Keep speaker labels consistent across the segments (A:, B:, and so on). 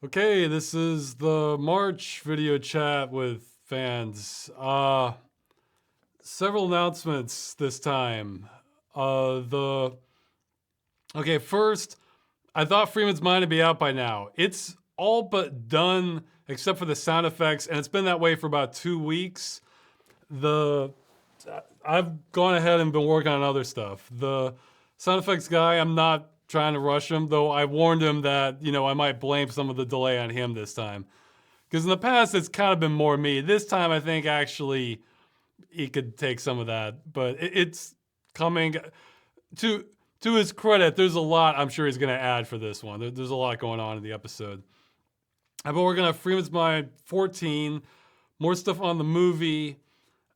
A: Okay, this is the March video chat with fans. Several announcements this time. The okay, first, I thought Freeman's Mind would be out by now. It's all but done except for the sound effects, and it's been that way for about 2 weeks. The I've gone ahead and been working on other stuff. The sound effects guy, I'm not trying to rush him, though I warned him that, I might blame some of the delay on him this time. Because in the past, it's kind of been more me. This time, I think actually he could take some of that, but it's coming. To to his credit, there's a lot I'm sure he's going to add for this one. There's a lot going on in the episode. I've been working on Freeman's Mind 14, more stuff on the movie,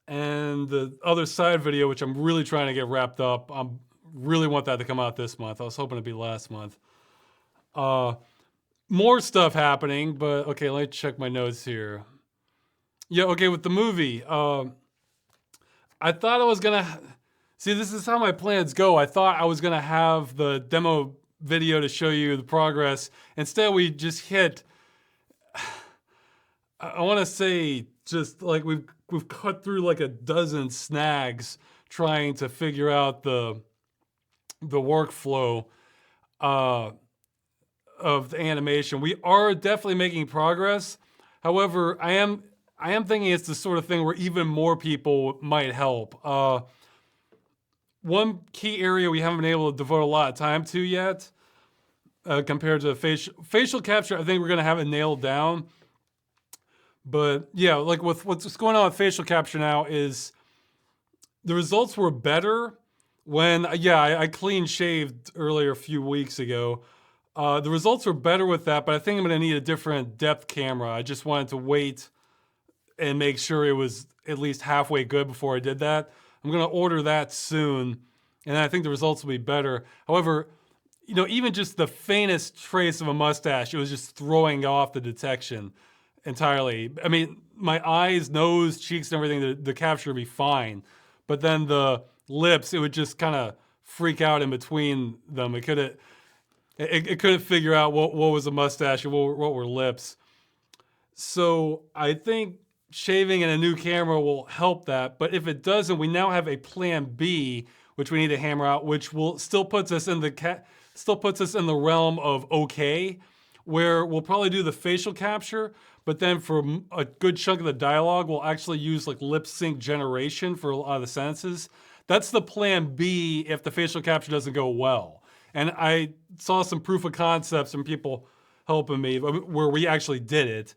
A: and the other side video, which I'm really trying to get wrapped up. I really want that to come out this month. I was hoping it'd be last month. More stuff happening, but okay, let me check my notes here. Yeah, okay, with the movie, I thought I was gonna see. This is how my plans go. I thought I was gonna have the demo video to show you the progress. Instead, we just hit. I want to say just like we've cut through like a dozen snags trying to figure out the workflow of the animation. We are definitely making progress. However, I am thinking it's the sort of thing where even more people might help. One key area we haven't been able to devote a lot of time to yet, compared to facial capture, I think we're gonna have it nailed down. But yeah, like with what's going on with facial capture now is the results were better when I clean shaved earlier a few weeks ago. The results were better with that, but I think I'm going to need a different depth camera. I just wanted to wait and make sure it was at least halfway good before I did that. I'm going to order that soon, and I think the results will be better. However, even just the faintest trace of a mustache, it was just throwing off the detection entirely. I mean, my eyes, nose, cheeks, and everything, the capture would be fine. But then the lips, it would just kind of freak out in between them. It couldn't figure out what was a mustache and what were lips. So I think shaving and a new camera will help that. But if it doesn't, we now have a plan B, which we need to hammer out, which will still puts us in the realm of okay, where we'll probably do the facial capture, but then for a good chunk of the dialogue, we'll actually use like lip sync generation for a lot of the sentences. That's the plan B if the facial capture doesn't go well. And I saw some proof of concepts from people helping me where we actually did it,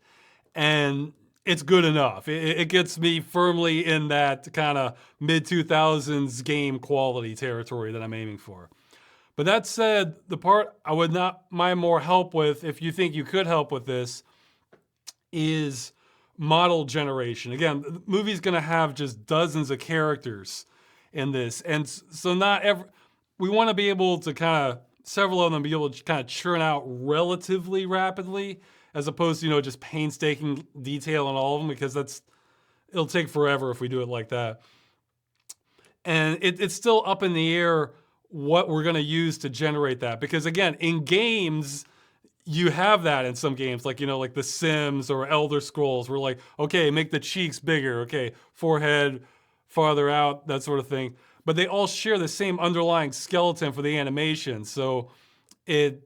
A: and it's good enough. It gets me firmly in that kind of mid 2000s game quality territory that I'm aiming for. But that said, the part I would not mind more help with, if you think you could help with this, is model generation. Again, the movie's going to have just dozens of characters in this, and so we want to be able to several of them be able to kind of churn out relatively rapidly, as opposed to just painstaking detail on all of them, because it'll take forever if we do it like that. And it's still up in the air what we're going to use to generate that, because again, in games, you have that in some games, like like The Sims or Elder Scrolls, where like, okay, make the cheeks bigger, okay, forehead farther out, that sort of thing. But they all share the same underlying skeleton for the animation, so they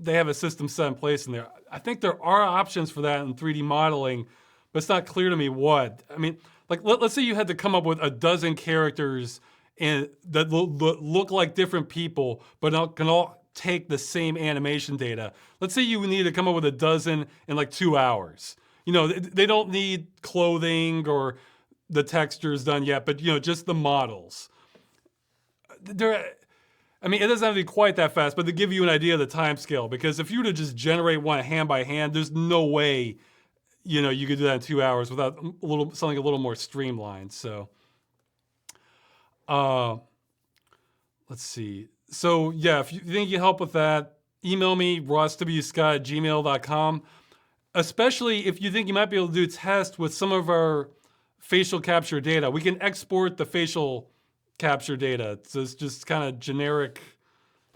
A: have a system set in place in there. I think there are options for that in 3D modeling, but it's not clear to me what. I mean, like let's say you had to come up with a dozen characters that look like different people, but can all take the same animation data. Let's say you need to come up with a dozen in like 2 hours. They don't need clothing or the textures done yet, but just the models. It doesn't have to be quite that fast, but to give you an idea of the time scale, because if you were to just generate one hand by hand, there's no way, you could do that in 2 hours without something a little more streamlined. So, let's see. So yeah, if you think you can help with that, email me, rosswscott@gmail.com. Especially if you think you might be able to do a test with some of our facial capture data. We can export the facial capture data. So it's just kind of generic.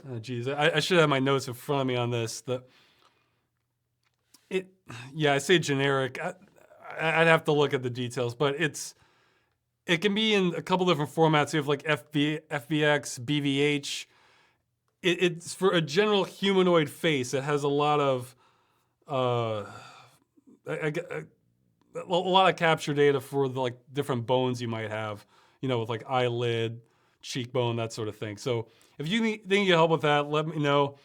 A: I should have my notes in front of me on this. it, yeah, I say generic. I'd have to look at the details, but it can be in a couple different formats. You have like FBX, BVH. It's for a general humanoid face. It has a lot of uh, a lot of capture data for the like different bones you might have, with like eyelid, cheekbone, that sort of thing. So if you think you can help with that, let me know.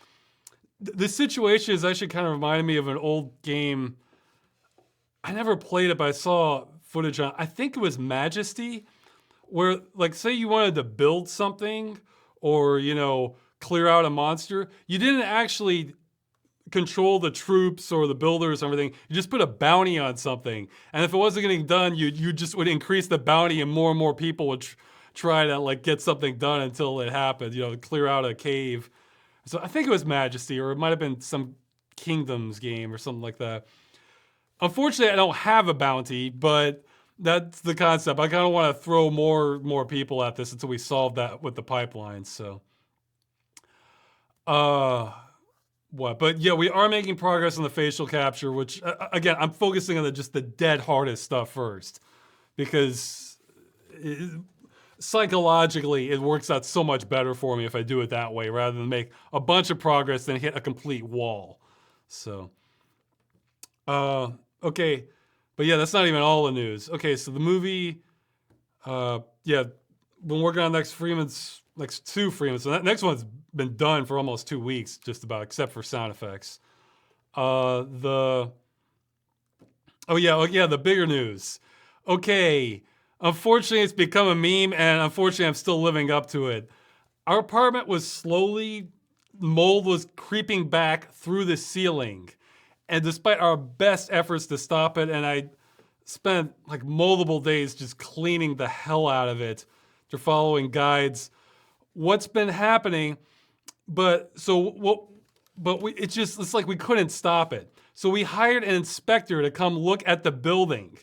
A: The situation is actually kind of reminded me of an old game. I never played it, but I saw footage on, I think it was Majesty, where like say you wanted to build something or, clear out a monster. You didn't actually control the troops or the builders and everything. You just put a bounty on something. And if it wasn't getting done, you just would increase the bounty and more people would try to like get something done until it happened, clear out a cave. So I think it was Majesty, or it might have been some Kingdoms game or something like that. Unfortunately, I don't have a bounty, but that's the concept. I kind of want to throw more people at this until we solve that with the pipeline. So, what? But yeah, we are making progress on the facial capture, which again, I'm focusing on just the dead hardest stuff first, because psychologically it works out so much better for me if I do it that way rather than make a bunch of progress then hit a complete wall. So, okay, but yeah, that's not even all the news. Okay, so the movie, yeah, been working on next two Freemans. So that next one's been done for almost 2 weeks, just about, except for sound effects. Oh yeah, the bigger news. Okay, unfortunately, it's become a meme, and unfortunately, I'm still living up to it. Our apartment was mold was creeping back through the ceiling. And despite our best efforts to stop it, and I spent like multiple days just cleaning the hell out of it, to following guides, what's been happening, it's like we couldn't stop it. So we hired an inspector to come look at the building.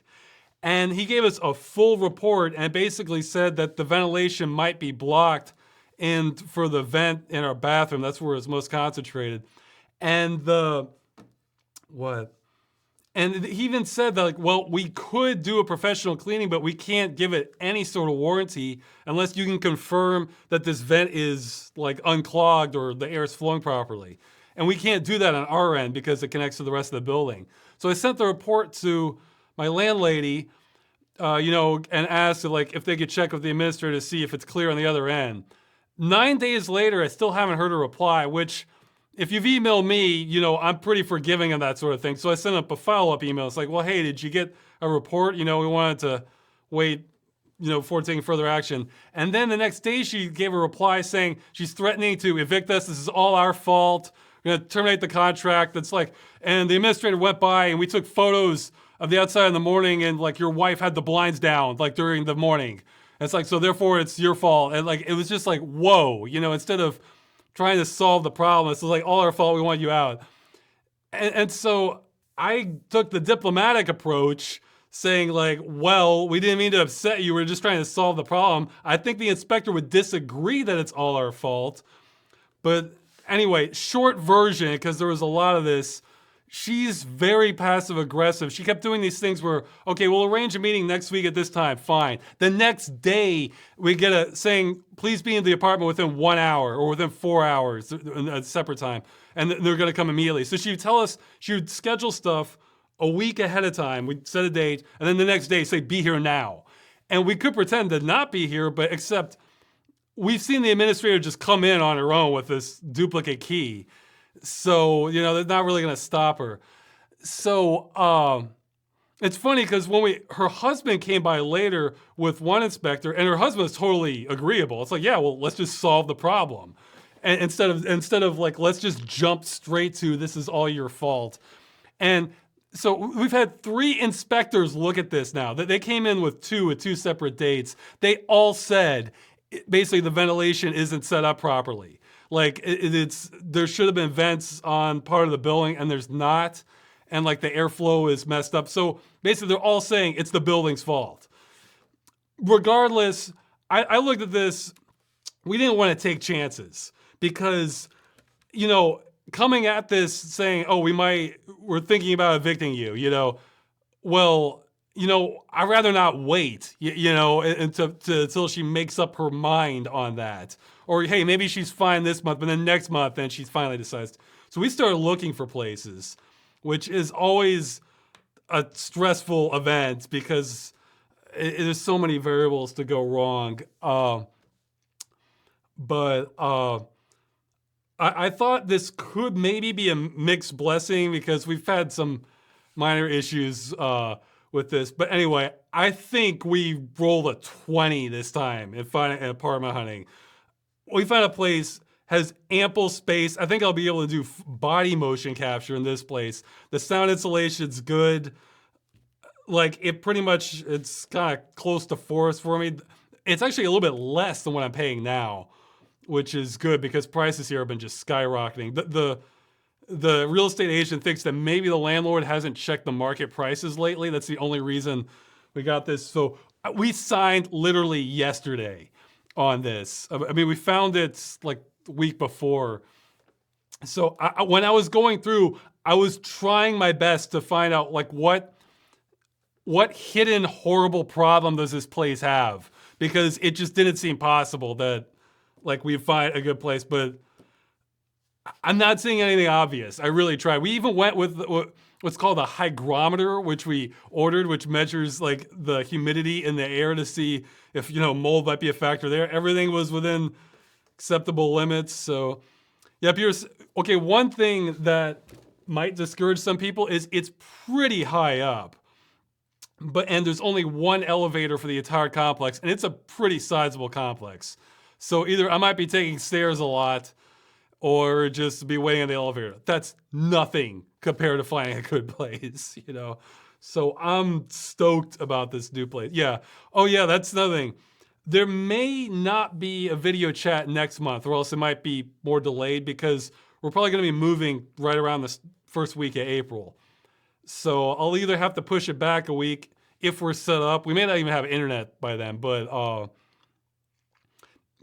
A: And he gave us a full report and basically said that the ventilation might be blocked for the vent in our bathroom. That's where it's most concentrated. And And he even said that, like, well, we could do a professional cleaning, but we can't give it any sort of warranty unless you can confirm that this vent is like unclogged or the air is flowing properly. And we can't do that on our end because it connects to the rest of the building. So I sent the report to my landlady, and asked if they could check with the administrator to see if it's clear on the other end. 9 days later, I still haven't heard a reply, which, if you've emailed me, I'm pretty forgiving of that sort of thing. So I sent up a follow-up email. It's like, well, hey, did you get a report? We wanted to wait, before taking further action. And then the next day she gave a reply saying she's threatening to evict us. This is all our fault. We're going to terminate the contract. And the administrator went by and we took photos of the outside in the morning, and your wife had the blinds down during the morning. And it's so therefore it's your fault. And it was just whoa, instead of trying to solve the problem, it's all our fault, we want you out. And so I took the diplomatic approach, saying well, we didn't mean to upset you, we're just trying to solve the problem. I think the inspector would disagree that it's all our fault. But anyway, short version, because there was a lot of this, she's very passive aggressive. She kept doing these things where, okay, we'll arrange a meeting next week at this time, fine. The next day, we get saying, please be in the apartment within 1 hour or within 4 hours at a separate time. And they're gonna come immediately. So she'd tell us, she would schedule stuff a week ahead of time. We'd set a date, and then the next day say, be here now. And we could pretend to not be here, but except we've seen the administrator just come in on her own with this duplicate key. So, they're not really going to stop her. So, it's funny because her husband came by later with one inspector, and her husband was totally agreeable. It's yeah, well, let's just solve the problem. And instead of let's just jump straight to, this is all your fault. And so we've had 3 inspectors look at this now. They came in with two separate dates. They all said, basically, the ventilation isn't set up properly. There should have been vents on part of the building, and there's not. And the airflow is messed up. So basically they're all saying it's the building's fault. Regardless, I looked at this, we didn't want to take chances because, coming at this saying, "Oh, we're thinking about evicting you," well, I'd rather not wait, until she makes up her mind on that. Or, hey, maybe she's fine this month, but then next month, then she finally decides. So we started looking for places, which is always a stressful event because there's so many variables to go wrong. But I thought this could maybe be a mixed blessing because we've had some minor issues with this. But anyway, I think we rolled a 20 this time in finding apartment hunting. We found a place has ample space. I think I'll be able to do body motion capture in this place. The sound insulation's good. Like it's kind of close to forest for me. It's actually a little bit less than what I'm paying now, which is good because prices here have been just skyrocketing. The real estate agent thinks that maybe the landlord hasn't checked the market prices lately. That's the only reason we got this. So we signed literally yesterday on this. I mean, we found it like the week before. So when I was going through, I was trying my best to find out like what hidden horrible problem does this place have? Because it just didn't seem possible that like we'd find a good place, but I'm not seeing anything obvious. I really tried. We even went with what's called a hygrometer, which we ordered, which measures like the humidity in the air to see if mold might be a factor there. Everything was within acceptable limits. So, yep. Okay. One thing that might discourage some people is it's pretty high up, and there's only one elevator for the entire complex, and it's a pretty sizable complex. So either I might be taking stairs a lot, or just be waiting in the elevator. That's nothing compared to finding a good place, So I'm stoked about this new place. Yeah. Oh yeah, that's another thing. There may not be a video chat next month, or else it might be more delayed because we're probably going to be moving right around the first week of April. So I'll either have to push it back a week if we're set up. We may not even have internet by then, but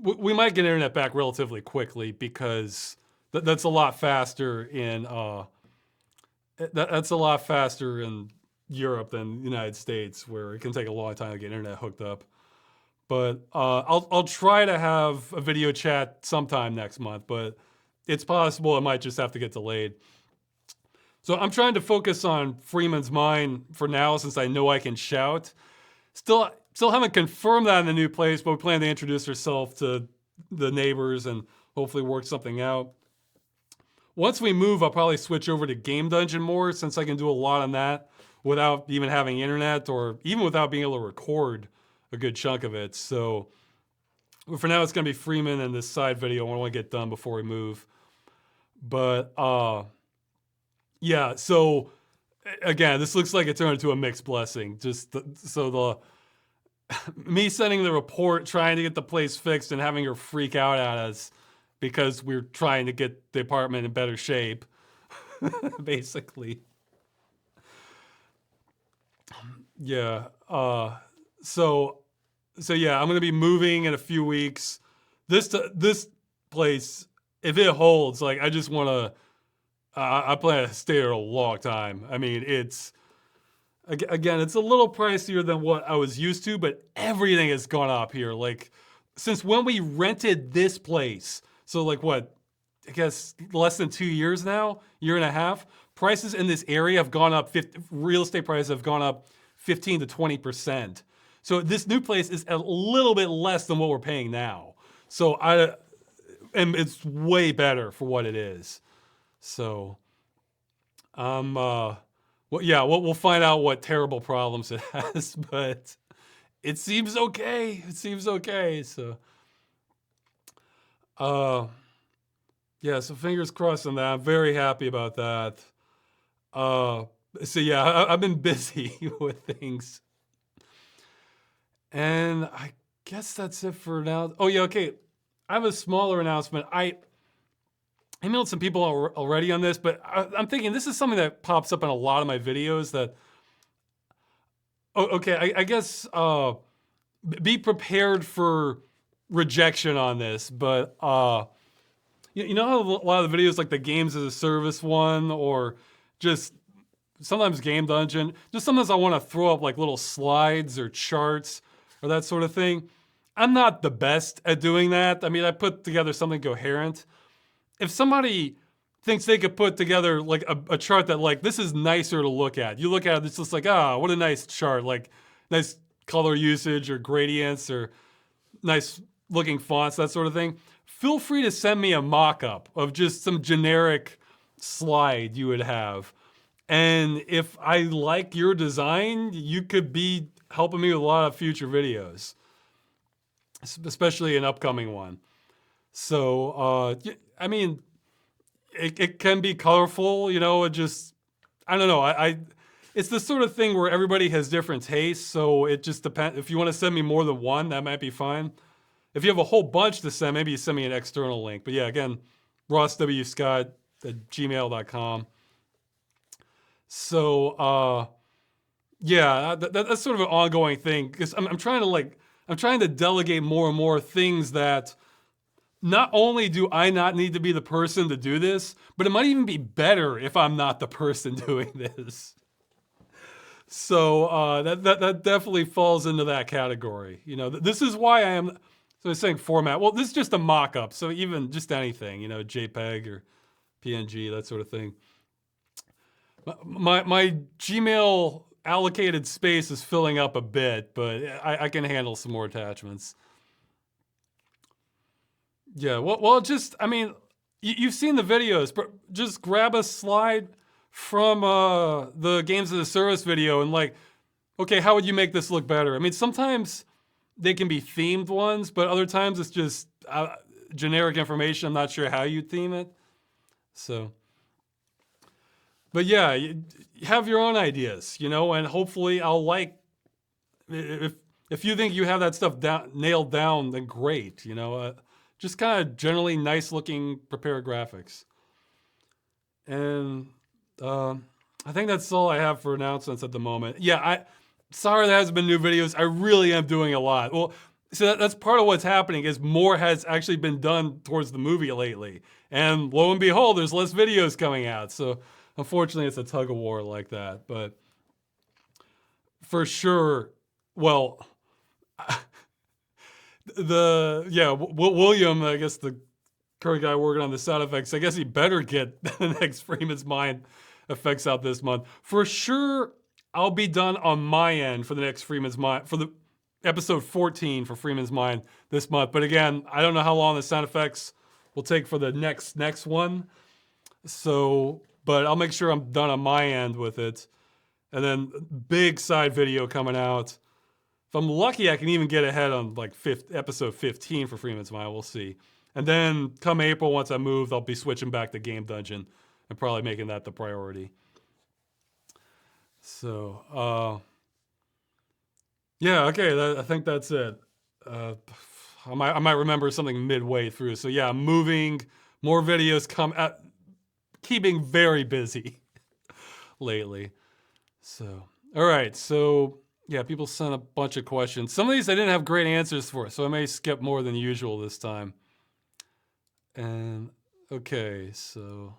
A: we might get internet back relatively quickly because that's a lot faster in that's a lot faster in Europe than the United States, where it can take a long time to get internet hooked up. But I'll try to have a video chat sometime next month, but it's possible it might just have to get delayed. So I'm trying to focus on Freeman's Mine for now, since I know I can shout. Still haven't confirmed that in the new place, but we plan to introduce herself to the neighbors and hopefully work something out. Once we move, I'll probably switch over to Game Dungeon more, since I can do a lot on that without even having internet, or even without being able to record a good chunk of it. So for now, it's going to be Freeman and this side video I want to get done before we move. But yeah, so again, this looks like it turned into a mixed blessing. Me sending the report, trying to get the place fixed, and having her freak out at us because we're trying to get the apartment in better shape, basically. Yeah. So yeah, I'm gonna be moving in a few weeks. This place, if it holds, like I just want to. I plan to stay there a long time. I mean, it's a little pricier than what I was used to, but everything has gone up here. Like since when we rented this place, so like what, I guess less than 2 years now, year and a half. Prices in this area have gone up. Real estate prices have gone up 15 to 20%. So this new place is a little bit less than what we're paying now. So and it's way better for what it is. So, we'll find out what terrible problems it has, but it seems okay. It seems okay. So, yeah. So fingers crossed on that. I'm very happy about that. So yeah, I've been busy with things, and I guess that's it for now. Oh yeah, okay. I have a smaller announcement. I emailed some people already on this, but I'm thinking this is something that pops up in a lot of my videos that, I guess be prepared for rejection on this, but You know how a lot of the videos, like the games as a service one, or just sometimes Game Dungeon, just sometimes I want to throw up like little slides or charts or that sort of thing. I'm not the best at doing that. I mean, I put together something coherent. If somebody thinks they could put together like a chart that like, this is nicer to look at. You look at it, it's just like, ah, what a nice chart. Like nice color usage or gradients or nice looking fonts, that sort of thing. Feel free to send me a mock-up of just some generic slide you would have. And if I like your design, you could be helping me with a lot of future videos, especially an upcoming one. So, I mean, it can be colorful, you know, it just, I don't know. It's the sort of thing where everybody has different tastes. So it just depends. If you want to send me more than one, that might be fine. If you have a whole bunch to send, maybe you send me an external link. But yeah, again, rosswscott@gmail.com. So, yeah, that's sort of an ongoing thing because I'm trying to delegate more and more things that not only do I not need to be the person to do this, but it might even be better if I'm not the person doing this. So that definitely falls into that category. You know, this is why I am. So I'm saying format. Well, this is just a mock-up. So even just anything, you know, JPEG or PNG, that sort of thing. My Gmail allocated space is filling up a bit, but I can handle some more attachments. Yeah, well, just, I mean, you've seen the videos, but just grab a slide from the Games as a Service video and like, okay, how would you make this look better? I mean, sometimes they can be themed ones, but other times it's just generic information. I'm not sure how you'd theme it. So, but yeah, you have your own ideas, you know, and hopefully I'll like, if you think you have that stuff nailed down, then great, you know. Just kind of generally nice looking prepared graphics. And I think that's all I have for announcements at the moment. Yeah, sorry there hasn't been new videos. I really am doing a lot. Well, so that's part of what's happening is more has actually been done towards the movie lately. And lo and behold, there's less videos coming out. So unfortunately, it's a tug of war like that. But for sure, well, William, I guess the current guy working on the sound effects, I guess he better get the next Freeman's Mind effects out this month. For sure, I'll be done on my end for the next Freeman's Mind, for the episode 14 for Freeman's Mind this month. But again, I don't know how long the sound effects will take for the next one. So, but I'll make sure I'm done on my end with it. And then big side video coming out. If I'm lucky, I can even get ahead on like episode 15 for Freeman's Mind. We'll see. And then come April, once I move, I'll be switching back to Game Dungeon and probably making that the priority. So, yeah, okay, I think that's it. I might remember something midway through. So yeah, moving, more videos come out, keeping very busy lately. So, all right, so yeah, people sent a bunch of questions. Some of these I didn't have great answers for, so I may skip more than usual this time. And okay, so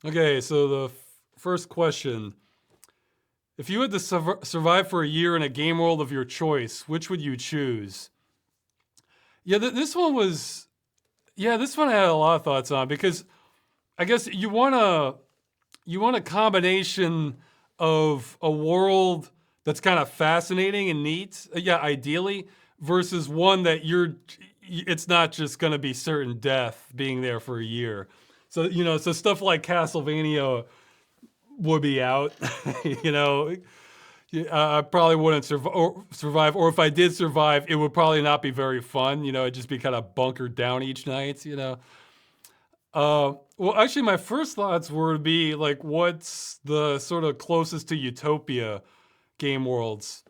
A: the first question: if you had to survive for a year in a game world of your choice, which would you choose? Yeah, this one I had a lot of thoughts on because I guess you want a combination of a world that's kind of fascinating and neat, yeah, ideally, versus one that it's not just going to be certain death being there for a year. So, you know, so stuff like Castlevania would be out, you know. I probably wouldn't survive, or if I did survive, it would probably not be very fun. You know, it'd just be kind of bunkered down each night, you know. Well, actually, my first thoughts would be like, what's the sort of closest to utopia game worlds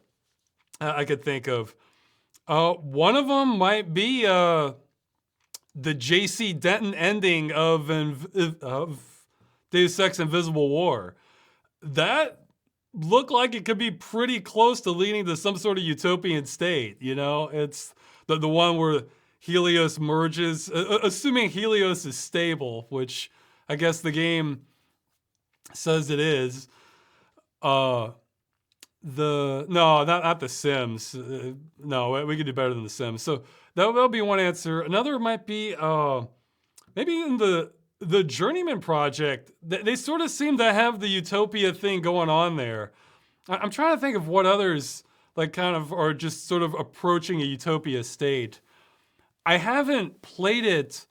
A: I could think of? One of them might be the J.C. Denton ending of Deus Ex Invisible War. That look like it could be pretty close to leading to some sort of utopian state. You know, it's the one where Helios merges, assuming Helios is stable, which I guess the game says it is. Uh, the no, not the Sims. No, we could do better than the Sims. So that'll be one answer. Another might be maybe in the Journeyman project. They sort of seem to have the utopia thing going on there. I'm trying to think of what others like kind of are just sort of approaching a utopia state. I haven't played it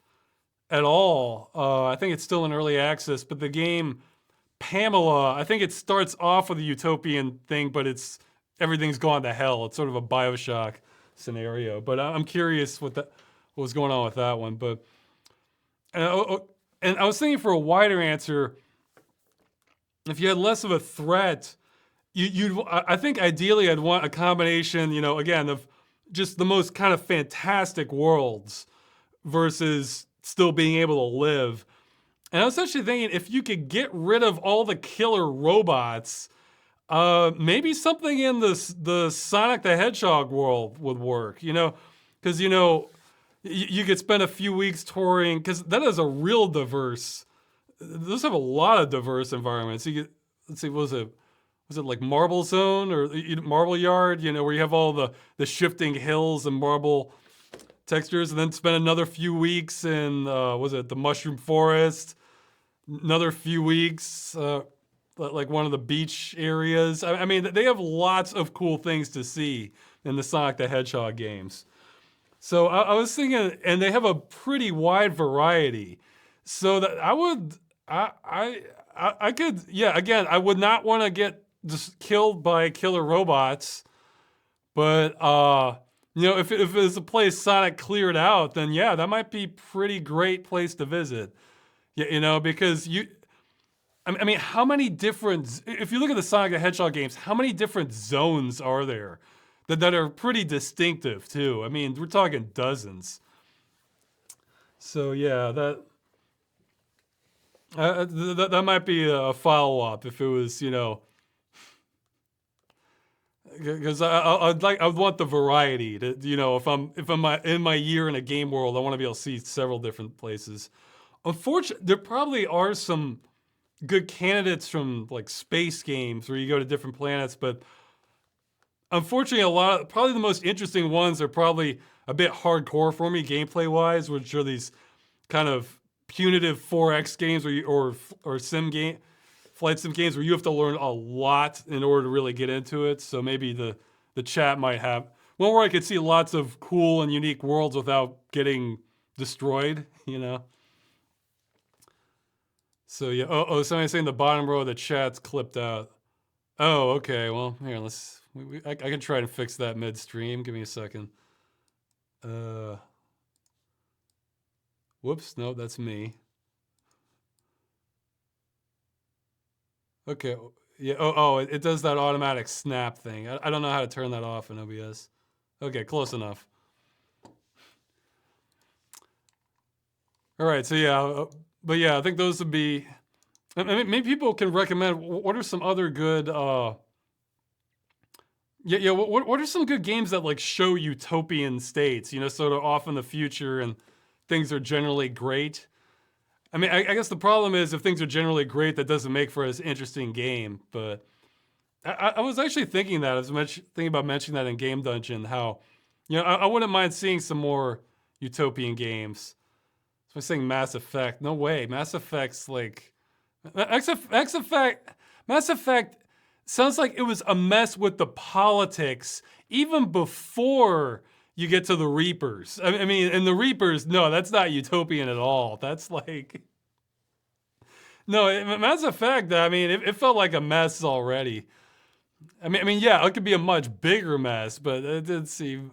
A: at all. I think it's still in early access, but the game Pamela, I think it starts off with a utopian thing, but everything's gone to hell. It's sort of a BioShock scenario. But I'm curious what was going on with that one. But and I was thinking for a wider answer, if you had less of a threat, I think ideally I'd want a combination, again, of just the most kind of fantastic worlds versus still being able to live. And I was actually thinking if you could get rid of all the killer robots, maybe something in the Sonic the Hedgehog world would work, because, you could spend a few weeks touring, because that is a real diverse, those have a lot of diverse environments. Let's see, was it like Marble Zone or Marble Yard, where you have all the shifting hills and marble textures, and then spend another few weeks in, was it the Mushroom Forest? Another few weeks, like one of the beach areas. I mean, they have lots of cool things to see in the Sonic the Hedgehog games. So I was thinking, and they have a pretty wide variety. So that I could, yeah. Again, I would not want to get just killed by killer robots, but if it was a place Sonic cleared out, then yeah, that might be a pretty great place to visit. Yeah, because I mean, how many different, if you look at the Sonic the Hedgehog games, how many different zones are there that are pretty distinctive too? I mean, we're talking dozens. So yeah, that might be a follow-up if it was, because I would want the variety to, if I'm in my year in a game world, I want to be able to see several different places. Unfortunately, there probably are some good candidates from like space games where you go to different planets, but unfortunately, probably the most interesting ones are probably a bit hardcore for me gameplay wise, which are these kind of punitive 4X games or sim game, flight sim games where you have to learn a lot in order to really get into it. So maybe the chat might have one where I could see lots of cool and unique worlds without getting destroyed, So yeah. Oh, somebody's saying the bottom row of the chat's clipped out. Oh, okay. Well, here, I can try to fix that midstream. Give me a second. Whoops. No, that's me. Okay. Yeah. It does that automatic snap thing. I don't know how to turn that off in OBS. Okay, close enough. All right. So yeah, but yeah, I think those would be. I mean, maybe people can recommend what are some other good. What are some good games that like show utopian states? Sort of off in the future and things are generally great. I mean, I guess the problem is if things are generally great, that doesn't make for an interesting game. But I was actually thinking that. I was thinking about mentioning that in Game Dungeon, how, I wouldn't mind seeing some more utopian games. So I'm saying Mass Effect. No way. Mass Effect's like... Mass Effect sounds like it was a mess with the politics even before you get to the Reapers. I mean, and the Reapers, no, that's not utopian at all. That's like... No, Mass Effect, I mean, it felt like a mess already. I mean, yeah, it could be a much bigger mess, but it did seem...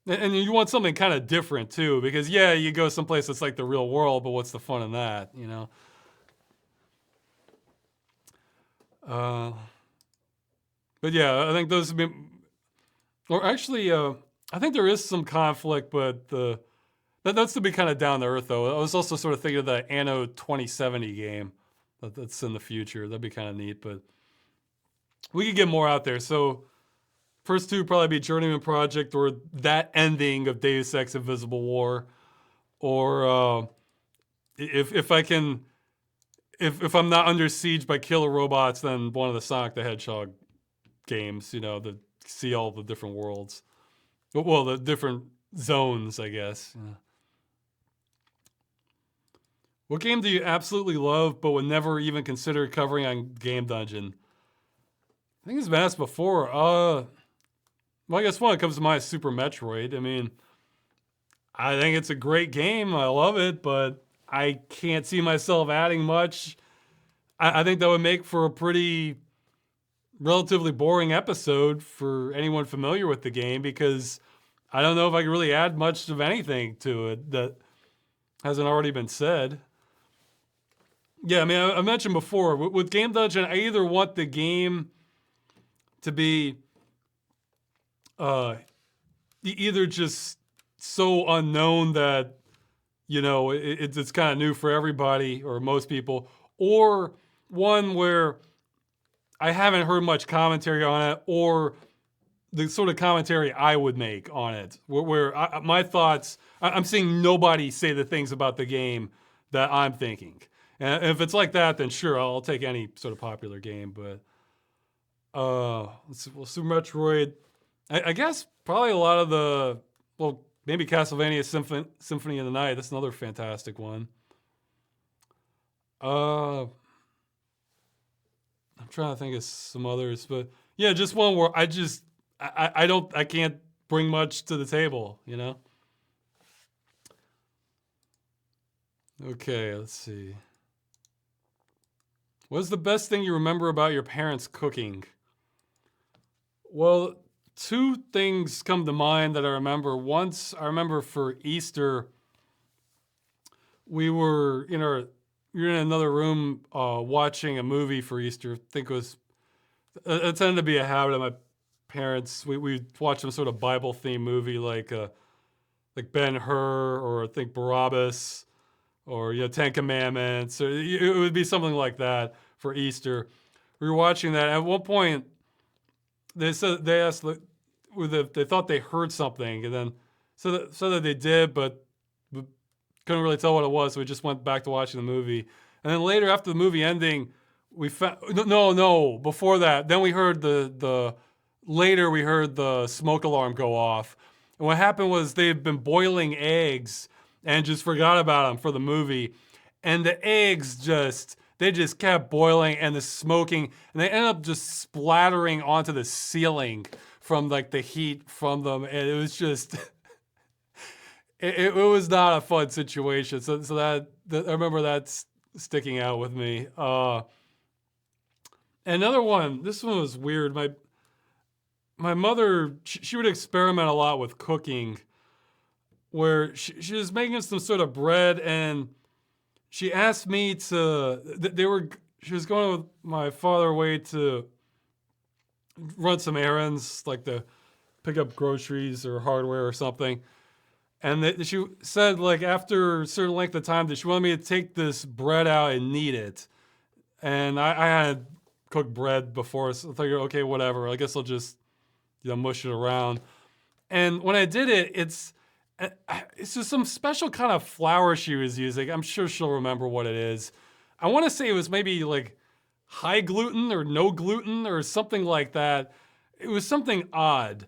A: And you want something kind of different too, because yeah, you go someplace that's like the real world, but what's the fun in that, But yeah, I think those have been, or actually, I think there is some conflict, but That's to be kind of down to earth, though. I was also sort of thinking of the Anno 2070 game that's in the future. That'd be kind of neat, but we could get more out there. So first two would probably be Journeyman Project or that ending of Deus Ex Invisible War, or if I can, if I'm not under siege by killer robots, then one of the Sonic the Hedgehog games. You know, to see all the different worlds, well, the different zones, I guess. Yeah. What game do you absolutely love but would never even consider covering on Game Dungeon? I think it's been asked before. Well, I guess one that comes to mind is Super Metroid. I mean, I think it's a great game. I love it, but I can't see myself adding much. I think that would make for a pretty relatively boring episode for anyone familiar with the game, because I don't know if I can really add much of anything to it that hasn't already been said. Yeah, I mean, I mentioned before, with Game Dungeon, I either want the game to be either just so unknown that, you know, it's kind of new for everybody or most people, or one where I haven't heard much commentary on it, or the sort of commentary I would make on it, where my thoughts, I'm seeing nobody say the things about the game that I'm thinking. And if it's like that, then sure, I'll take any sort of popular game. But Super Metroid, I guess probably a lot of the, well, maybe Castlevania Symphony of the Night. That's another fantastic one. I'm trying to think of some others, but yeah, just one where I can't bring much to the table, you know? Okay, let's see. What's the best thing you remember about your parents cooking? Well, two things come to mind that I remember. Once, I remember for Easter, we were in another room watching a movie for Easter. I think it tended to be a habit of my parents. We watched some sort of Bible themed movie like Ben-Hur, or I think Barabbas, or Ten Commandments, or it would be something like that for Easter. We were watching that. At one point, they asked they thought they heard something, and then so that they did, but couldn't really tell what it was. So we just went back to watching the movie, and then later, after the movie ending, we found no before that. Then we heard later we heard the smoke alarm go off, and what happened was they had been boiling eggs and just forgot about them for the movie. And the eggs they just kept boiling, and the smoking, and they ended up just splattering onto the ceiling from like the heat from them. And it was just, it was not a fun situation. So that I remember that's sticking out with me. Another one, this one was weird. My mother, she would experiment a lot with cooking, where she was making some sort of bread, and she asked me to, she was going with my father away to run some errands, like to pick up groceries or hardware or something. And she said, like, after a certain length of time, that she wanted me to take this bread out and knead it. And I had cooked bread before, so I figured, okay, whatever. I guess I'll just, mush it around. And when I did it, it's just some special kind of flour she was using. I'm sure she'll remember what it is. I want to say it was maybe like high gluten or no gluten or something like that. It was something odd.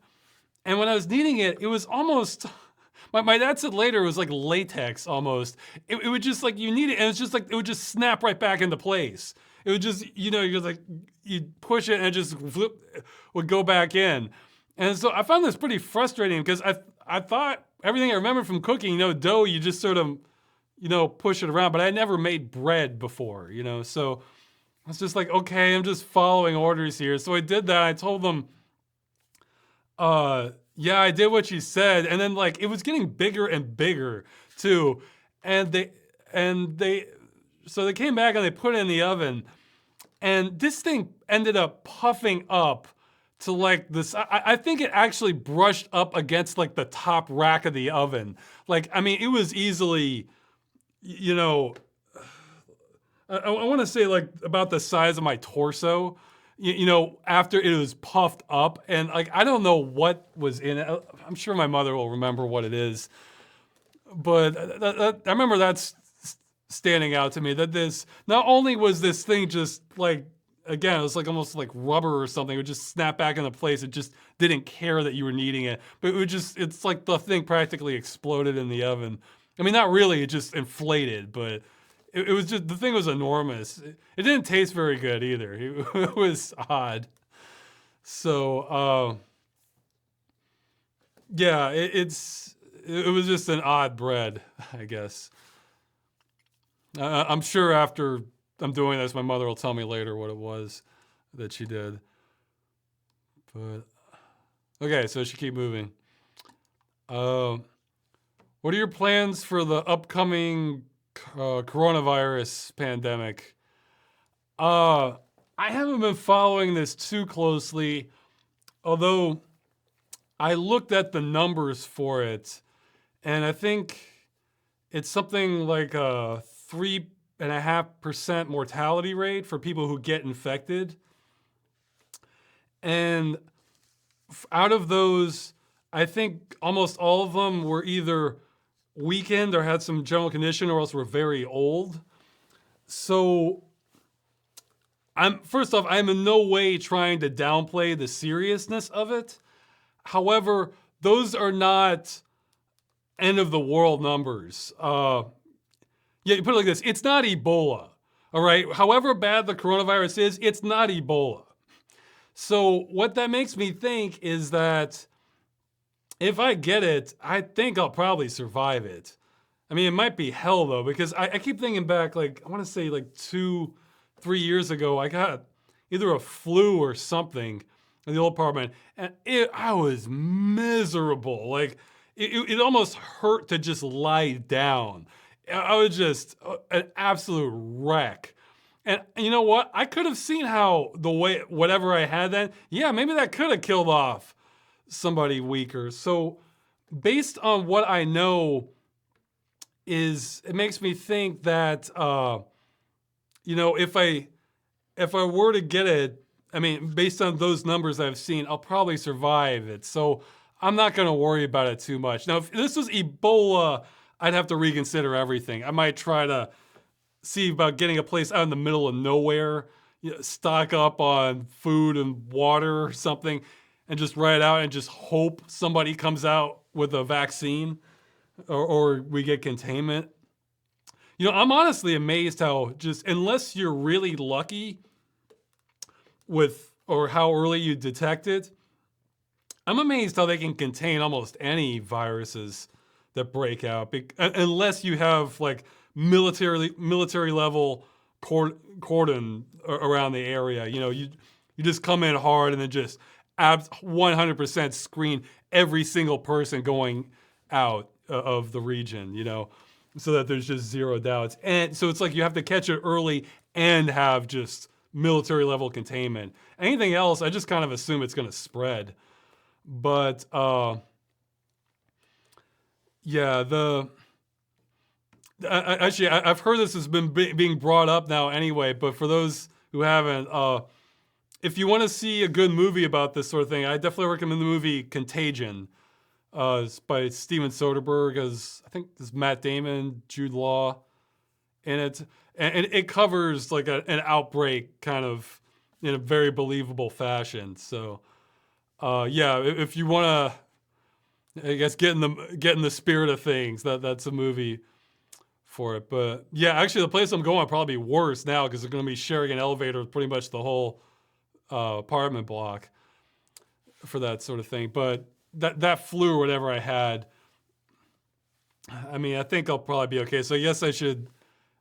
A: And when I was kneading it, it was almost, my dad said later it was like latex almost. It would just like, you knead it, and it's just like, it would just snap right back into place. It would just, you'd push it and it just would go back in. And so I found this pretty frustrating, because I thought everything I remember from cooking, dough, you just sort of, push it around. But I had never made bread before, so I was just like, okay, I'm just following orders here. So I did that. I told them, yeah, I did what you said. And then like, it was getting bigger and bigger too. And so they came back and they put it in the oven, and this thing ended up puffing up to like this. I think it actually brushed up against like the top rack of the oven. Like, I mean, it was easily, you know, I want to say like about the size of my torso, you know, after it was puffed up. And like, I don't know what was in it. I'm sure my mother will remember what it is. But I remember that's standing out to me, that this, not only was this thing just like, again, it was like almost like rubber or something. It would just snap back into place. It just didn't care that you were kneading it. But it would just, it's like the thing practically exploded in the oven. I mean, not really, it just inflated, but it was just, the thing was enormous. It didn't taste very good either. It was odd. So, yeah, it was just an odd bread, I guess. I'm sure after I'm doing this, my mother will tell me later what it was that she did. But okay, so she keep moving. What are your plans for the upcoming coronavirus pandemic? I haven't been following this too closely, although I looked at the numbers for it, and I think it's something like a 3.5% mortality rate for people who get infected. And out of those, I think almost all of them were either weakened or had some general condition, or else were very old. So first off, I'm in no way trying to downplay the seriousness of it. However, those are not end of the world numbers. Yeah, you put it like this, it's not Ebola, all right? However bad the coronavirus is, it's not Ebola. So what that makes me think is that if I get it, I think I'll probably survive it. I mean, it might be hell though, because I keep thinking back, like, I wanna say like 2-3 years ago, I got either a flu or something in the old apartment, and I was miserable. Like, it almost hurt to just lie down. I was just an absolute wreck. And you know what? I could have seen how the way, whatever I had then, yeah, maybe that could have killed off somebody weaker. So based on what I know, it makes me think that, you know, if I were to get it, I mean, based on those numbers I've seen, I'll probably survive it. So I'm not going to worry about it too much. Now, if this was Ebola, I'd have to reconsider everything. I might try to see about getting a place out in the middle of nowhere, you know, stock up on food and water or something, and just ride out and just hope somebody comes out with a vaccine, or we get containment. You know, I'm honestly amazed how just, unless you're really lucky with, or how early you detect it, I'm amazed how they can contain almost any viruses that break out, unless you have like military level cordon around the area. You know, you just come in hard and then just 100% screen every single person going out of the region, you know, so that there's just zero doubts. And so it's like you have to catch it early and have just military level containment. Anything else, I just kind of assume it's going to spread. But yeah, actually, I've heard this has been being brought up now anyway, but for those who haven't, if you want to see a good movie about this sort of thing, I definitely recommend the movie Contagion. It's by Steven Soderbergh, as I think there's Matt Damon, Jude Law in it. And it covers like an outbreak kind of in a very believable fashion. So yeah, if you want to, I guess, get in the spirit of things, that's a movie for it. But yeah, actually the place I'm going will probably be worse now because they're going to be sharing an elevator with pretty much the whole apartment block for that sort of thing. But that flu or whatever I had, I mean, I think I'll probably be okay. So I guess I should,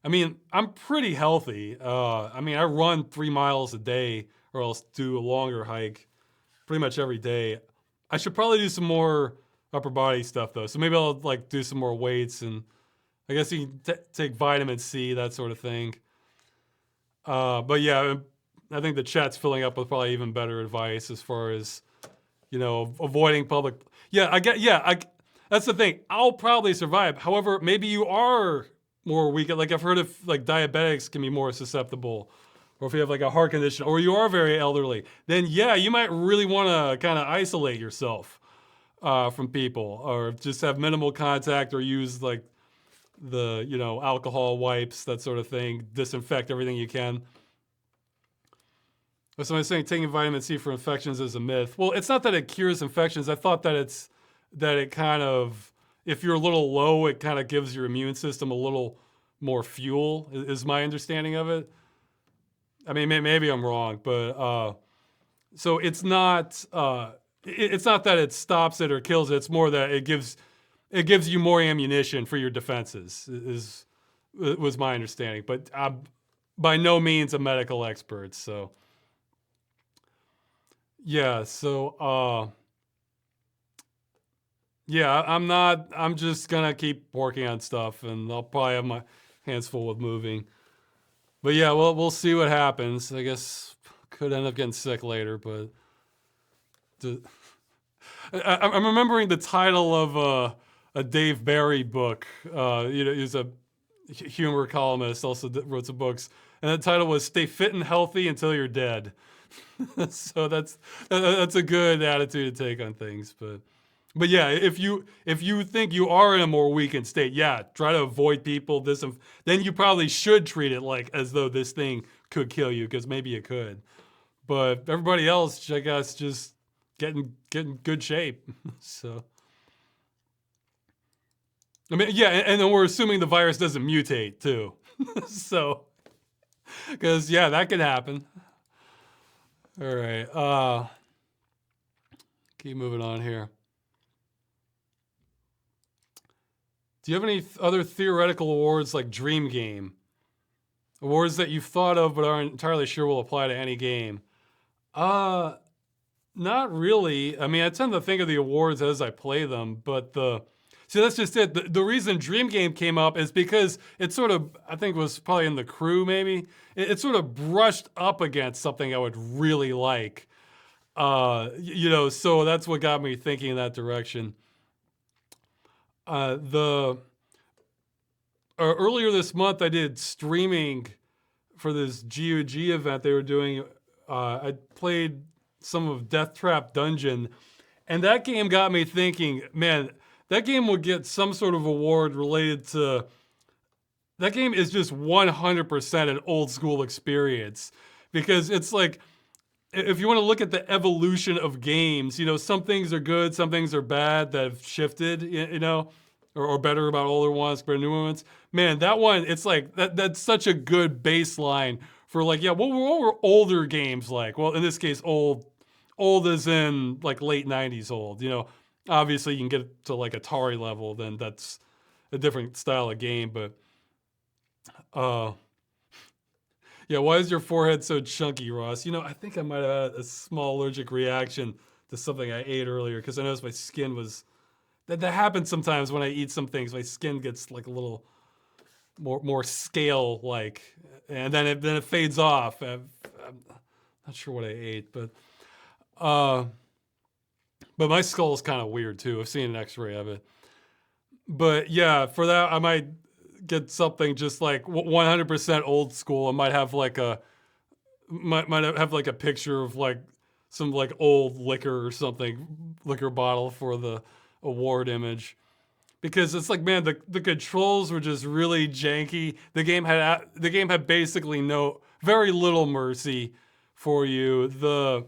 A: I mean, I'm pretty healthy. I mean, I run 3 miles a day or else do a longer hike pretty much every day. I should probably do some more upper body stuff though. So maybe I'll like do some more weights, and I guess you can take vitamin C, that sort of thing. But yeah, I think the chat's filling up with probably even better advice as far as, you know, avoiding public. Yeah, that's the thing. I'll probably survive. However, maybe you are more weak. Like I've heard of like diabetics can be more susceptible, or if you have like a heart condition, or you are very elderly, then yeah, you might really want to kind of isolate yourself from people, or just have minimal contact, or use like the, you know, alcohol wipes, that sort of thing. Disinfect everything you can. But somebody's saying taking vitamin C for infections is a myth. Well, it's not that it cures infections. I thought that it kind of, if you're a little low, it kind of gives your immune system a little more fuel, is my understanding of it. I mean, maybe I'm wrong, but so it's not that it stops it or kills it. It's more that it gives you more ammunition for your defenses. Was my understanding, but I'm by no means a medical expert. So yeah, yeah, I'm just gonna keep working on stuff, and I'll probably have my hands full with moving. But yeah, we'll see what happens. I guess could end up getting sick later, but I'm remembering the title of a Dave Barry book. You know, he's a humor columnist, also wrote some books, and the title was "Stay Fit and Healthy Until You're Dead." So that's a good attitude to take on things, but yeah, if you think you are in a more weakened state, yeah, try to avoid people. Then you probably should treat it like as though this thing could kill you, because maybe it could. But everybody else, I guess, just get in good shape. So, I mean, yeah, and then we're assuming the virus doesn't mutate too. So, because yeah, that could happen. All right, keep moving on here. Do you have any other theoretical awards like Dream Game? Awards that you've thought of but aren't entirely sure will apply to any game? Not really. I mean, I tend to think of the awards as I play them, but see, that's just it. The reason Dream Game came up is because it sort of, I think, was probably in the crew maybe. It sort of brushed up against something I would really like. You know, so that's what got me thinking in that direction. Earlier this month, I did streaming for this GOG event they were doing. I played some of Death Trap Dungeon, and that game got me thinking, man, that game will get some sort of award related to. That game is just 100% an old school experience, because it's like, if you want to look at the evolution of games, you know, some things are good, some things are bad that have shifted, you know, or better about older ones, better new ones. Man, that one, it's like, that's such a good baseline for like, yeah, what were older games like? Well, in this case, old as in like late 90s old, you know. Obviously, you can get to like Atari level, then that's a different style of game, but yeah, why is your forehead so chunky, Ross? You know, I think I might have had a small allergic reaction to something I ate earlier, because I noticed my skin was. That happens sometimes when I eat some things. My skin gets like a little more scale like, and then it fades off. I'm not sure what I ate, but my skull is kind of weird too. I've seen an X-ray of it. But yeah, for that I might get something just like 100% old school. I might have like might have like a picture of like some like old liquor or something, liquor bottle for the award image, because it's like, man, the controls were just really janky. The game had basically very little mercy for you. The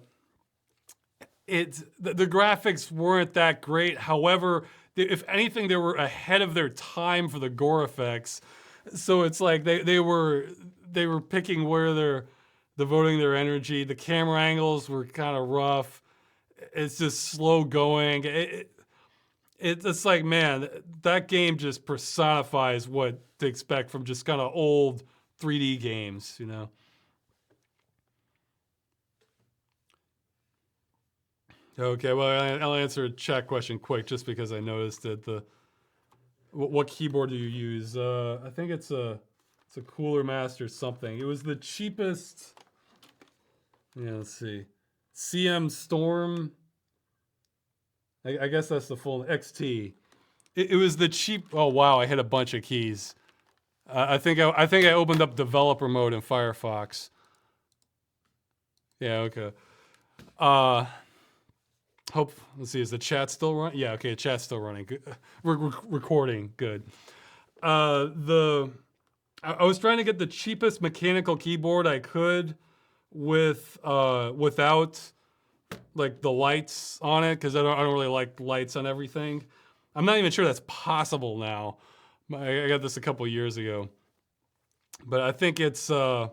A: graphics weren't that great. However, if anything, they were ahead of their time for the gore effects. So it's like they were picking where they're devoting their energy. The camera angles were kind of rough. It's just slow going. It's like, man, that game just personifies what to expect from just kind of old 3D games, you know. Okay, well, I'll answer a chat question quick just because I noticed it. What keyboard do you use? I think it's a Cooler Master something. It was the cheapest. Yeah, let's see. CM Storm. I guess that's the full XT. It was the cheap. Oh wow, I hit a bunch of keys. I think I opened up developer mode in Firefox. Yeah, okay. Uh, hope. Let's see. Is the chat still running? Yeah, okay. Chat's still running. Good. We're recording. Good. The I was trying to get the cheapest mechanical keyboard I could with without like the lights on it because I don't really like lights on everything. I'm not even sure that's possible now. I got this a couple years ago, but I think it's was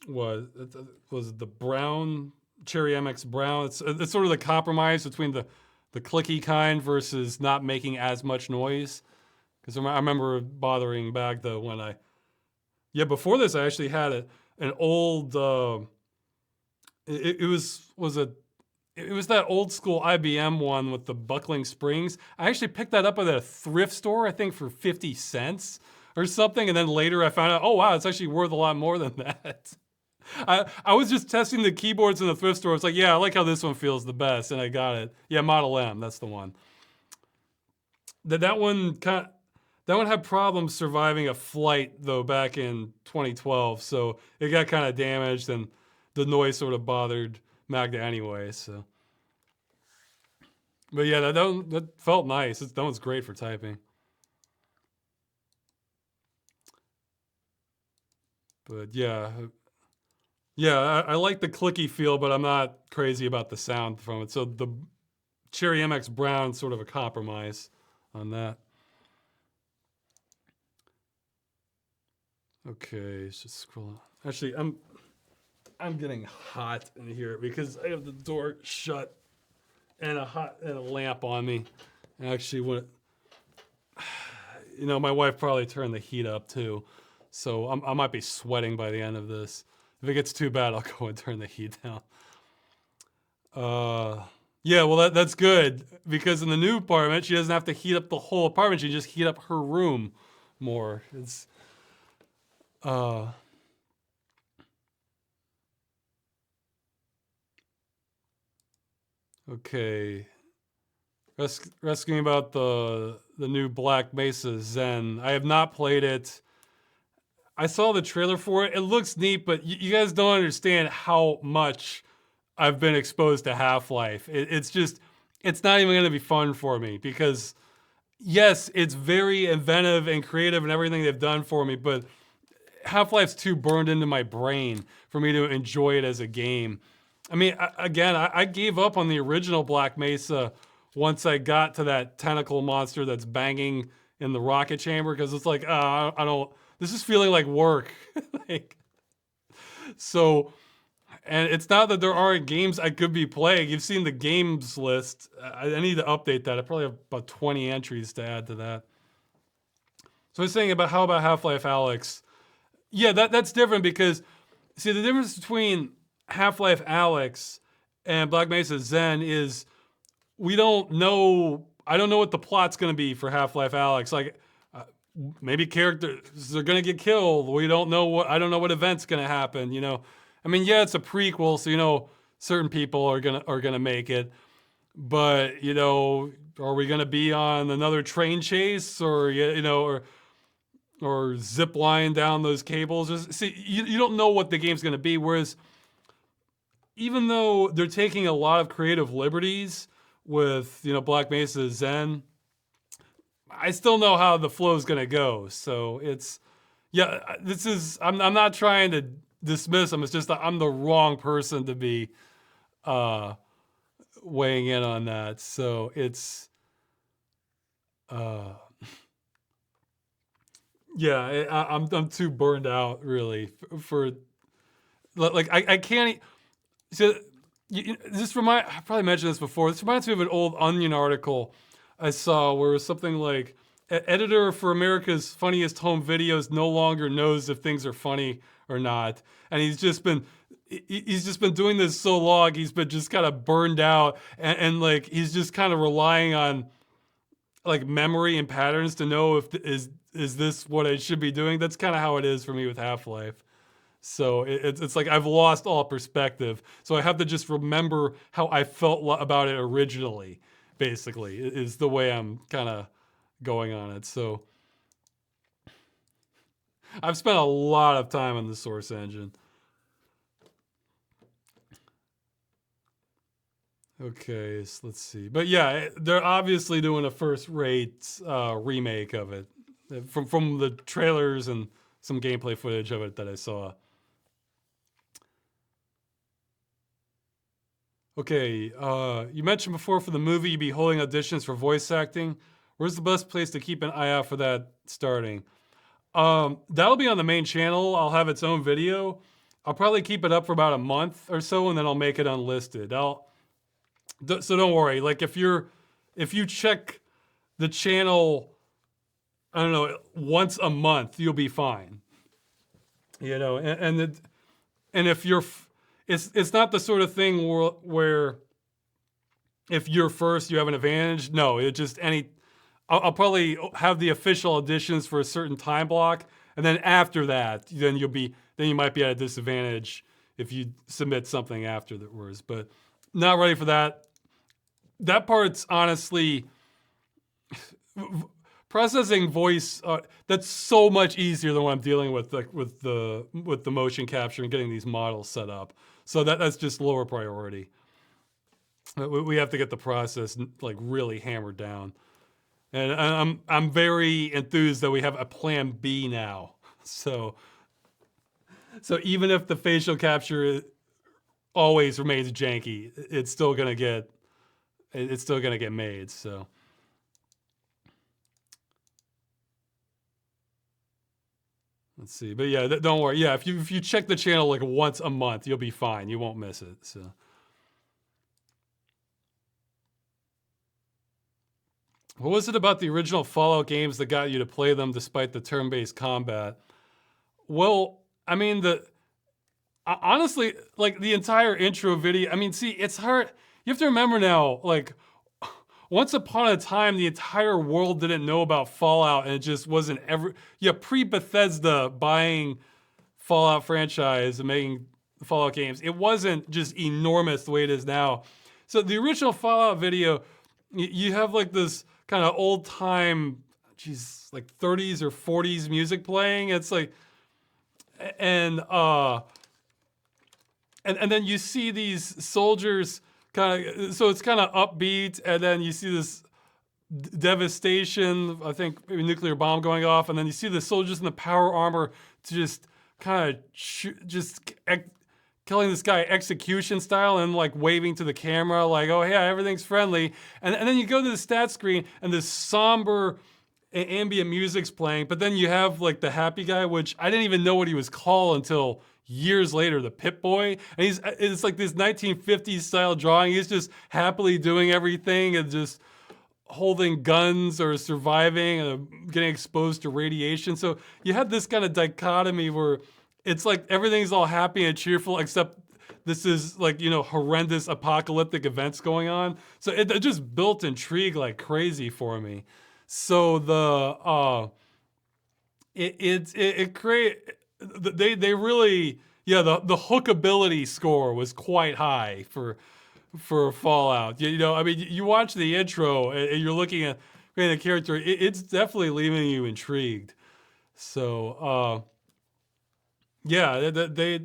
A: it the brown Cherry MX Brown? It's sort of the compromise between the clicky kind versus not making as much noise. Because I remember bothering back though when yeah, before this I actually had an old it was that old school IBM one with the buckling springs. I actually picked that up at a thrift store, I think for 50 cents or something. And then later I found out, oh wow, it's actually worth a lot more than that. I was just testing the keyboards in the thrift store. It's like, yeah, I like how this one feels the best. And I got it. Yeah, Model M, that's the one. That one had problems surviving a flight though back in 2012. So it got kind of damaged and the noise sort of bothered Magda anyway. So, but yeah, that felt nice. That one's great for typing. But yeah, I like the clicky feel, but I'm not crazy about the sound from it. So the Cherry MX Brown sort of a compromise on that. Okay, let's just scroll. Actually, I'm getting hot in here because I have the door shut and a lamp on me. Actually, my wife probably turned the heat up too, so I might be sweating by the end of this. If it gets too bad, I'll go and turn the heat down. Yeah, well that's good because in the new apartment she doesn't have to heat up the whole apartment. She can just heat up her room more. It's okay. Asking about the new Black Mesa Zen. I have not played it. I saw the trailer for it. It looks neat, but you guys don't understand how much I've been exposed to Half-Life. It's not even going to be fun for me because, yes, it's very inventive and creative and everything they've done for me, but Half-Life's too burned into my brain for me to enjoy it as a game. I mean, I gave up on the original Black Mesa once I got to that tentacle monster that's banging in the rocket chamber because it's like, I don't. This is feeling like work. Like, so, and it's not that there aren't games I could be playing. You've seen the games list. I need to update that. I probably have about 20 entries to add to that. So I was saying how about Half-Life Alyx? Yeah, that's different because, see, the difference between Half-Life Alyx and Black Mesa Zen is we don't know. I don't know what the plot's going to be for Half-Life Alyx. Like, maybe characters are going to get killed. We don't know I don't know what event's going to happen. I mean, yeah, it's a prequel, so certain people are gonna make it. But are we going to be on another train chase or or zip line down those cables? See, you don't know what the game's going to be. Whereas, even though they're taking a lot of creative liberties with Black Mesa Zen, I still know how the flow is going to go. So I'm not trying to dismiss them. It's just that I'm the wrong person to be weighing in on that. So it's I'm too burned out really for like I can't. So I probably mentioned this before. This reminds me of an old Onion article I saw where it was something like, editor for America's Funniest Home Videos no longer knows if things are funny or not. And he's just been doing this so long, he's been just kind of burned out and like he's just kind of relying on like memory and patterns to know if is this what I should be doing. That's kind of how it is for me with Half-Life. So it's like I've lost all perspective. So I have to just remember how I felt about it originally, basically, is the way I'm kind of going on it. So I've spent a lot of time on the Source engine. Okay, so let's see. But yeah, they're obviously doing a first-rate remake of it from the trailers and some gameplay footage of it that I saw. Okay, you mentioned before for the movie you'd be holding auditions for voice acting. Where's the best place to keep an eye out for that starting? That'll be on the main channel. I'll have its own video. I'll probably keep it up for about a month or so, and then I'll make it unlisted. So don't worry. Like if you check the channel, I don't know, once a month, you'll be fine. You know, and if you're, it's not the sort of thing where if you're first, you have an advantage. No, it just I'll probably have the official auditions for a certain time block, and then after that, then you might be at a disadvantage if you submit something afterwards. But not ready for that. That part's honestly processing voice. That's so much easier than what I'm dealing with, like with the motion capture and getting these models set up. So that's just lower priority. We have to get the process like really hammered down. And I'm very enthused that we have a plan B now. So even if the facial capture always remains janky, it's still gonna get made. So let's see. But yeah, don't worry. Yeah, if you check the channel like once a month, you'll be fine. You won't miss it. So. What was it about the original Fallout games that got you to play them despite the turn-based combat? Well, I mean, honestly, like the entire intro video, I mean, see, it's hard. You have to remember now, like, once upon a time, the entire world didn't know about Fallout, and it just wasn't ever. Yeah, pre-Bethesda buying Fallout franchise and making Fallout games, it wasn't just enormous the way it is now. So the original Fallout video, you have like this kind of old time, like 30s or 40s music playing. It's like, and then you see these soldiers kind of, so it's kind of upbeat, and then you see this devastation, I think maybe nuclear bomb going off, and then you see the soldiers in the power armor just kind of killing this guy execution style and like waving to the camera like, oh yeah, everything's friendly. And then you go to the stat screen and this somber ambient music's playing, but then you have like the happy guy, which I didn't even know what he was called until years later, the Pit Boy. And it's like this 1950s style drawing. He's just happily doing everything and just holding guns or surviving and getting exposed to radiation. So you have this kind of dichotomy where it's like everything's all happy and cheerful, except this is like, horrendous apocalyptic events going on. So it just built intrigue like crazy for me. So they really, yeah, the hookability score was quite high for Fallout. I mean, you watch the intro and you're looking at the character, it's definitely leaving you intrigued. So, yeah, they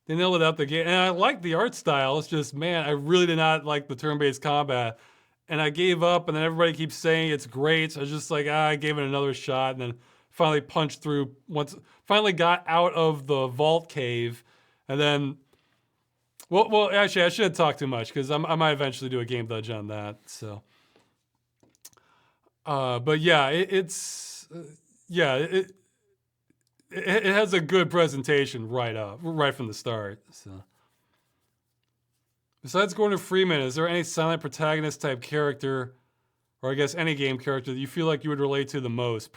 A: nailed it out the game. And I like the art style. It's just, man, I really did not like the turn-based combat. And I gave up, and then everybody keeps saying it's great. So I was just like, I gave it another shot, and then finally punched through finally got out of the vault cave, and then, well, actually, I shouldn't talk too much, because I might eventually do a game judge on that, so. But yeah, it has a good presentation right from the start. So, besides Gordon Freeman, is there any silent protagonist type character, or I guess any game character that you feel like you would relate to the most?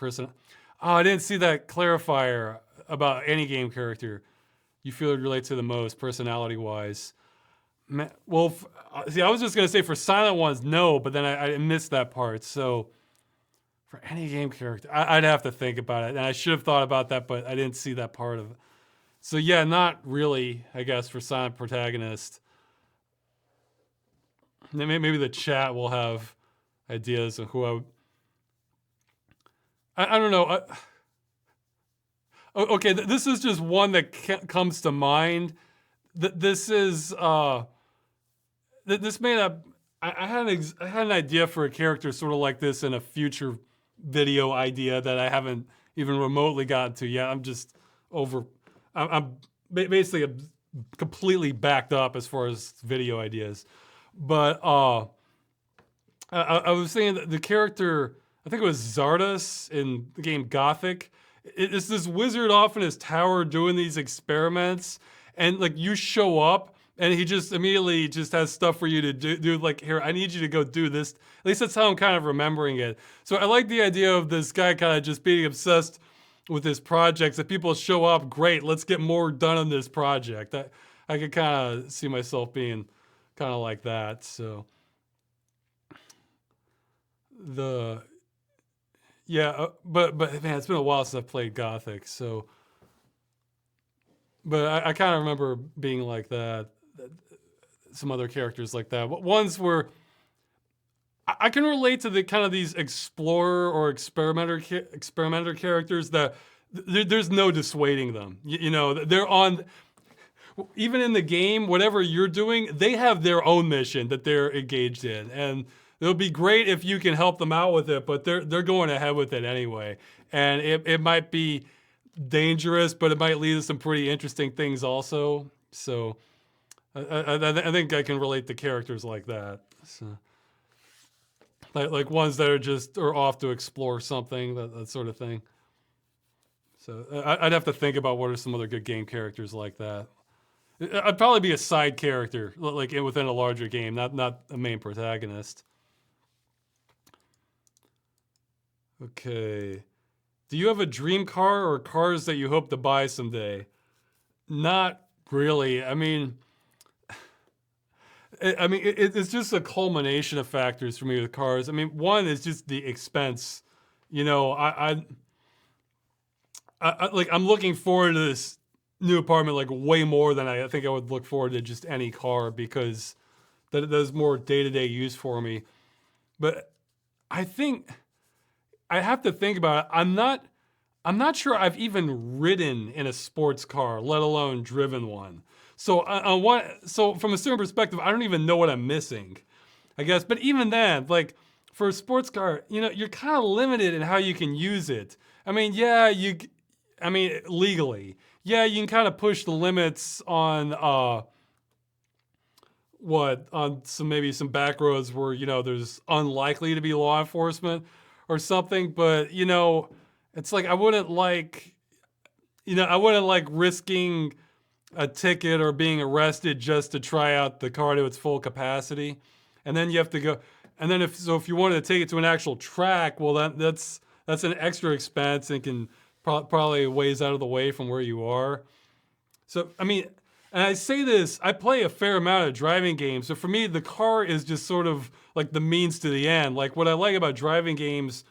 A: Oh, I didn't see that clarifier about any game character you feel would relate to the most, personality-wise. Well, see, I was just gonna say for silent ones, no, but then I missed that part. So. For any game character, I'd have to think about it, and I should have thought about that, but I didn't see that part of So yeah, not really, I guess, for silent protagonist. Maybe the chat will have ideas of who I don't know. Okay, this is just one that comes to mind. This is this made up. I had I had an idea for a character sort of like this in a future video idea that I haven't even remotely gotten to yet. I'm just over. I'm basically completely backed up as far as video ideas. But I was saying that the character, I think it was Zardos in the game Gothic. It's this wizard off in his tower doing these experiments, and like you show up, and he just immediately just has stuff for you to do. Like, here, I need you to go do this. At least that's how I'm kind of remembering it. So I like the idea of this guy kind of just being obsessed with his projects. If people show up, great, let's get more done on this project. I could kind of see myself being kind of like that. So the yeah, but man, it's been a while since I've played Gothic. So, but I kind of remember being like that. Some other characters like that. Ones where I can relate to the kind of these explorer or experimenter characters that there's no dissuading them. You know, they're on. Even in the game, whatever you're doing, they have their own mission that they're engaged in, and it'll be great if you can help them out with it. But they're going ahead with it anyway, and it might be dangerous, but it might lead to some pretty interesting things also. So I think I can relate to characters like that. So, like ones that are off to explore something, that sort of thing. So I'd have to think about what are some other good game characters like that. I'd probably be a side character, like within a larger game, not a main protagonist. Okay. Do you have a dream car or cars that you hope to buy someday? Not really. It's just a culmination of factors for me with cars. I mean, one is just the expense. You know, I'm looking forward to this new apartment like way more than I think I would look forward to just any car, because there's more day-to-day use for me. But I think I have to think about it. I'm not sure I've even ridden in a sports car, let alone driven one. So from a certain perspective, I don't even know what I'm missing, I guess. But even then, like for a sports car, you know, you're kind of limited in how you can use it. I mean, legally, yeah, you can kind of push the limits on on maybe some back roads where, you know, there's unlikely to be law enforcement or something. But, you know, it's like I wouldn't like risking a ticket or being arrested just to try out the car to its full capacity. And then you have to go, and then if you wanted to take it to an actual track, well, that's an extra expense and can probably ways out of the way from where you are. So, I mean, and I say this, I play a fair amount of driving games. So for me, the car is just sort of like the means to the end. Like what I like about driving games,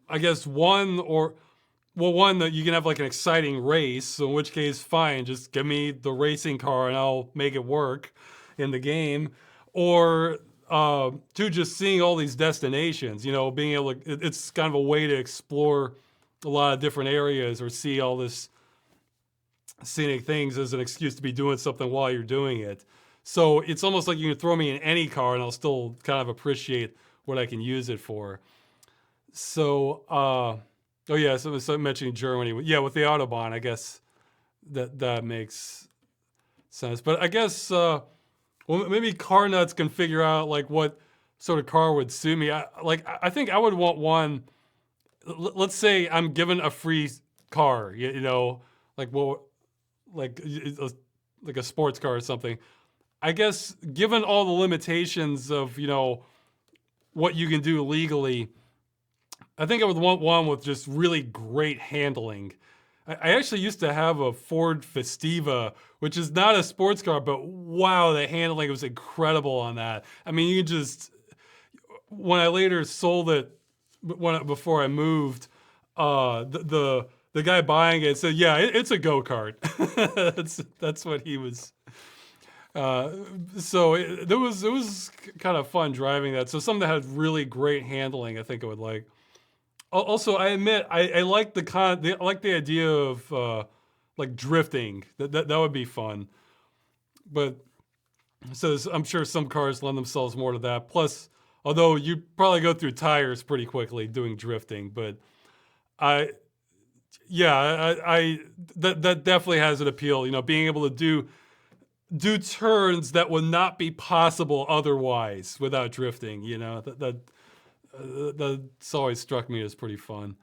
A: I guess one that you can have like an exciting race. So in which case, fine, just give me the racing car and I'll make it work in the game. Or two, just seeing all these destinations, you know, being able to, it's kind of a way to explore a lot of different areas or see all this scenic things as an excuse to be doing something while you're doing it. So it's almost like you can throw me in any car and I'll still kind of appreciate what I can use it for. So, oh yeah, so mentioning Germany. Yeah, with the Autobahn, I guess that makes sense. But I guess, well, maybe car nuts can figure out like what sort of car would suit me. I think I would want one. Let's say I'm given a free car, you know, like like a sports car or something. I guess given all the limitations of, you know, what you can do legally, I think I would want one with just really great handling. I actually used to have a Ford Festiva, which is not a sports car, but wow, the handling was incredible on that. I mean, you just, when I later sold it, before I moved, the guy buying it said, "Yeah, it's a go-kart." That's what he was. Uh, so it was kind of fun driving that. So something that had really great handling, I think I would like. Also, I admit I like I like the idea of like drifting. That would be fun. But so I'm sure some cars lend themselves more to that. Plus, although you probably go through tires pretty quickly doing drifting, but I yeah, I that definitely has an appeal. You know, being able to do turns that would not be possible otherwise without drifting. You know, that's always struck me as pretty fun.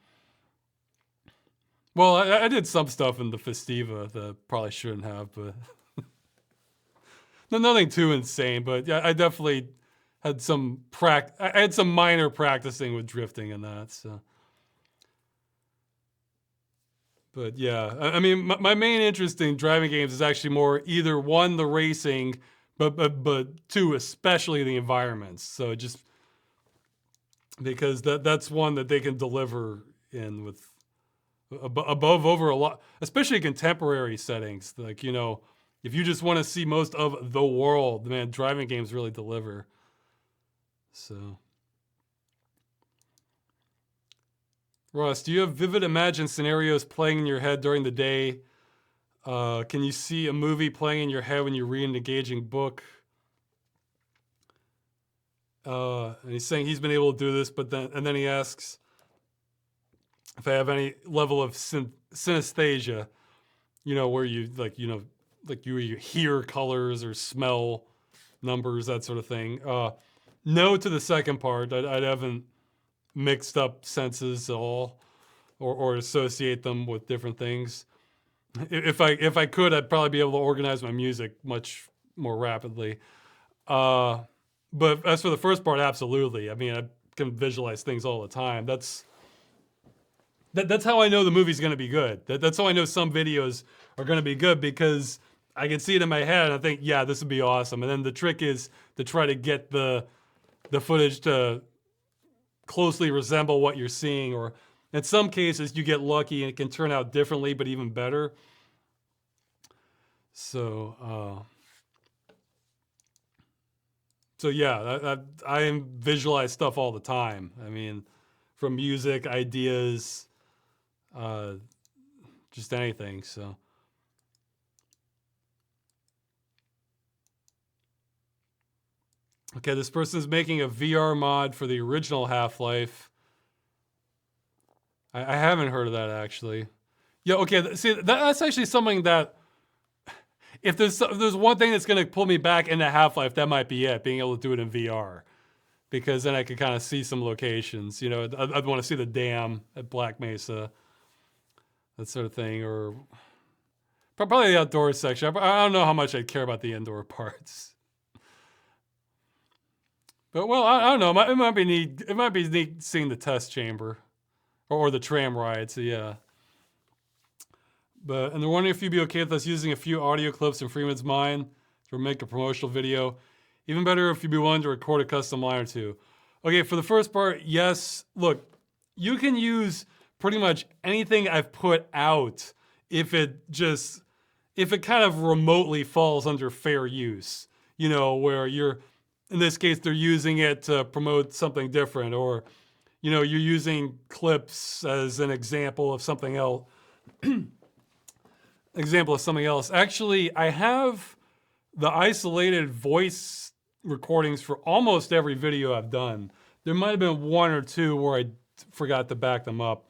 A: Well, I did some stuff in the Festiva that probably shouldn't have, but nothing too insane. But yeah, I definitely had some I had some minor practicing with drifting in that. So, but yeah, I mean, my main interest in driving games is actually more either one, the racing, but two, especially the environments. So just because that's one that they can deliver in with above over a lot, especially contemporary settings. Like, you know, if you just want to see most of the world, man, driving games really deliver. So, Ross, do you have vivid imagined scenarios playing in your head during the day? Can you see a movie playing in your head when you read an engaging book? And he's saying he's been able to do this, but then he asks if I have any level of synesthesia, you know, where you like, you know, like you hear colors or smell numbers, that sort of thing. No to the second part. I haven't mixed up senses at all, or associate them with different things. If I could, I'd probably be able to organize my music much more rapidly. But as for the first part, absolutely. I mean, I can visualize things all the time. That's how I know the movie's going to be good. That's how I know some videos are going to be good, because I can see it in my head and I think, yeah, this would be awesome. And then the trick is to try to get the footage to closely resemble what you're seeing, or in some cases you get lucky and it can turn out differently, but even better. So, so yeah, I visualize stuff all the time. I mean, from music, ideas, just anything. So, okay, this person's making a VR mod for the original Half-Life. I haven't heard of that, actually. Yeah, okay, see, that's actually something that, if there's one thing that's going to pull me back into Half-Life, that might be it, being able to do it in VR. Because then I could kind of see some locations. You know, I'd want to see the dam at Black Mesa, that sort of thing, or probably the outdoor section. I don't know how much I'd care about the indoor parts. But well, I don't know. It might be neat. It might be neat seeing the test chamber, or the tram ride. So yeah. But and they're wondering if you'd be okay with us using a few audio clips in Freeman's Mind to make a promotional video. Even better if you'd be willing to record a custom line or two. Okay, for the first part, yes. Look, you can use pretty much anything I've put out if it kind of remotely falls under fair use. You know, where in this case, they're using it to promote something different, or, you know, you're using clips as an example of something else. Actually, I have the isolated voice recordings for almost every video I've done. There might have been one or two where I forgot to back them up.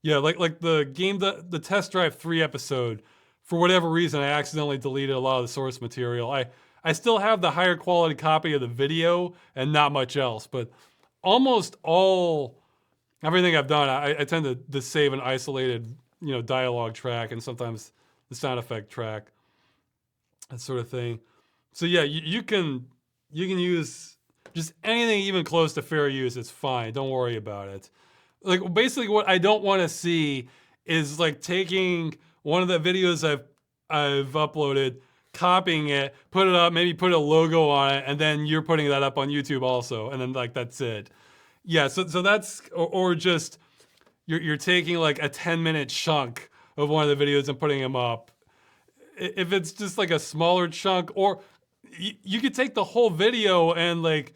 A: Yeah, like the Test Drive 3 episode. For whatever reason, I accidentally deleted a lot of the source material. I still have the higher quality copy of the video and not much else, but almost everything I've done, I tend to save an isolated, you know, dialogue track and sometimes the sound effect track, that sort of thing. So yeah, you can use just anything even close to fair use. It's fine. Don't worry about it. Like, basically what I don't want to see is like taking one of the videos I've uploaded, copying it, put it up, maybe put a logo on it, and then you're putting that up on YouTube also, and then like that's it. Yeah, so that's or just you're taking like a 10-minute chunk of one of the videos and putting them up. If it's just like a smaller chunk, or you could take the whole video and like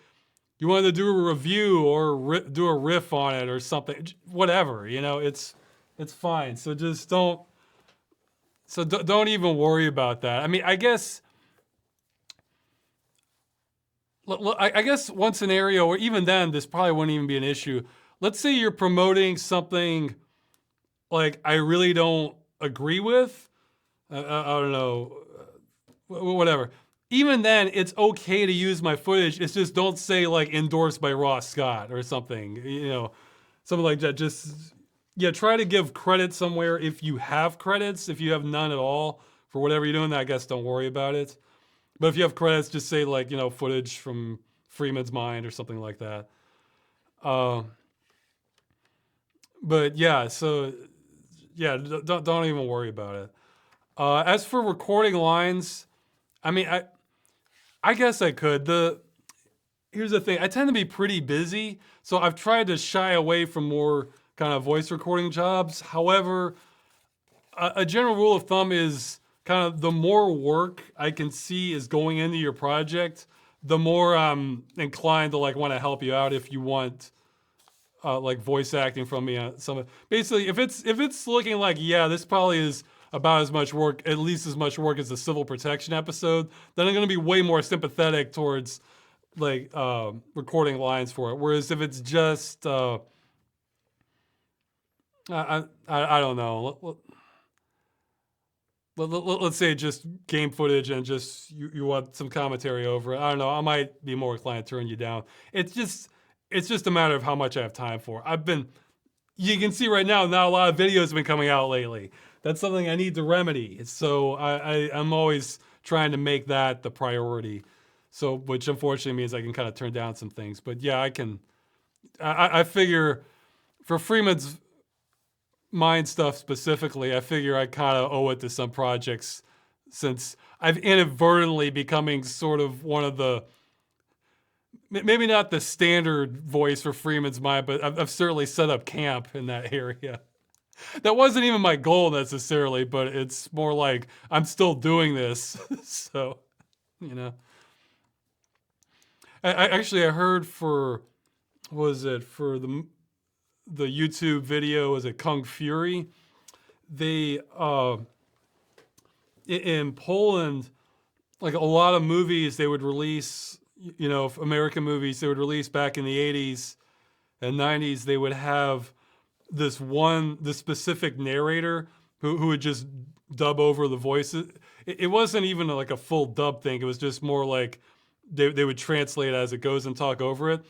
A: you wanted to do a review or do a riff on it or something, whatever, you know, it's fine. So just don't even worry about that. I mean, I guess one scenario, or even then, this probably wouldn't even be an issue. Let's say you're promoting something like I really don't agree with. I don't know, whatever. Even then, it's okay to use my footage. It's just don't say like endorsed by Ross Scott or something, you know, something like that. Just, yeah, try to give credit somewhere if you have credits. If you have none at all for whatever you're doing, I guess don't worry about it. But if you have credits, just say like, you know, footage from Freeman's Mind or something like that. But yeah, so yeah, don't even worry about it. As for recording lines, I mean, I guess I could. Here's the thing, I tend to be pretty busy, so I've tried to shy away from more kind of voice recording jobs. However, a general rule of thumb is kind of the more work I can see is going into your project, the more I'm inclined to like want to help you out if you want like voice acting from me on some. Basically, if it's looking like, yeah, this probably is about as much work, at least as much work as the civil protection episode, then I'm going to be way more sympathetic towards like recording lines for it. Whereas if it's just I don't know. Let's say just game footage and just you want some commentary over it. I don't know. I might be more inclined to turn you down. It's just a matter of how much I have time for. You can see right now, not a lot of videos have been coming out lately. That's something I need to remedy. So I'm always trying to make that the priority. So, which unfortunately means I can kind of turn down some things. But yeah, I figure for Freeman's Mind stuff specifically, I figure I kind of owe it to some projects since I've inadvertently becoming sort of one of the, maybe not the standard voice for Freeman's Mind, but I've certainly set up camp in that area. That wasn't even my goal necessarily, but it's more like I'm still doing this. So, you know. I heard for, what was it, for the YouTube video, was it Kung Fury? They, in Poland, like a lot of movies they would release, you know, American movies they would release back in the 80s and 90s, they would have this specific narrator who would just dub over the voices. It wasn't even like a full dub thing. It was just more like they would translate as it goes and talk over it.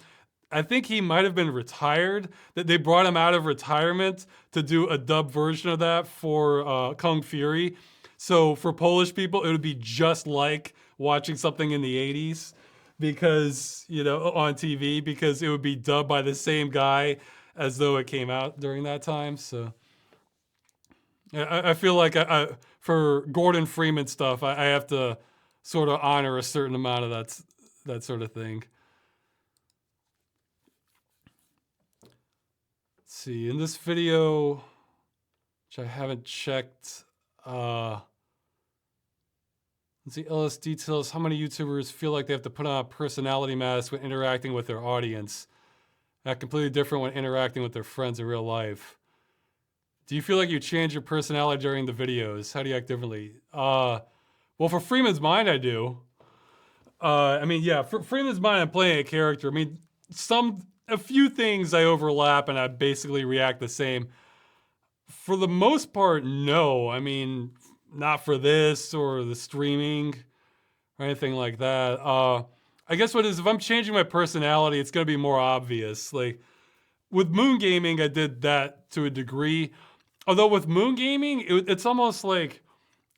A: I think he might have been retired. That they brought him out of retirement to do a dub version of that for Kung Fury. So for Polish people, it would be just like watching something in the 80s because, you know, on TV, because it would be dubbed by the same guy as though it came out during that time. So I feel like for Gordon Freeman stuff, I have to sort of honor a certain amount of that sort of thing. Let's see, in this video, which I haven't checked, let's see, LS details, how many YouTubers feel like they have to put on a personality mask when interacting with their audience? Not completely different when interacting with their friends in real life. Do you feel like you change your personality during the videos? How do you act differently? Well, for Freeman's Mind, I do. I mean, yeah, for Freeman's Mind, I'm playing a character. I mean, a few things I overlap and I basically react the same. For the most part, no. I mean, not for this or the streaming or anything like that. I guess what is, if I'm changing my personality, it's going to be more obvious. Like with Moon Gaming, I did that to a degree. Although with Moon Gaming, it's almost like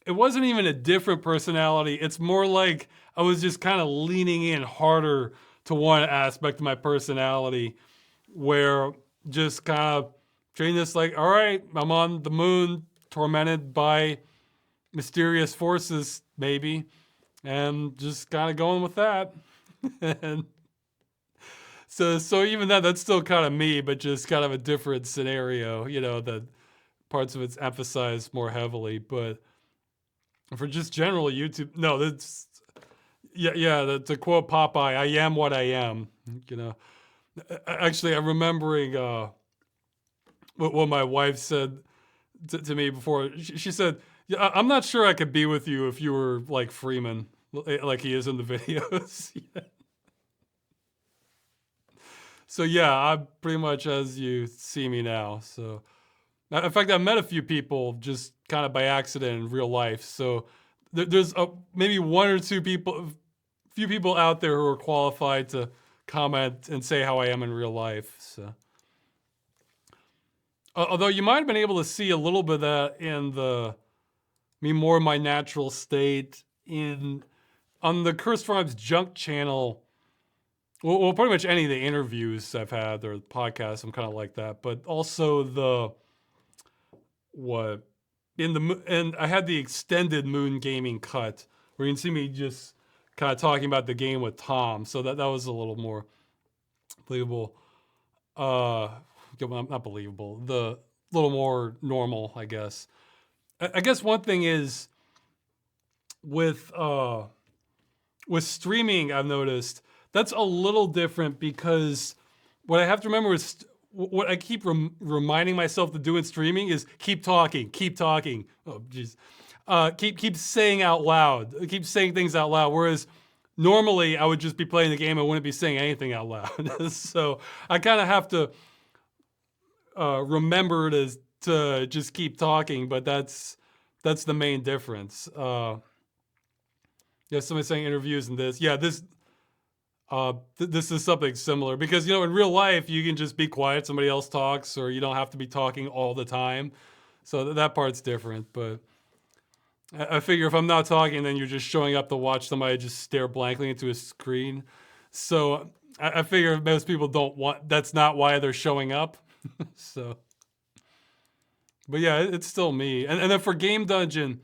A: it wasn't even a different personality. It's more like I was just kind of leaning in harder to one aspect of my personality, where just kind of treating this like, all right, I'm on the moon, tormented by mysterious forces, maybe, and just kind of going with that. And So even that's still kind of me, but just kind of a different scenario. That parts of it's emphasized more heavily. But for just general YouTube, no, that's yeah. To quote Popeye, "I am what I am." Actually, I'm remembering what my wife said to me before. She said, "Yeah, I'm not sure I could be with you if you were like Freeman, like he is in the videos." So yeah, I'm pretty much as you see me now. So in fact, I've met a few people just kind of by accident in real life. So there's maybe one or two people, few people out there who are qualified to comment and say how I am in real life. So although you might have been able to see a little bit of that in me more in my natural state on the Cursed Farms Junk channel. Well, pretty much any of the interviews I've had or podcasts, I'm kind of like that. But also and I had the extended Moon Gaming cut where you can see me just kind of talking about the game with Tom. So that was a little more believable. Not believable. The little more normal, I guess. I guess one thing is with streaming, I've noticed that's a little different because what I have to remember is what I keep reminding myself to do in streaming is keep talking. Oh, jeez. Keep saying out loud. Keep saying things out loud. Whereas normally I would just be playing the game and wouldn't be saying anything out loud. So I kind of have to remember to just keep talking. But that's the main difference. Yeah, somebody saying interviews and this. Yeah, this is something similar because in real life you can just be quiet, somebody else talks, or you don't have to be talking all the time. So that part's different. But I figure if I'm not talking, then you're just showing up to watch somebody just stare blankly into a screen. So I figure most people don't want. That's not why they're showing up. So, but yeah, it's still me. And then for Game Dungeon,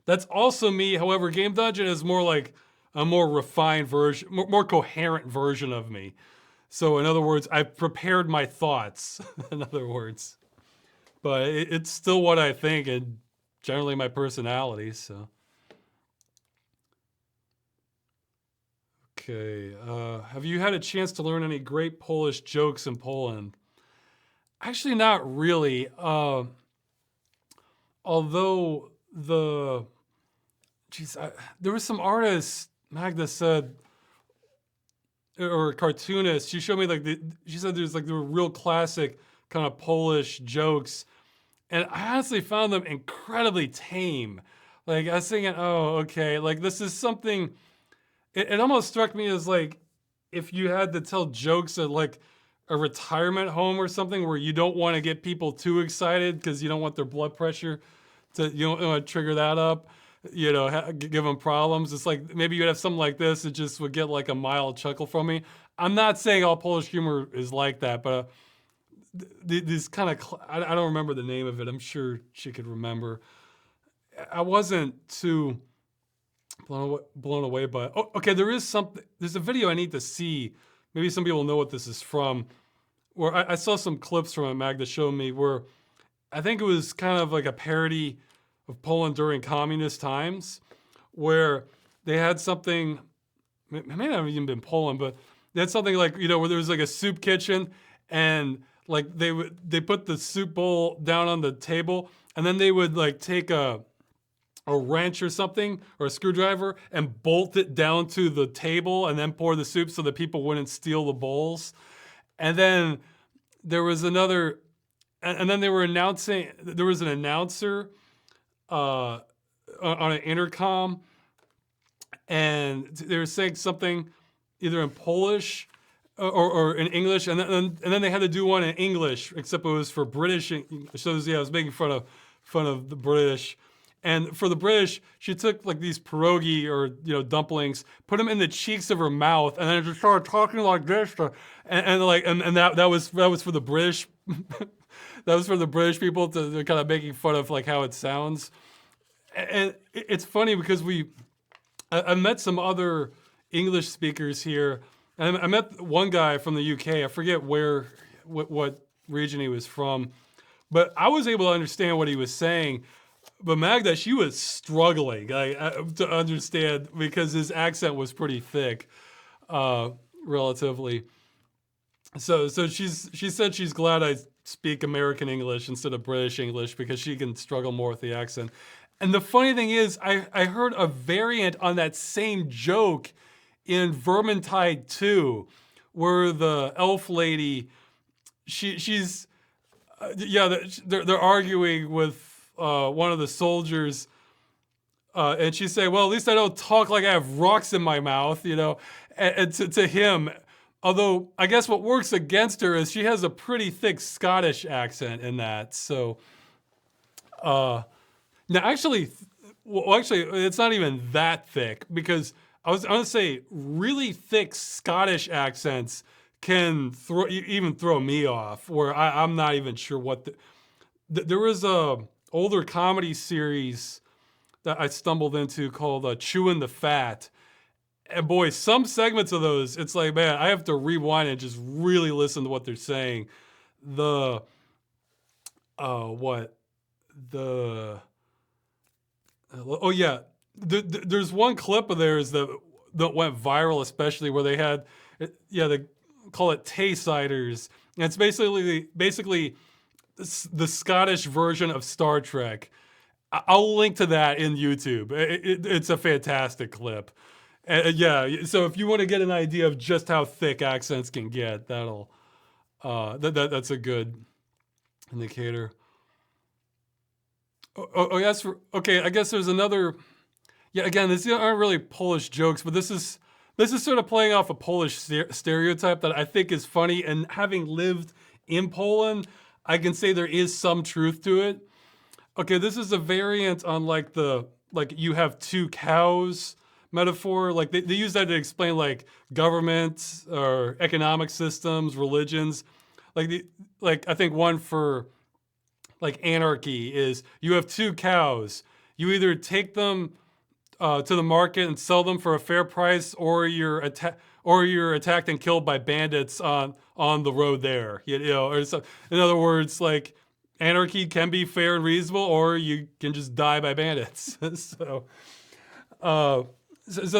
A: that's also me. However, Game Dungeon is more like a more refined version, more coherent version of me. So in other words, I've prepared my thoughts, in other words. But it's still what I think and generally my personality, so. Okay, have you had a chance to learn any great Polish jokes in Poland? Actually, not really. Although there was some artist, Magda said, or cartoonist. She showed me she said there were real classic kind of Polish jokes, and I honestly found them incredibly tame. Like I was thinking, oh, okay, like this is something. It almost struck me as like if you had to tell jokes at like a retirement home or something where you don't want to get people too excited because you don't want their blood pressure you don't want to trigger that up. Give them problems. It's like maybe you'd have something like this. It just would get like a mild chuckle from me. I'm not saying all Polish humor is like that, but these kind of, I don't remember the name of it. I'm sure she could remember. I wasn't too blown away by it. Oh, okay, there's a video I need to see. Maybe some people know what this is from. Where I saw some clips from it, Magda showed me, where I think it was kind of like a parody of Poland during communist times, where they had something, it may not have even been Poland, but they had something like, where there was like a soup kitchen and like they put the soup bowl down on the table and then they would like take a wrench or something or a screwdriver and bolt it down to the table and then pour the soup so that people wouldn't steal the bowls. And then there was another, and then they were announcing, there was an announcer on an intercom, and they were saying something either in Polish or in English, and then they had to do one in English, except it was for British. So I was making fun of the British. And for the British, she took like these pierogi or dumplings, put them in the cheeks of her mouth, and then just started talking like this. And that was for the British. That was for the British people to kind of making fun of like how it sounds. And it's funny because I met some other English speakers here And I met one guy from the UK. I forget what region he was from, but I was able to understand what he was saying. But Magda, she was struggling to understand because his accent was pretty thick, relatively. So she said she's glad I speak American English instead of British English because she can struggle more with the accent. And the funny thing is, I heard a variant on that same joke in Vermintide 2, where the elf lady, she's yeah, they're arguing with one of the soldiers, and she's saying, "Well, at least I don't talk like I have rocks in my mouth," you know. And to him, although I guess what works against her is she has a pretty thick Scottish accent in that. So now, actually, it's not even that thick because I was gonna say really thick Scottish accents can even throw me off. Where I'm not even sure what there was a older comedy series that I stumbled into called Chewing the Fat. And boy, some segments of those, it's like, man, I have to rewind and just really listen to what they're saying. The, what? The, oh yeah, there's one clip of theirs that went viral, especially where they had, yeah, they call it Tay-siders. And it's basically the Scottish version of Star Trek. I'll link to that in YouTube. It's a fantastic clip. Yeah, so if you want to get an idea of just how thick accents can get, that's a good indicator. Oh yes, okay. I guess there's another. Yeah, again, these aren't really Polish jokes, but this is sort of playing off a Polish stereotype that I think is funny. And having lived in Poland, I can say there is some truth to it. Okay, this is a variant on like you have two cows metaphor. Like they use that to explain like government or economic systems, religions. Like I think one for like anarchy is you have two cows. You either take them to the market and sell them for a fair price, or you're attacked and killed by bandits on the road there. You know, or so, in other words, like anarchy can be fair and reasonable, or you can just die by bandits. So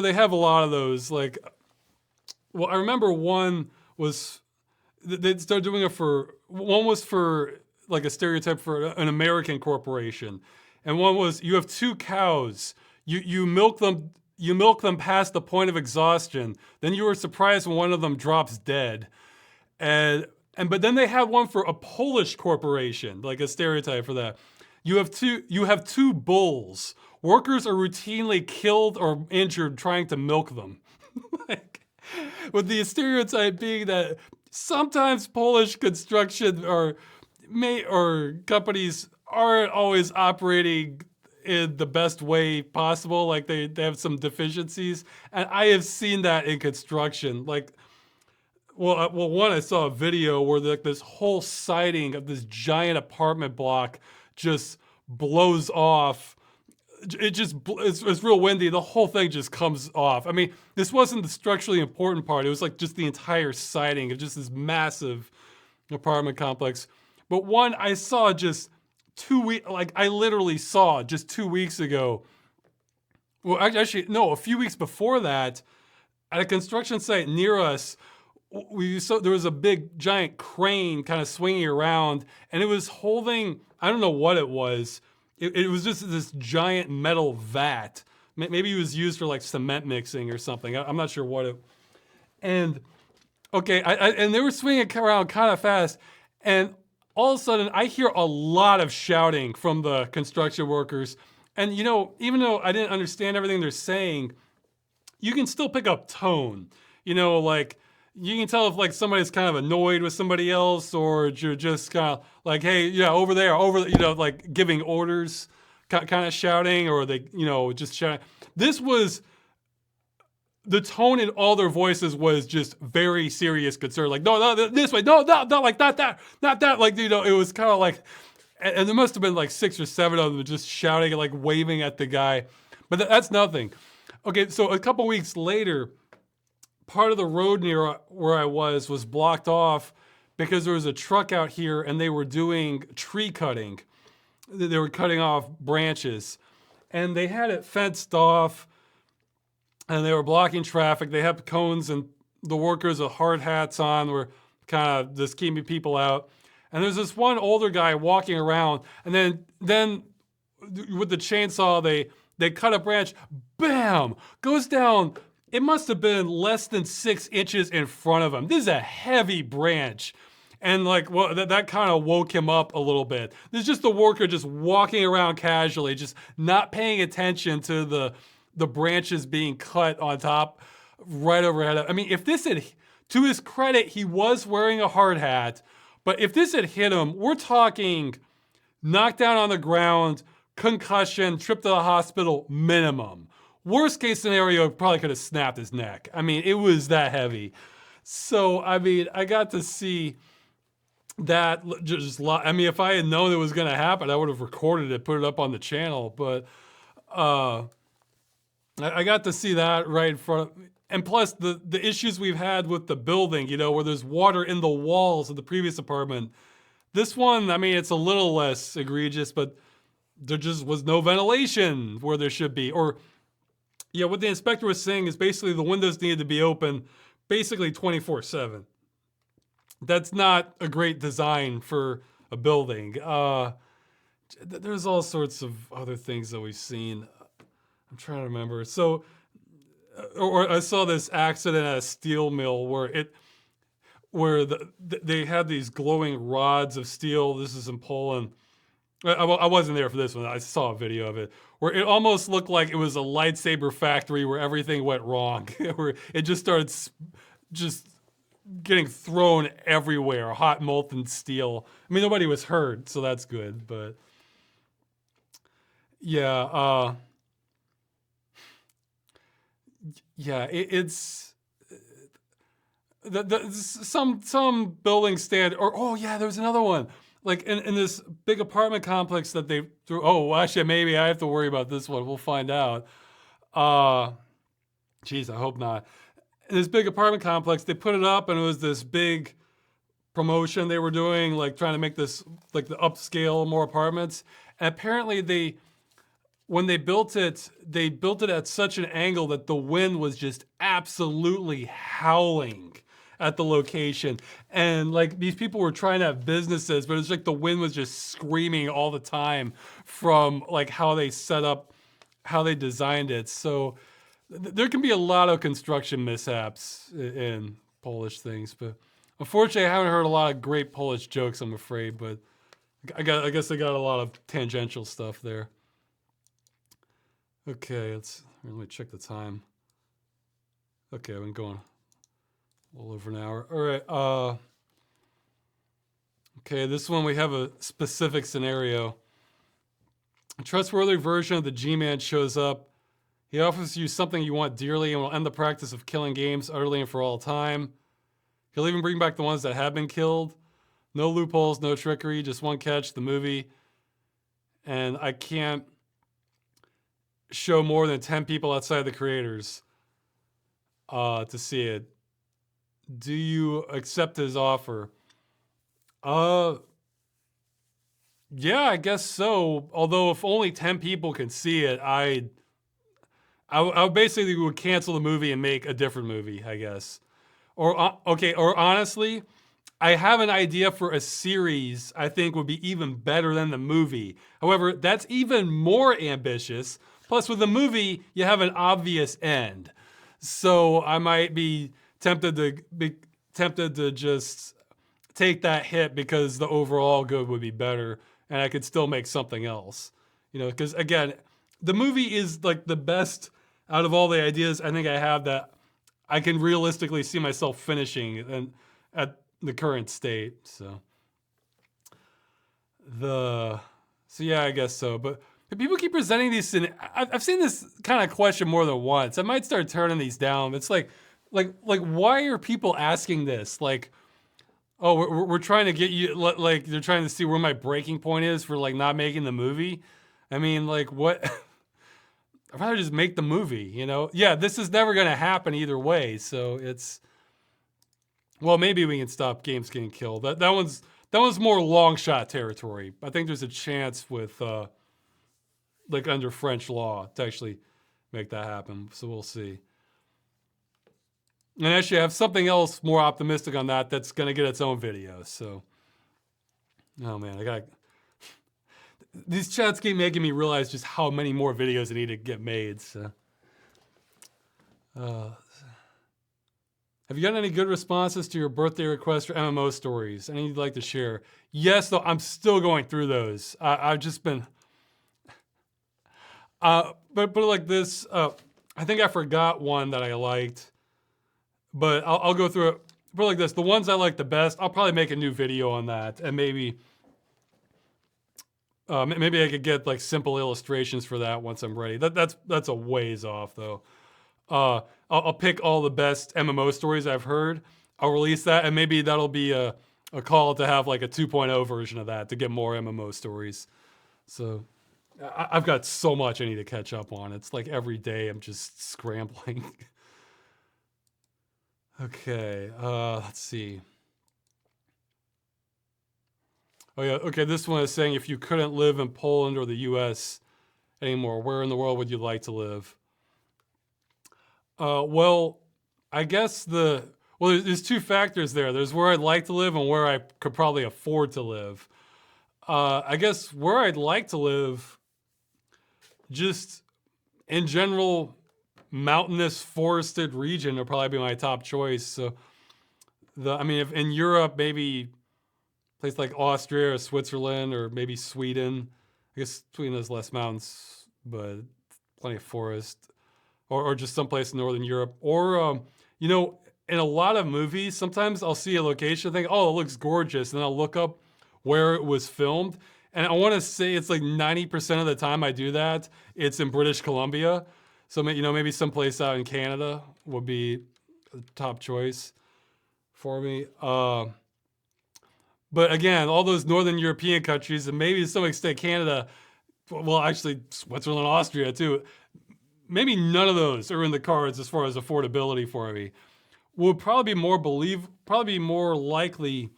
A: they have a lot of those. Like, well, I remember one was they started doing it for one was for like a stereotype for an American corporation, and one was you have two cows. You milk them past the point of exhaustion. Then you are surprised when one of them drops dead. But then they had one for a Polish corporation, like a stereotype for that. You have two bulls. Workers are routinely killed or injured trying to milk them. Like, with the stereotype being that sometimes Polish construction or companies aren't always operating in the best way possible. Like they have some deficiencies, and I have seen that in construction. Like, well, one, I saw a video where like this whole siding of this giant apartment block just blows off. It's real windy. The whole thing just comes off. I mean, this wasn't the structurally important part. It was like just the entire siding of just this massive apartment complex. But one I saw just 2 weeks, like I literally saw just 2 weeks ago. Well, actually, no, a few weeks before that, at a construction site near us, there was a big giant crane kind of swinging around, and it was holding, I don't know what it was. It was just this giant metal vat. Maybe it was used for like cement mixing or something. I'm not sure what it. And okay, and they were swinging around kind of fast, and all of a sudden I hear a lot of shouting from the construction workers. And you know, even though I didn't understand everything they're saying, you can still pick up tone. You know, like you can tell if like somebody's kind of annoyed with somebody else, or you're just kind of like, hey, yeah, over there, you know, like giving orders, kind of shouting, or they, you know, just shouting. This was, the tone in all their voices was just very serious concern. Like, no, this way, no, not like not that. Like, you know, it was kind of like, and there must have been like 6 or 7 of them just shouting and like waving at the guy. But that's nothing. Okay, so a couple weeks later, part of the road near where I was blocked off because there was a truck out here and they were doing tree cutting. They were cutting off branches and they had it fenced off and they were blocking traffic. They had cones and the workers with hard hats on were kind of just keeping people out. And there's this one older guy walking around and then with the chainsaw, they cut a branch, bam, goes down. It must have been less than 6 inches in front of him. This is a heavy branch. And like, well, that kind of woke him up a little bit. There's just the worker just walking around casually, just not paying attention to the branches being cut on top right overhead. I mean, if this had, to his credit, he was wearing a hard hat, but if this had hit him, we're talking knocked down on the ground, concussion, trip to the hospital, minimum. Worst case scenario, probably could have snapped his neck. I mean, it was that heavy. So, I mean, I got to see that just, I mean, if I had known it was going to happen, I would have recorded it, put it up on the channel. But I got to see that right in front of me. And plus the issues we've had with the building, you know, where there's water in the walls of the previous apartment. This one, I mean, it's a little less egregious, but there just was no ventilation where there should be. Or, yeah, what the inspector was saying is basically the windows needed to be open basically 24/7. That's not a great design for a building. There's all sorts of other things that we've seen. I'm trying to remember. So, or I saw this accident at a steel mill where they had these glowing rods of steel. This is in Poland. I wasn't there for this one. I saw a video of it where it almost looked like it was a lightsaber factory where everything went wrong, where it just started just getting thrown everywhere, hot molten steel. I mean, nobody was hurt, so that's good. But yeah, it's some building stand. Or oh yeah, there was another one. Like in this big apartment complex that they threw. Oh, well, actually, maybe I have to worry about this one. We'll find out. Geez, I hope not. In this big apartment complex, they put it up, and it was this big promotion they were doing, like trying to make this like the upscale more apartments. And apparently, when they built it at such an angle that the wind was just absolutely howling at the location. And like these people were trying to have businesses, but it's like the wind was just screaming all the time from like how they set up, how they designed it. So there can be a lot of construction mishaps in Polish things, but unfortunately I haven't heard a lot of great Polish jokes, I'm afraid, but I guess I got a lot of tangential stuff there. Okay, let me check the time. Okay, I've been going a little over an hour. All right. Okay, this one we have a specific scenario. A trustworthy version of the G-Man shows up. He offers you something you want dearly and will end the practice of killing games utterly and for all time. He'll even bring back the ones that have been killed. No loopholes, no trickery, just one catch, the movie. And I can't show more than 10 people outside the creators to see it. Do you accept his offer? Yeah, I guess so. Although if only 10 people can see it, I basically would cancel the movie and make a different movie, I guess. Or honestly, I have an idea for a series I think would be even better than the movie. However, that's even more ambitious. Plus, with the movie, you have an obvious end. So I might be tempted to just take that hit because the overall good would be better and I could still make something else. You know, because again, the movie is like the best out of all the ideas I think I have that I can realistically see myself finishing and at the current state. So yeah, I guess so. But people keep presenting these. I've seen this kind of question more than once. I might start turning these down. It's like, why are people asking this? Like, oh, we're trying to get you. Like, they're trying to see where my breaking point is for like not making the movie. I mean, like, what? I'd rather just make the movie, you know? Yeah, this is never going to happen either way. So it's, well, maybe we can stop games getting killed. That one's more long shot territory. I think there's a chance with, like under French law to actually make that happen. So we'll see. And actually I have something else more optimistic on that that's going to get its own video. So, oh man, these chats keep making me realize just how many more videos I need to get made. So, have you gotten any good responses to your birthday requests for MMO stories? Any you'd like to share? Yes, though I'm still going through those. I've just been, but like this, I think I forgot one that I liked, but I'll go through it. Put it like this: the ones I like the best, I'll probably make a new video on that, and maybe I could get like simple illustrations for that once I'm ready. That's a ways off though. I'll pick all the best MMO stories I've heard. I'll release that, and maybe that'll be a call to have like a 2.0 version of that to get more MMO stories. So I've got so much I need to catch up on. It's like every day I'm just scrambling. Okay, let's see. Oh yeah, okay, this one is saying if you couldn't live in Poland or the US anymore, where in the world would you like to live? Well, I guess there's two factors there. There's where I'd like to live and where I could probably afford to live. I guess where I'd like to live, just in general, mountainous forested region would probably be my top choice. So, if in Europe, maybe a place like Austria or Switzerland or maybe Sweden. I guess Sweden has less mountains, but plenty of forest. Or just someplace in Northern Europe. Or, in a lot of movies, sometimes I'll see a location, think, oh, it looks gorgeous. And I'll look up where it was filmed. And I want to say it's like 90% of the time I do that, it's in British Columbia. So, maybe someplace out in Canada would be a top choice for me. But again, all those Northern European countries, and maybe to some extent Canada, well, actually Switzerland, Austria too, maybe none of those are in the cards as far as affordability for me. Would probably be more likely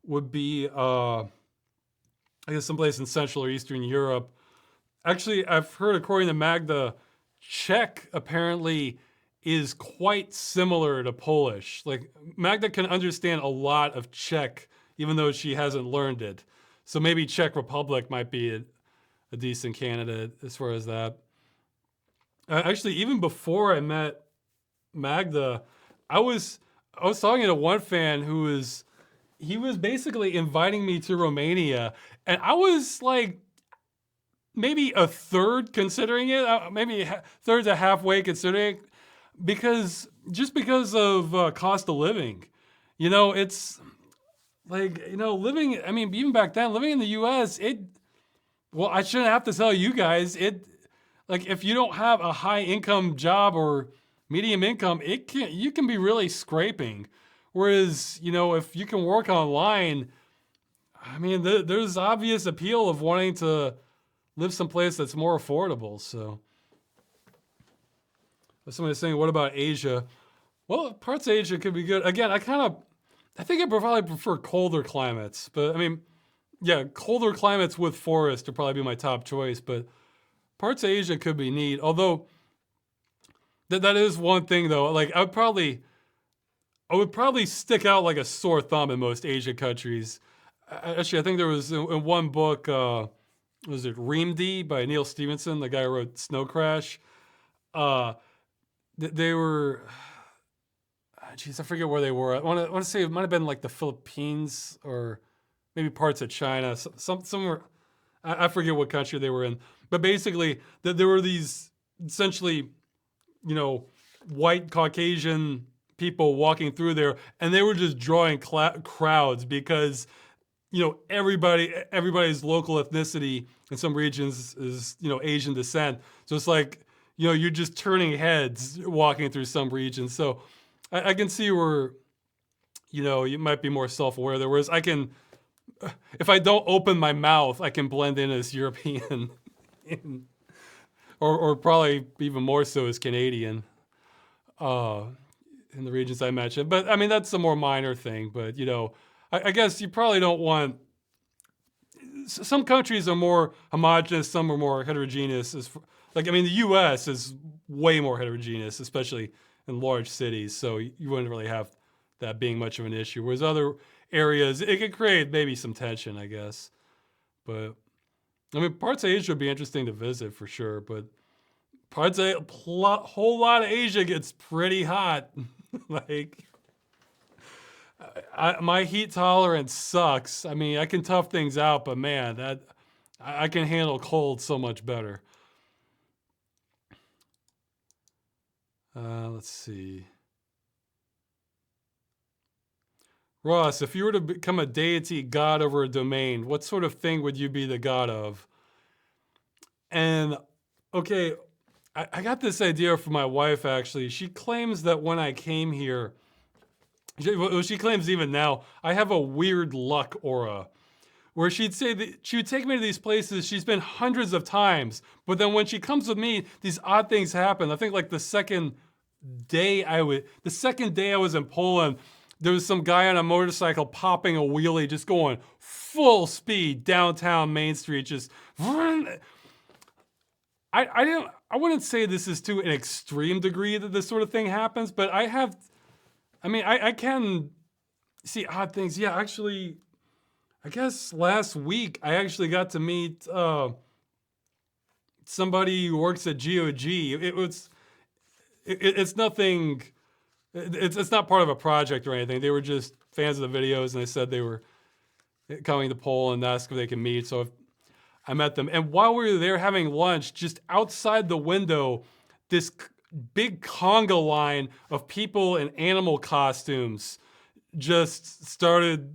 A: would be, I guess someplace in Central or Eastern Europe. Actually, I've heard according to Magda, Czech apparently is quite similar to Polish. Like Magda can understand a lot of Czech, even though she hasn't learned it. So maybe Czech Republic might be a decent candidate as far as that. Actually, even before I met Magda, I was talking to one fan he was basically inviting me to Romania, and I was like maybe a third considering it, maybe third to halfway considering it, because of cost of living. It's like, living, even back then, living in the US, well, I shouldn't have to tell you guys, like if you don't have a high income job or medium income, you can be really scraping. Whereas, if you can work online, there's obvious appeal of wanting to live someplace that's more affordable. So somebody's saying, what about Asia? Well, parts of Asia could be good. Again, I think I probably prefer colder climates, but colder climates with forest would probably be my top choice, but parts of Asia could be neat. Although that is one thing though, like I would probably stick out like a sore thumb in most Asian countries. Actually, I think there was in one book, was it Reamd by Neil Stevenson, the guy who wrote Snow Crash? They were, I forget where they were. I want to say it might have been like the Philippines or maybe parts of China. Somewhere, I forget what country they were in. But basically, there were these essentially, white Caucasian people walking through there, and they were just drawing crowds because, everybody's local ethnicity in some regions is, Asian descent. So it's like, you're just turning heads walking through some regions. So I can see where, you might be more self-aware there. Whereas if I don't open my mouth, I can blend in as European. or probably even more so is Canadian uh, in the regions I mentioned. But I mean, that's a more minor thing. But I guess you probably don't want. Some countries are more homogenous, some are more heterogeneous. Like I mean, the U.S. is way more heterogeneous, especially in large cities. So you wouldn't really have that being much of an issue. Whereas other areas, it could create maybe some tension, I guess. But I mean, parts of Asia would be interesting to visit for sure. But whole lot of Asia gets pretty hot. Like my heat tolerance sucks. I mean, I can tough things out, but man, that I can handle cold so much better. Let's see. Ross, if you were to become a deity god over a domain, what sort of thing would you be the god of? And okay, I got this idea from my wife actually. She claims that when I came here, she claims even now, I have a weird luck aura. Where she'd say that she would take me to these places she's been hundreds of times, but then when she comes with me, these odd things happen. I think like the second day I was in Poland, there was some guy on a motorcycle popping a wheelie, just going full speed downtown Main Street, just. I wouldn't say this is to an extreme degree that this sort of thing happens, but I can see odd things. Yeah, actually, I guess last week I actually got to meet somebody who works at GOG. It's nothing. It's not part of a project or anything. They were just fans of the videos, and they said they were coming to Poland and asked if they could meet. So I met them, and while we were there having lunch, just outside the window, this big conga line of people in animal costumes just started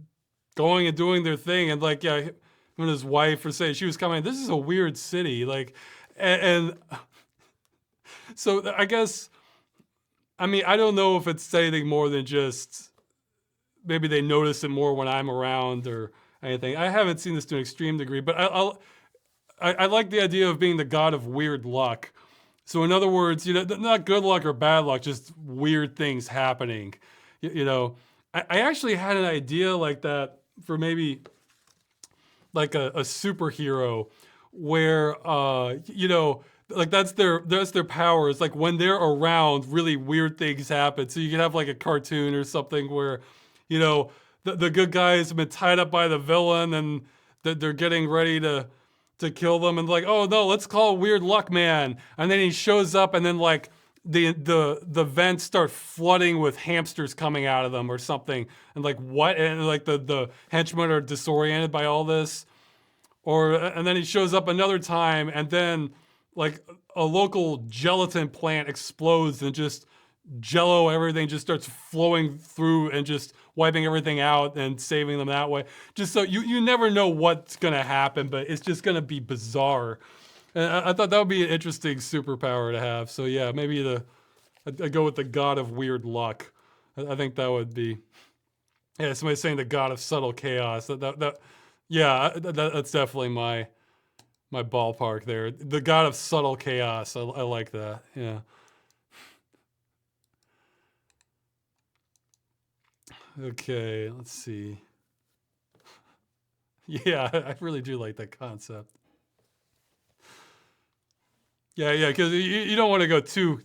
A: going and doing their thing. And like, yeah, him and his wife were saying, she was coming, this is a weird city. Like, and so I guess, I mean, I don't know if it's anything more than just, maybe they notice it more when I'm around or anything. I haven't seen this to an extreme degree, but I like the idea of being the god of weird luck. So in other words, not good luck or bad luck, just weird things happening. I actually had an idea like that for maybe like a superhero where, like that's their power. It's like when they're around, really weird things happen. So you can have like a cartoon or something where, the good guys have been tied up by the villain and they're getting ready to kill them, and like, oh no, let's call Weird Luck Man. And then he shows up, and then like the vents start flooding with hamsters coming out of them or something. And like what? And like the henchmen are disoriented by all this. And then he shows up another time, and then like a local gelatin plant explodes and just Jello, everything just starts flowing through and just wiping everything out and saving them that way. Just so you never know what's gonna happen, but it's just gonna be bizarre. And I thought that would be an interesting superpower to have. So yeah, maybe I go with the god of weird luck. I think that would be. Yeah, somebody's saying the god of subtle chaos. That's definitely my ballpark there. The god of subtle chaos. I like that. Yeah. Okay, let's see. Yeah, I really do like that concept. Yeah, because you don't want to go too.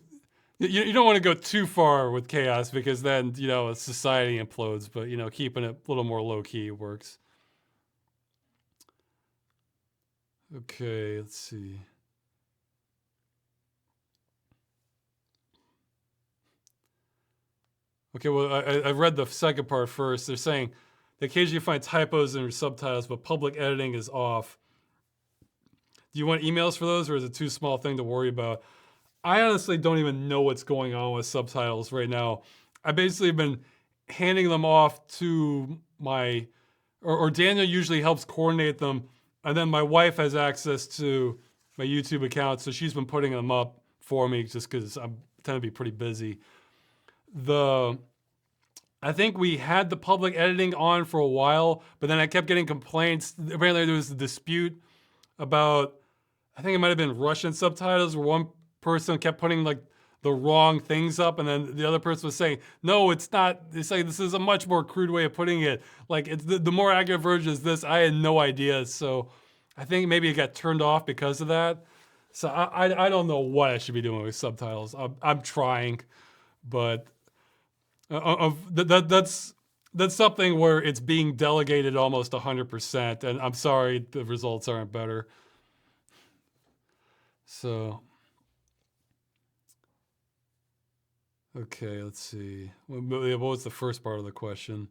A: You don't want to go too far with chaos because then society implodes. But keeping it a little more low key works. Okay, let's see. Okay, well, I read the second part first. They're saying they occasionally find typos in your subtitles, but public editing is off. Do you want emails for those, or is it too small a thing to worry about? I honestly don't even know what's going on with subtitles right now. I basically have been handing them off to or Daniel usually helps coordinate them, and then my wife has access to my YouTube account, so she's been putting them up for me just because I tend to be pretty busy. I think we had the public editing on for a while, but then I kept getting complaints. Apparently there was a dispute about I think it might have been Russian subtitles where one person kept putting like the wrong things up, and then the other person was saying, "No, it's not." It's like this is a much more crude way of putting it. Like it's the more accurate version is this. I had no idea, so I think maybe it got turned off because of that. So I don't know what I should be doing with subtitles. I'm trying, but that's something where it's being delegated almost 100%, and I'm sorry the results aren't better. So, okay, let's see. What was the first part of the question?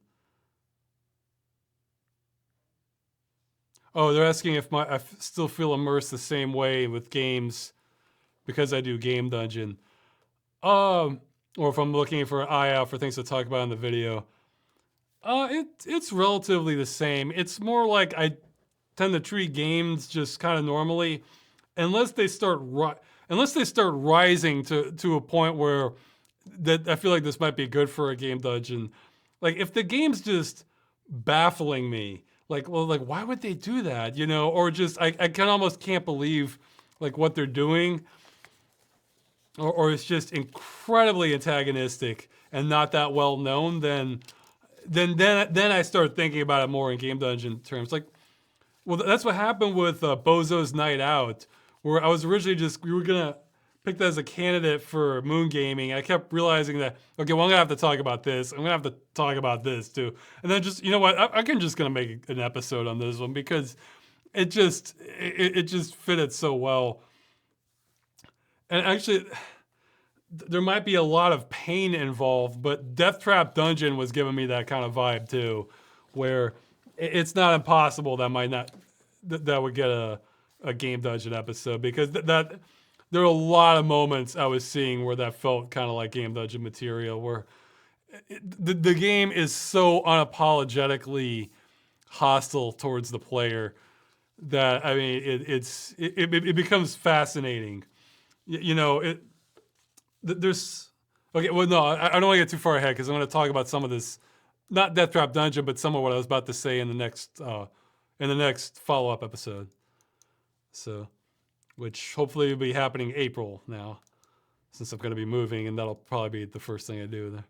A: Oh, they're asking if I still feel immersed the same way with games because I do Game Dungeon. Or if I'm looking for an eye out for things to talk about in the video. It's relatively the same. It's more like I tend to treat games just kind of normally, unless they start rising to a point where that I feel like this might be good for a game dungeon. Like if the game's just baffling me, like well, like why would they do that, you know? Or just I can almost can't believe like what they're doing, or it's just incredibly antagonistic and not that well known. Then I start thinking about it more in game dungeon terms. Like, well, that's what happened with Bozo's Night Out, where I was originally we were gonna pick that as a candidate for Moon Gaming. I kept realizing that, okay, well, I'm gonna have to talk about this. I'm gonna have to talk about this too. And then just, you know what, I can just gonna make an episode on this one because it just fitted so well. And actually, there might be a lot of pain involved, but Death Trap Dungeon was giving me that kind of vibe too, where it's not impossible that might not that would get a game dungeon episode, because that there are a lot of moments I was seeing where that felt kind of like game dungeon material, where the game is so unapologetically hostile towards the player that I mean it becomes fascinating. You know, there's okay. Well, no, I don't want to get too far ahead because I'm going to talk about some of this, not Death Trap Dungeon, but some of what I was about to say in the next follow-up episode. So, which hopefully will be happening April now, since I'm going to be moving, and that'll probably be the first thing I do there.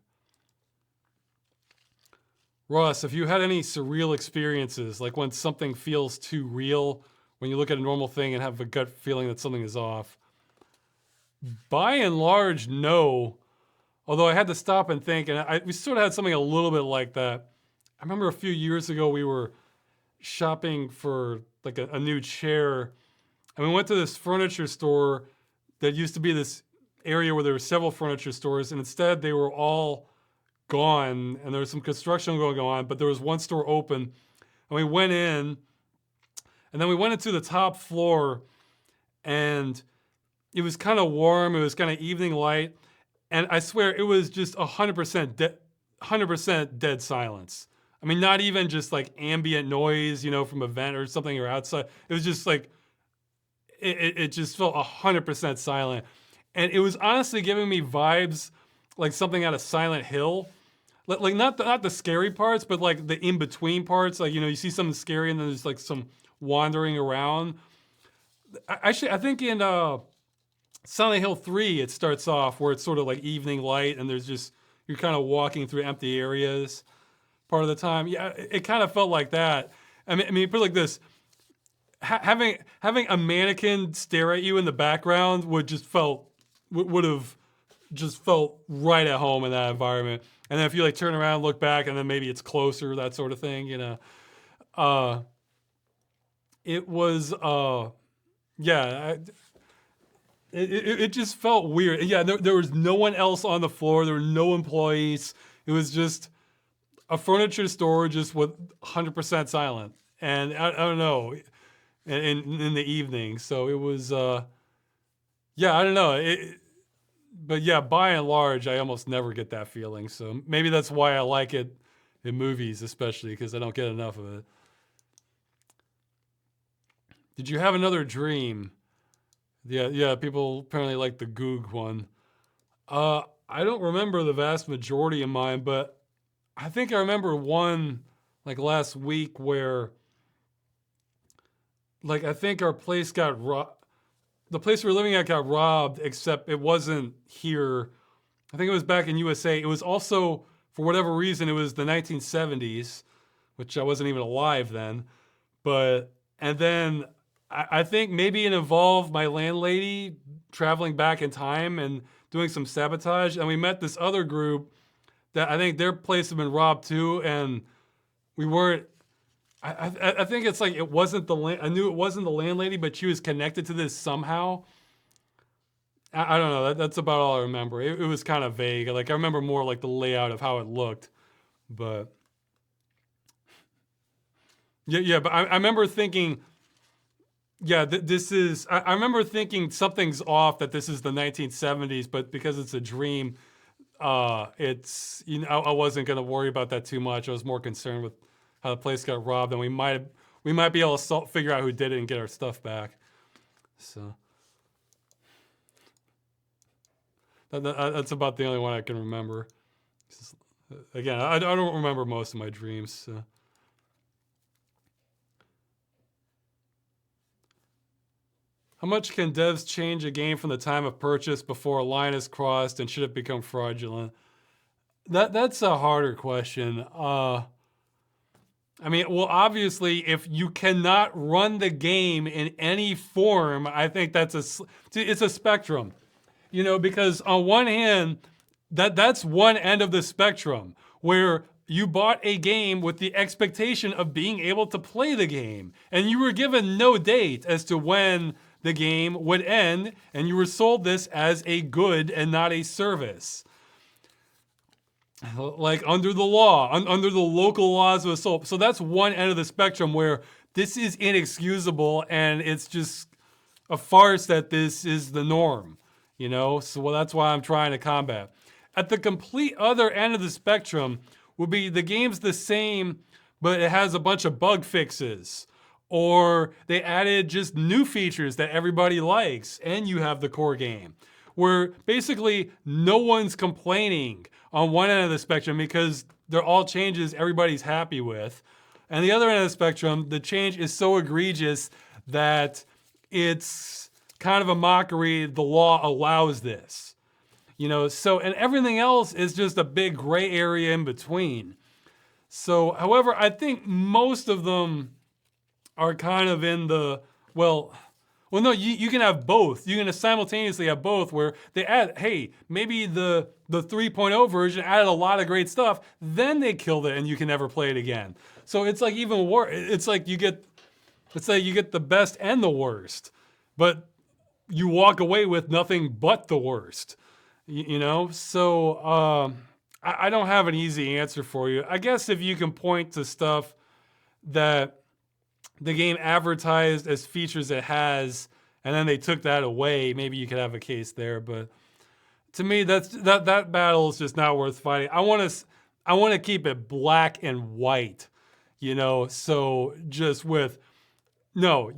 A: Ross, have you had any surreal experiences, like when something feels too real, when you look at a normal thing and have a gut feeling that something is off? By and large, no. Although I had to stop and think, and we sort of had something a little bit like that. I remember a few years ago we were shopping for like a new chair, and we went to this furniture store that used to be this area where there were several furniture stores, and instead they were all gone, and there was some construction going on, but there was one store open, and we went in, and then we went into the top floor, and it was kind of warm. It was kind of evening light. And I swear it was just 100% dead silence. I mean, not even just like ambient noise, you know, from a vent or something or outside. It was just like, it just felt 100% silent. And it was honestly giving me vibes like something out of Silent Hill. Like not the scary parts, but like the in-between parts. Like, you know, you see something scary and then there's like some wandering around. Actually, I think in Silent Hill 3, it starts off where it's sort of like evening light and there's just, you're kind of walking through empty areas part of the time. Yeah, it kind of felt like that. I mean, put it like this. Having a mannequin stare at you in the background would have just felt right at home in that environment. And then if you like turn around, look back, and then maybe it's closer, that sort of thing, you know. It was, yeah, it just felt weird. Yeah, there was no one else on the floor. There were no employees. It was just a furniture store just with 100% silent. And I don't know, in the evening. So it was, yeah, I don't know. But yeah, by and large, I almost never get that feeling. So maybe that's why I like it in movies, especially because I don't get enough of it. Did you have another dream? Yeah, people apparently like the Goog one. I don't remember the vast majority of mine, but I think I remember one like last week where, like, I think our place got the place we were living at got robbed, except it wasn't here. I think it was back in USA. It was also, for whatever reason, it was the 1970s, which I wasn't even alive then. But, and then I think maybe it involved my landlady traveling back in time and doing some sabotage. And we met this other group that I think their place had been robbed too. And we weren't, I think it's like it wasn't the I knew it wasn't the landlady, but she was connected to this somehow. I don't know. That's about all I remember. It was kind of vague. Like I remember more like the layout of how it looked, but yeah. But I remember thinking, yeah, this is. I remember thinking something's off. That this is the 1970s, but because it's a dream, it's I wasn't gonna worry about that too much. I was more concerned with how the place got robbed, and we might be able to figure out who did it and get our stuff back. So that's about the only one I can remember. Again, I don't remember most of my dreams. So. How much can devs change a game from the time of purchase before a line is crossed, and should it become fraudulent? That's a harder question. I mean, well, obviously, if you cannot run the game in any form, I think it's a spectrum, because on one hand, that's one end of the spectrum where you bought a game with the expectation of being able to play the game, and you were given no date as to when the game would end, and you were sold this as a good and not a service. Like under the law, under the local laws of assault. So that's one end of the spectrum where this is inexcusable and it's just a farce that this is the norm, So that's why I'm trying to combat. At the complete other end of the spectrum would be the game's the same, but it has a bunch of bug fixes. Or they added just new features that everybody likes and you have the core game. Where basically no one's complaining on one end of the spectrum because they're all changes everybody's happy with. And the other end of the spectrum, the change is so egregious that it's kind of a mockery. The law allows this, so, and everything else is just a big gray area in between. So, however, I think most of them are kind of in the, well, no, you can have both. You can simultaneously have both where they add, hey, maybe the 3.0 version added a lot of great stuff, then they killed it and you can never play it again. So it's like even worse. It's like you get the best and the worst, but you walk away with nothing but the worst, So I don't have an easy answer for you. I guess if you can point to stuff that the game advertised as features it has, and then they took that away, maybe you could have a case there. But to me, that battle is just not worth fighting. I want to keep it black and white, So just with no,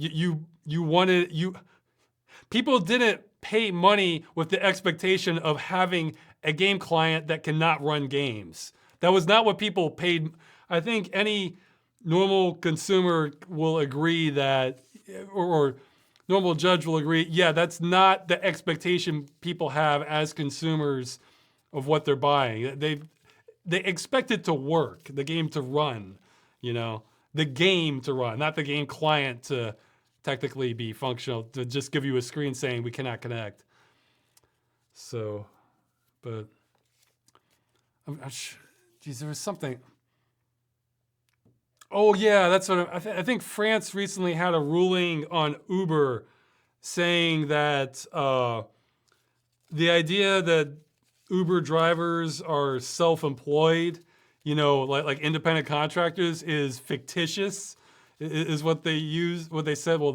A: people didn't pay money with the expectation of having a game client that cannot run games. That was not what people paid. I think any normal consumer will agree that, or normal judge will agree, yeah, that's not the expectation people have as consumers of what they're buying. They expect it to work, the game to run, the game to run, not the game client to technically be functional, to just give you a screen saying we cannot connect. So, but, geez, there was something. Oh yeah, that's what I think France recently had a ruling on Uber saying that the idea that Uber drivers are self-employed, like independent contractors, is fictitious, is what they use, what they said. Well,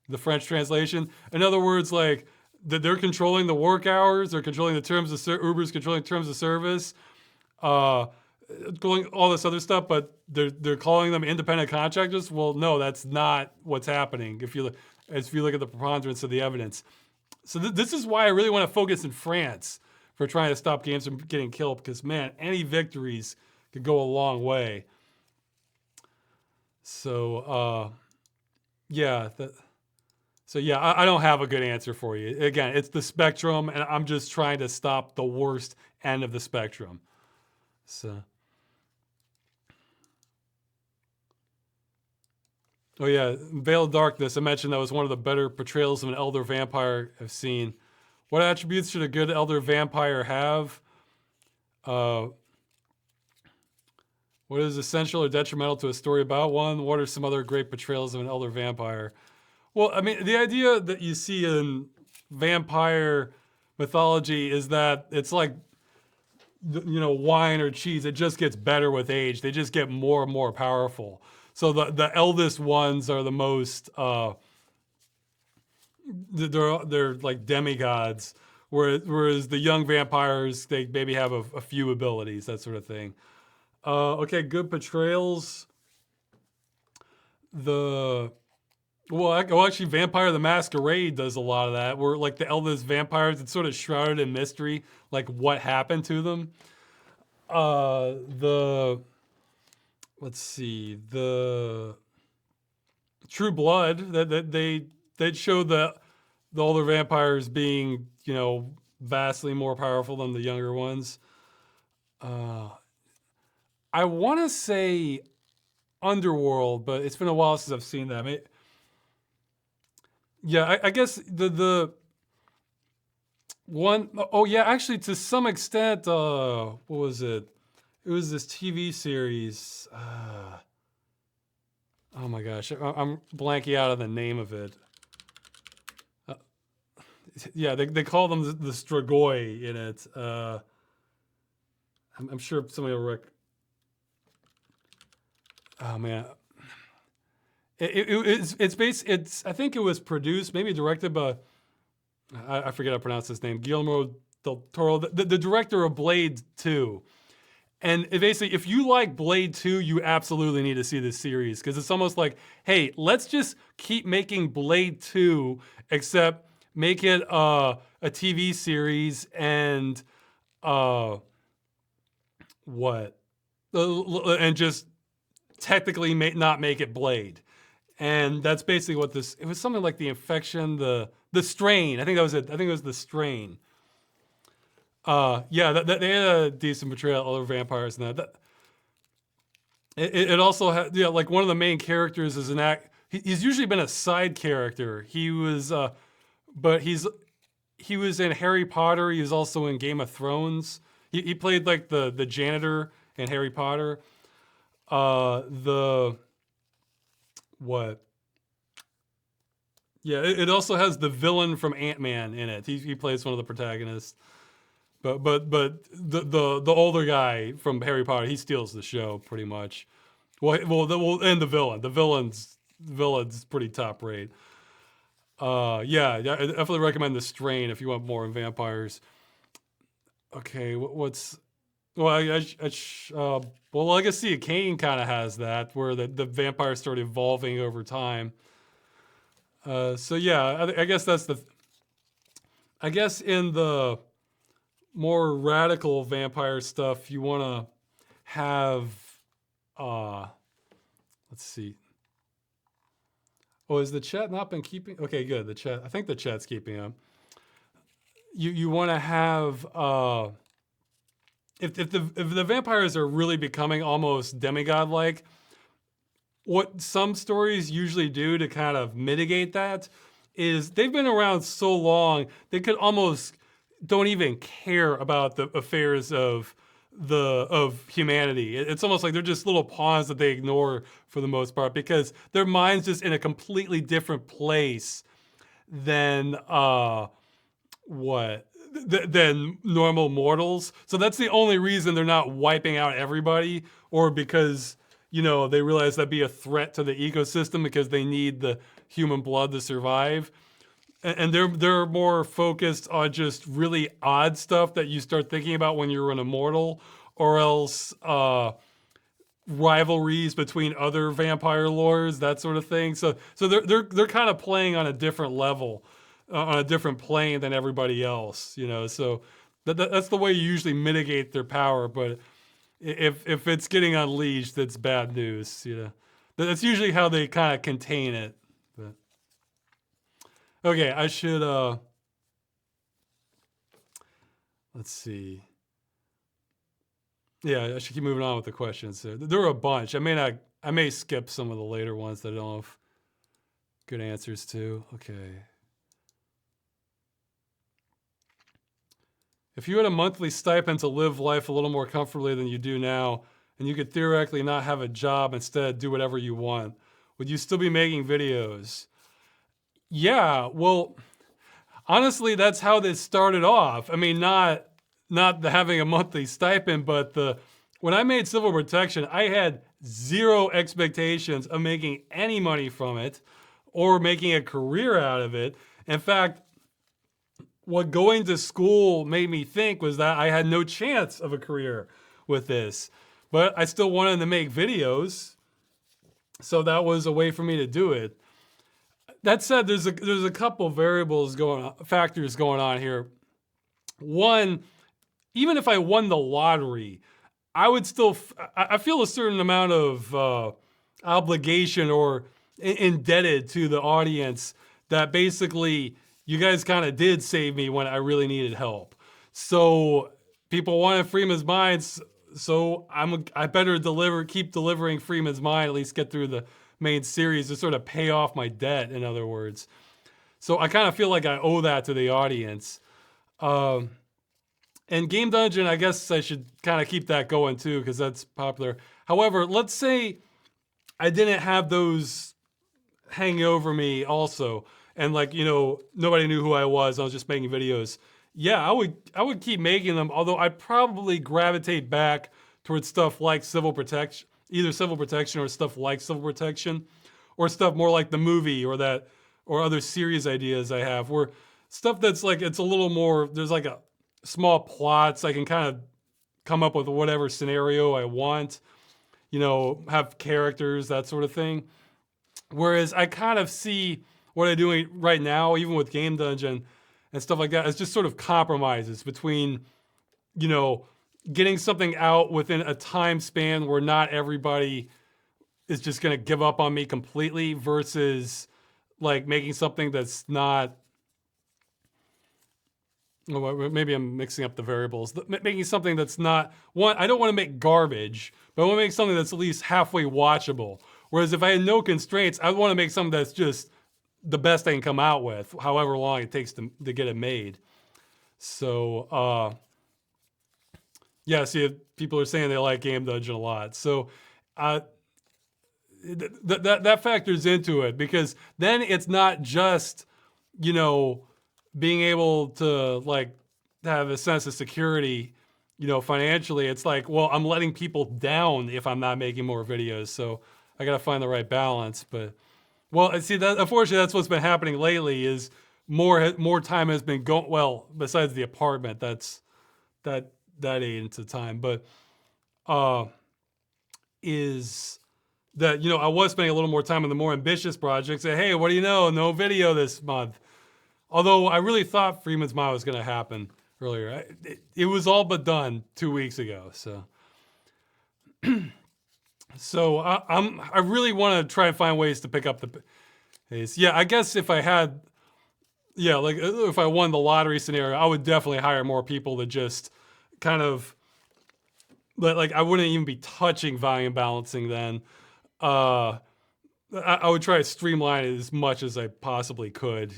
A: the French translation. In other words, like they're controlling the work hours, they're controlling the terms of Uber's controlling terms of service. Going all this other stuff, but they're calling them independent contractors. Well, no, that's not what's happening. If you look at the preponderance of the evidence, so this is why I really want to focus in France for trying to stop games from getting killed. Because man, any victories could go a long way. So yeah, So yeah, I don't have a good answer for you. Again, it's the spectrum, and I'm just trying to stop the worst end of the spectrum. So, oh yeah, Veil of Darkness. I mentioned that was one of the better portrayals of an elder vampire I've seen. What attributes should a good elder vampire have? Uh, what is essential or detrimental to a story about one? What are some other great portrayals of an elder vampire? Well, I mean, the idea that you see in vampire mythology is that it's like, wine or cheese. It just gets better with age. They just get more and more powerful. So the eldest ones are the most. They're like demigods, whereas the young vampires, they maybe have a few abilities, that sort of thing. Okay, good portrayals. The actually, Vampire the Masquerade does a lot of that. Where like the eldest vampires, it's sort of shrouded in mystery, like what happened to them. The let's see, the True Blood that they show the older vampires being vastly more powerful than the younger ones. I want to say Underworld, but it's been a while since I've seen that. Yeah, I guess the one oh yeah, actually to some extent, what was it? It was this TV series. Oh my gosh, I'm blanking out on the name of it. Yeah, they call them the Strigoi in it. I'm sure somebody will Oh man, it's I think it was produced, maybe directed by I forget how to pronounce his name, Guillermo del Toro, the director of Blade 2. And basically, if you like Blade 2, you absolutely need to see this series because it's almost like, hey, let's just keep making Blade 2, except make it a TV series and what? And just technically not make it Blade. And that's basically what this. It was something like the infection, the strain. I think that was it. I think it was the strain. Yeah, they had a decent portrayal of other vampires and that. It also had, yeah, like one of the main characters is he's usually been a side character. He was, but he was in Harry Potter. He was also in Game of Thrones. He played like the janitor in Harry Potter. The what? Yeah, it also has the villain from Ant-Man in it. He plays one of the protagonists. But the older guy from Harry Potter, he steals the show pretty much. And the villain. The villain's pretty top rate. Yeah, I definitely recommend The Strain if you want more in vampires. Okay, what's well, Legacy of Kain kind of has that, where the vampires start evolving over time. So yeah, I guess that's I guess in the more radical vampire stuff, you want to have, let's see. Oh, has the chat not been keeping? Okay, good. The chat. I think the chat's keeping up. You want to have if the vampires are really becoming almost demigod like, what some stories usually do to kind of mitigate that is they've been around so long they could almost don't even care about the affairs of humanity. It's almost like they're just little pawns that they ignore for the most part because their mind's just in a completely different place than than normal mortals. So that's the only reason they're not wiping out everybody, or because they realize that'd be a threat to the ecosystem because they need the human blood to survive. And they're more focused on just really odd stuff that you start thinking about when you're an immortal, or else rivalries between other vampire lores, that sort of thing. So they're kind of playing on a different level, on a different plane than everybody else. So that's the way you usually mitigate their power. But if it's getting unleashed, that's bad news. That's usually how they kind of contain it. But Okay, I should, let's see. Yeah, I should keep moving on with the questions. There were a bunch. I may skip some of the later ones that I don't have good answers to. Okay. If you had a monthly stipend to live life a little more comfortably than you do now, and you could theoretically not have a job, instead do whatever you want, would you still be making videos? Yeah, well, honestly, that's how this started off. I mean, not the having a monthly stipend, but when I made civil protection, I had zero expectations of making any money from it or making a career out of it. In fact, what going to school made me think was that I had no chance of a career with this, but I still wanted to make videos, so that was a way for me to do it. That said, there's a couple factors going on here. One, even if I won the lottery, I would still, I feel a certain amount of obligation or indebted to the audience that basically you guys kind of did save me when I really needed help. So people wanted Freeman's Minds, so I better keep delivering Freeman's Mind, at least get through the main series to sort of pay off my debt, in other words. So I kind of feel like I owe that to the audience. And Game Dungeon, I guess I should kind of keep that going too, because that's popular. However, let's say I didn't have those hanging over me also, and like, nobody knew who I was just making videos. Yeah, I would keep making them, although I'd probably gravitate back towards stuff like civil protection, either civil protection or stuff like civil protection, or stuff more like the movie or other series ideas I have, where stuff that's like, it's a little more, there's like a small plots. I can kind of come up with whatever scenario I want, have characters, that sort of thing. Whereas I kind of see what I'm doing right now, even with Game Dungeon and stuff like that, as just sort of compromises between, getting something out within a time span where not everybody is just going to give up on me completely, versus like making something that's not, maybe I'm mixing up the variables. Making something that's not, one, I don't want to make garbage, but I want to make something that's at least halfway watchable. Whereas if I had no constraints, I want to make something that's just the best I can come out with, however long it takes to get it made. So, yeah, see, people are saying they like Game Dungeon a lot. So, that factors into it, because then it's not just, being able to like have a sense of security, financially. It's like, well, I'm letting people down if I'm not making more videos. So I got to find the right balance. But, well, see, that unfortunately that's what's been happening lately, is more time has been going, well, besides the apartment, that ate into time, but is that, I was spending a little more time on the more ambitious projects. Say, hey, what do you know? No video this month. Although I really thought Freeman's Mind was going to happen earlier. It was all but done 2 weeks ago. So, I really want to try and find ways to pick up the pace. Yeah, I guess if I had, like if I won the lottery scenario, I would definitely hire more people to just kind of, like I wouldn't even be touching volume balancing then. I would try to streamline it as much as I possibly could.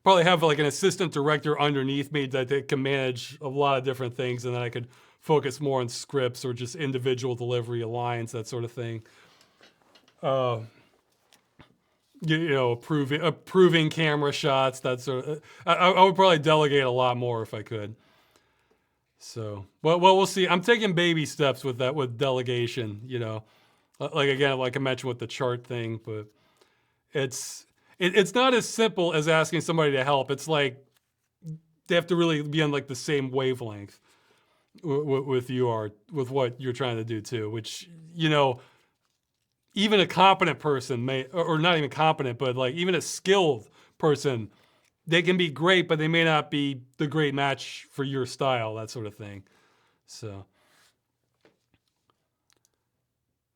A: Probably have like an assistant director underneath me that can manage a lot of different things, and then I could focus more on scripts or just individual delivery lines, that sort of thing. Approving camera shots, that sort of. I would probably delegate a lot more if I could. So, well, we'll see. I'm taking baby steps with delegation. Like again, like I mentioned with the chart thing, but it's not as simple as asking somebody to help. It's like they have to really be on like the same wavelength with what you're trying to do too. Which even a competent person may, or not even competent, but like even a skilled person, they can be great, but they may not be the great match for your style, that sort of thing. So.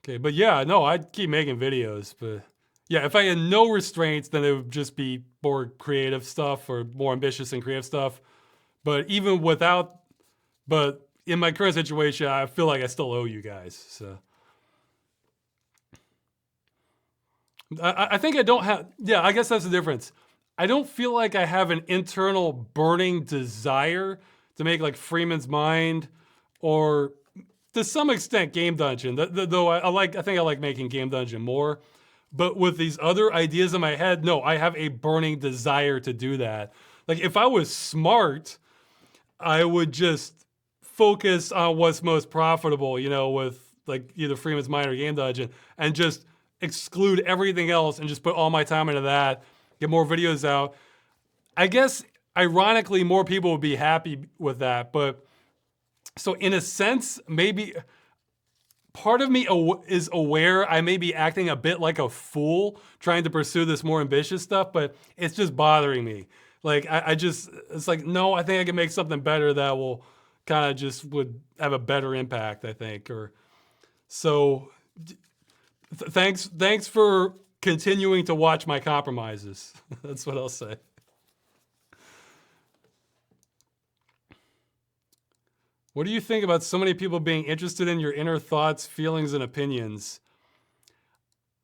A: Okay, but yeah, no, I'd keep making videos, but Yeah, if I had no restraints, then it would just be more creative stuff or more ambitious and creative stuff. But even without, but in my current situation, I feel like I still owe you guys. So I think I don't have, yeah, I guess that's the difference. I don't feel like I have an internal burning desire to make like Freeman's Mind or to some extent Game Dungeon. Though I think I like making Game Dungeon more. But with these other ideas in my head, no, I have a burning desire to do that. Like if I was smart, I would just focus on what's most profitable, you know, with like either Freeman's Mind or Game Dungeon, and just exclude everything else and just put all my time into that, get more videos out. I guess ironically, more people would be happy with that. But so in a sense, maybe part of me is aware I may be acting a bit like a fool trying to pursue this more ambitious stuff, but it's just bothering me. Like I just, it's like, no, I think I can make something better that will kind of just would have a better impact, I think. Or so thanks for continuing to watch my compromises. That's what I'll say. What do you think about so many people being interested in your inner thoughts, feelings, and opinions?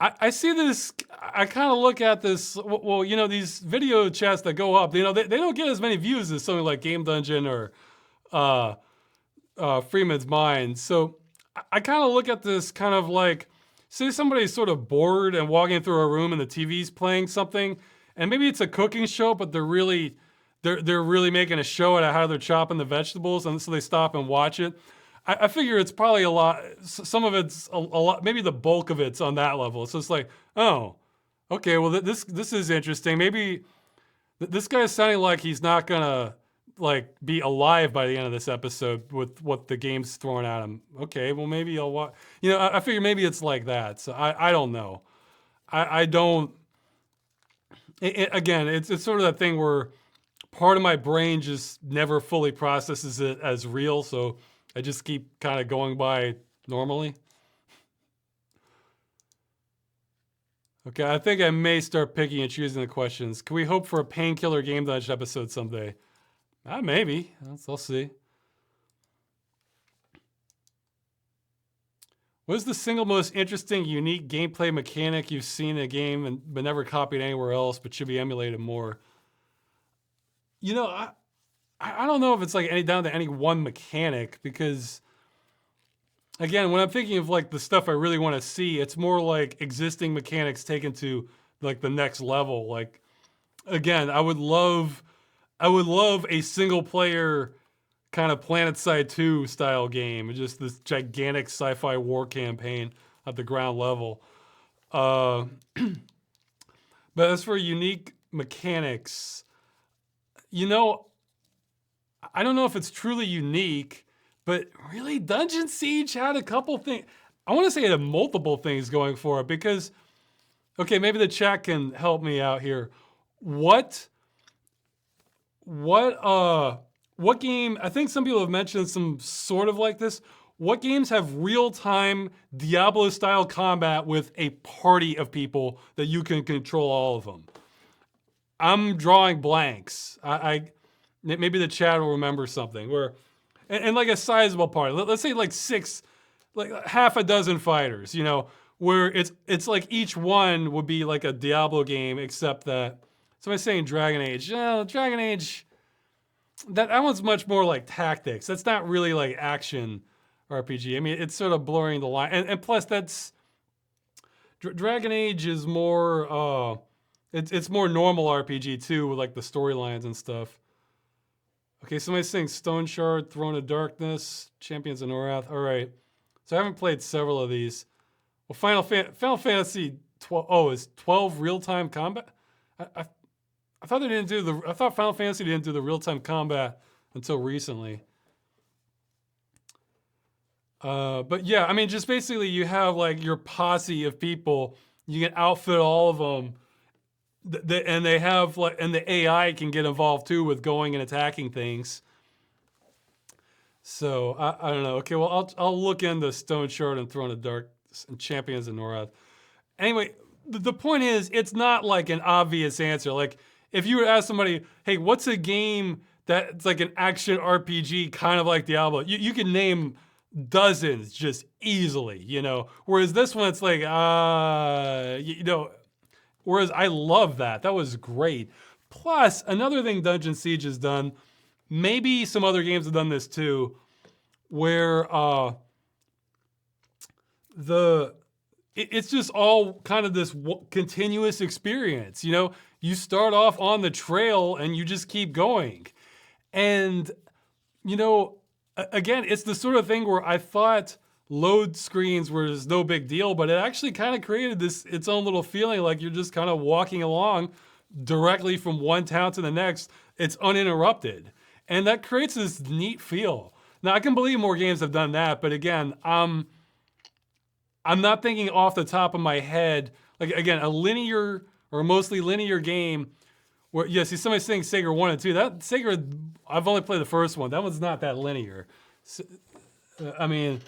A: I see this, I kind of look at this, well, you know, these video chats that go up, you know, they don't get as many views as something like Game Dungeon or uh, Freeman's Mind. So I kind of look at this kind of like, say somebody's sort of bored and walking through a room and the TV's playing something, and maybe it's a cooking show, but they're really making a show out of how they're chopping the vegetables, and so they stop and watch it. I figure it's probably a lot. Some of it's a lot. Maybe the bulk of it's on that level. So it's like, oh, okay. Well, this is interesting. Maybe this guy's sounding like he's not gonna like be alive by the end of this episode with what the game's throwing at him. Okay, well maybe I'll watch. You know, I figure maybe it's like that. So I don't know. I don't. Again, it's sort of that thing where part of my brain just never fully processes it as real. So I just keep kind of going by normally. Okay, I think I may start picking and choosing the questions. Can we hope for a Painkiller Game Dungeon episode someday? Maybe. I'll see. What is the single most interesting, unique gameplay mechanic you've seen in a game but never copied anywhere else, but should be emulated more? You know, I don't know if it's like down to any one mechanic, because again, when I'm thinking of like the stuff I really want to see, it's more like existing mechanics taken to like the next level. Like again, I would love a single player kind of PlanetSide 2 style game, just this gigantic sci-fi war campaign at the ground level. But as for unique mechanics, you know, I don't know if it's truly unique, but really Dungeon Siege had a couple things. I want to say it had multiple things going for it, because, okay, maybe the chat can help me out here. What game, I think some people have mentioned some sort of like this. What games have real-time Diablo-style combat with a party of people that you can control all of them? I'm drawing blanks. Maybe the chat will remember something where, and like a sizable party. Let's say like half a dozen fighters. You know, where it's like each one would be like a Diablo game, except that somebody's saying Dragon Age. Dragon Age. That one's much more like tactics. That's not really like action RPG. I mean, it's sort of blurring the line, and plus that's Dragon Age is more. It's more normal RPG too, with like the storylines and stuff. Okay, somebody's saying Stone Shard, Throne of Darkness, Champions of Norath. All right, so I haven't played several of these. Well, Final Fantasy 12. Oh, is 12 real-time combat? I thought they didn't do I thought Final Fantasy didn't do the real-time combat until recently. But yeah, I mean, just basically you have like your posse of people. You can outfit all of them. And they have like, and the AI can get involved too with going and attacking things. So I don't know. Okay, well I'll look into Stone Shard and Throne of Dark and Champions of Norath. Anyway, the point is, it's not like an obvious answer. Like if you were to ask somebody, hey, what's a game that's like an action RPG kind of like Diablo? You can name dozens just easily, you know. Whereas this one, it's like, you know, whereas I love that. That was great. Plus, another thing Dungeon Siege has done, maybe some other games have done this too, where it's just all kind of this continuous experience. You know, you start off on the trail and you just keep going. And, you know, again, it's the sort of thing where I thought load screens was no big deal, but it actually kind of created this its own little feeling like you're just kind of walking along directly from one town to the next. It's uninterrupted. And that creates this neat feel. Now, I can believe more games have done that, but again, I'm not thinking off the top of my head, like again, a linear or mostly linear game where, yeah, see somebody's saying Sega 1 and 2. That Sega, I've only played the first one. That one's not that linear. I mean,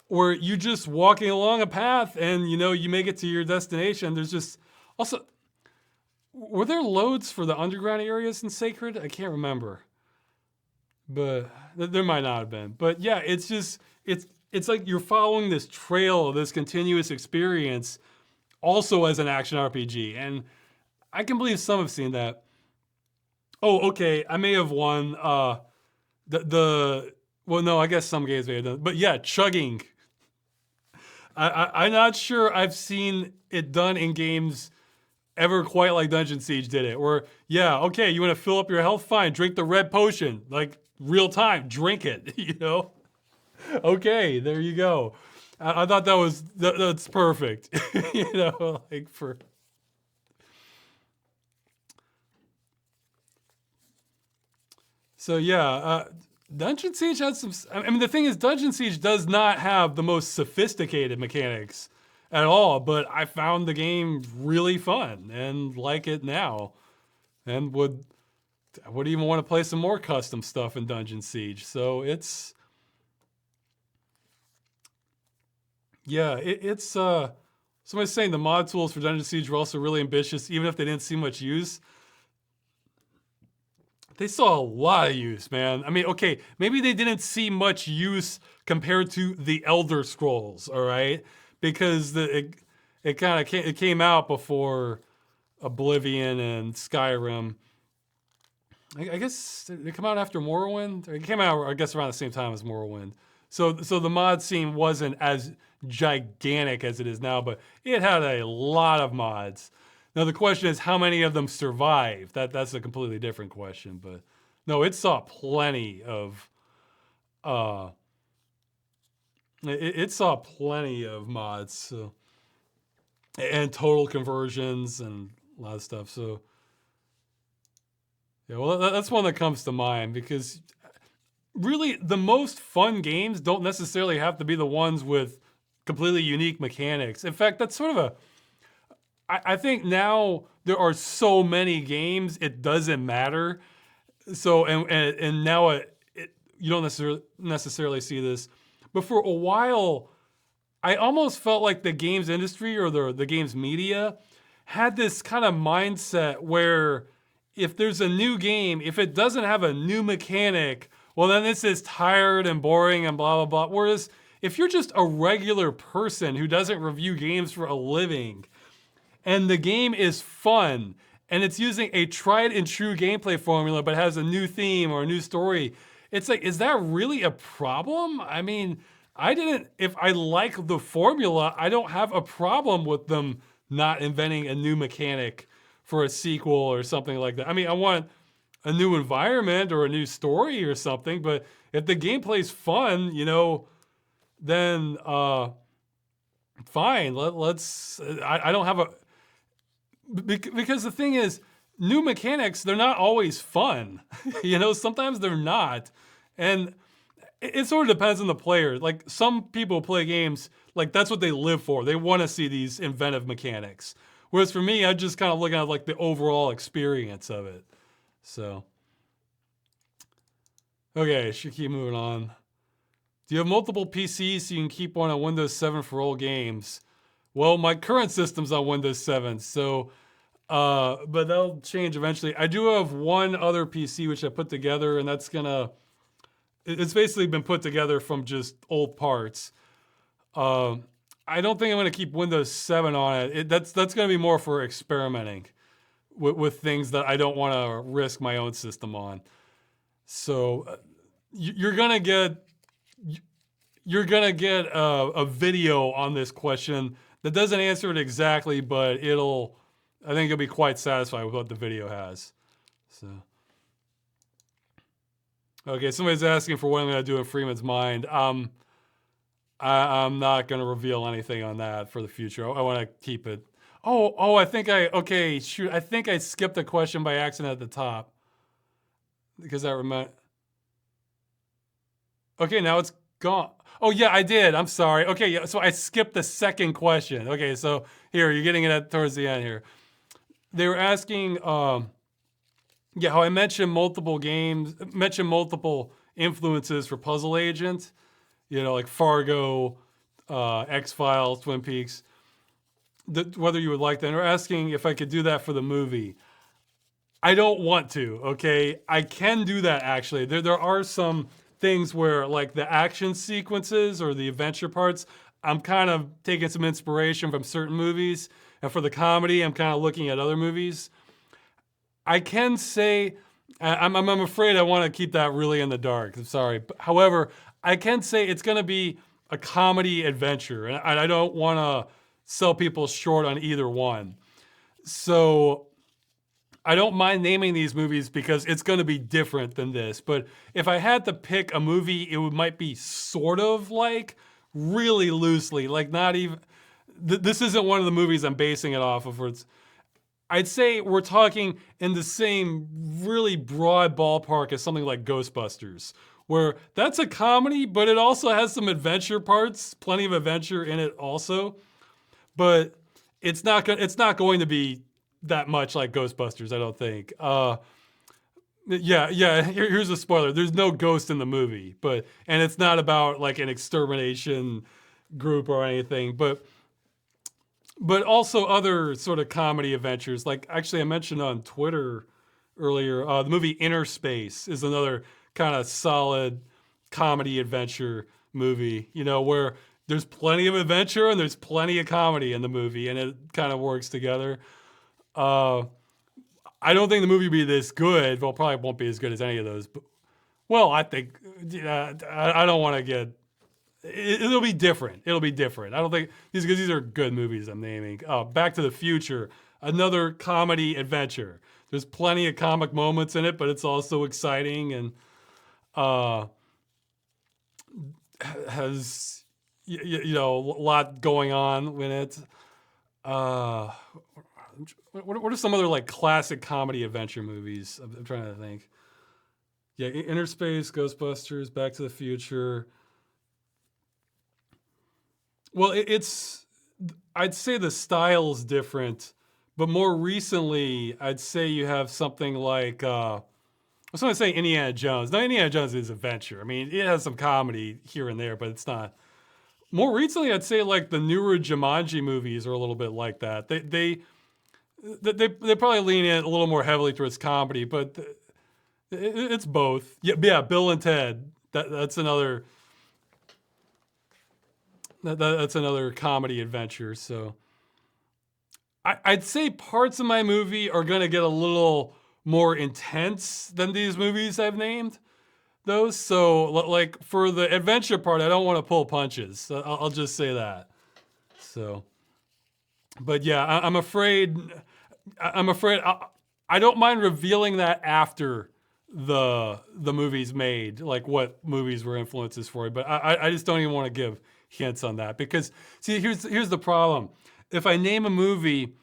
A: where you just walking along a path and, you know, you make it to your destination. There's just, also, were there loads for the underground areas in Sacred? I can't remember. But there might not have been. But yeah, it's just, it's like you're following this trail of this continuous experience also as an action RPG. And I can believe some have seen that. Oh, okay, I may have won well, no, I guess some games may have done, but yeah, chugging. I'm not sure I've seen it done in games ever quite like Dungeon Siege did it, where, yeah, okay, you want to fill up your health? Fine, drink the red potion, like real time, drink it, you know? Okay, there you go. I thought that's perfect, you know, like for... So yeah, Dungeon Siege has some. I mean, the thing is, Dungeon Siege does not have the most sophisticated mechanics at all, but I found the game really fun and like it now, and I would even want to play some more custom stuff in Dungeon Siege. So it's, yeah, it's somebody's saying the mod tools for Dungeon Siege were also really ambitious, even if they didn't see much use. They saw a lot of use, man. I mean, okay, maybe they didn't see much use compared to the Elder Scrolls, all right? Because it kind of it came out before Oblivion and Skyrim. I guess it came out after Morrowind. It came out, I guess, around the same time as Morrowind. So the mod scene wasn't as gigantic as it is now, but it had a lot of mods. Now the question is, how many of them survived? That's a completely different question. But no, it saw plenty of it saw plenty of mods, so, and total conversions and a lot of stuff. So yeah, well, that's one that comes to mind, because really the most fun games don't necessarily have to be the ones with completely unique mechanics. In fact, that's sort of a, I think now there are so many games, it doesn't matter. So, and now you don't necessarily see this. But for a while, I almost felt like the games industry or the games media had this kind of mindset where if there's a new game, if it doesn't have a new mechanic, well, then this is tired and boring and blah, blah, blah. Whereas if you're just a regular person who doesn't review games for a living, and the game is fun, and it's using a tried and true gameplay formula, but has a new theme or a new story, it's like, is that really a problem? I mean, if I like the formula, I don't have a problem with them not inventing a new mechanic for a sequel or something like that. I mean, I want a new environment or a new story or something, but if the gameplay's fun, you know, then fine. Let's. I don't have a, because the thing is, new mechanics, they're not always fun. You know, sometimes they're not, and it sort of depends on the player. Like some people play games like that's what they live for. They want to see these inventive mechanics. Whereas for me, I just kind of look at like the overall experience of it. So, okay, should keep moving on. Do you have multiple PCs so you can keep one on Windows 7 for old games? Well, my current system's on Windows 7, so but that'll change eventually. I do have one other PC which I put together, and that's gonna. It's basically been put together from just old parts. Uh, I don't think I'm gonna keep Windows 7 on it. That's gonna be more for experimenting with things that I don't want to risk my own system on. So you're gonna get a video on this question that doesn't answer it exactly, but I think you'll be quite satisfied with what the video has. So, okay, somebody's asking for what I'm gonna do in Freeman's Mind. I'm not gonna reveal anything on that for the future. I want to keep it. Oh, okay, shoot, I think I skipped a question by accident at the top because I remember. Okay, now it's gone. Oh yeah, I did. I'm sorry. Okay, yeah, so I skipped the second question. Okay, so here you're getting it towards the end here. They were asking, yeah, how I mentioned multiple influences for Puzzle Agent. You know, like Fargo, X-Files, Twin Peaks. Whether you would like that. And they're asking if I could do that for the movie. I don't want to. Okay, I can do that actually. There are some things where like the action sequences or the adventure parts, I'm kind of taking some inspiration from certain movies. And for the comedy, I'm kind of looking at other movies. I can say, I'm afraid I want to keep that really in the dark. I'm sorry. However, I can say it's going to be a comedy adventure. And I don't want to sell people short on either one. So I don't mind naming these movies because it's going to be different than this. But if I had to pick a movie, it might be sort of like really loosely, like not even. This isn't one of the movies I'm basing it off of. Where I'd say we're talking in the same really broad ballpark as something like Ghostbusters, where that's a comedy, but it also has some adventure parts, plenty of adventure in it also. But it's not going to be that much like Ghostbusters, I don't think. Yeah. Here's a spoiler: there's no ghost in the movie, and it's not about like an extermination group or anything, but also other sort of comedy adventures. Like actually, I mentioned on Twitter earlier, the movie Inner Space is another kind of solid comedy adventure movie. You know, where there's plenty of adventure and there's plenty of comedy in the movie, and it kind of works together. I don't think the movie will be this good. Well, probably won't be as good as any of those. But, well, I think I don't want to get. It'll be different. It'll be different. I don't think these are good movies I'm naming. Back to the Future, another comedy adventure. There's plenty of comic moments in it, but it's also exciting and has a lot going on in it. What are some other like classic comedy adventure movies? I'm trying to think. Yeah, Inner Space, Ghostbusters, Back to the Future. Well, I'd say the style's different, but more recently, I'd say you have something like, I was going to say Indiana Jones. No, Indiana Jones is adventure. I mean, it has some comedy here and there, but it's not. More recently, I'd say like the newer Jumanji movies are a little bit like that. They probably lean in a little more heavily towards comedy, but it's both. Yeah, Bill and Ted. That's another. That's another comedy adventure. So I'd say parts of my movie are going to get a little more intense than these movies I've named. Those. So like for the adventure part, I don't want to pull punches. I'll just say that. So, but yeah, I'm afraid I don't mind revealing that after the movie's made, like what movies were influences for it. But I just don't even want to give hints on that because see, here's the problem. If I name a movie,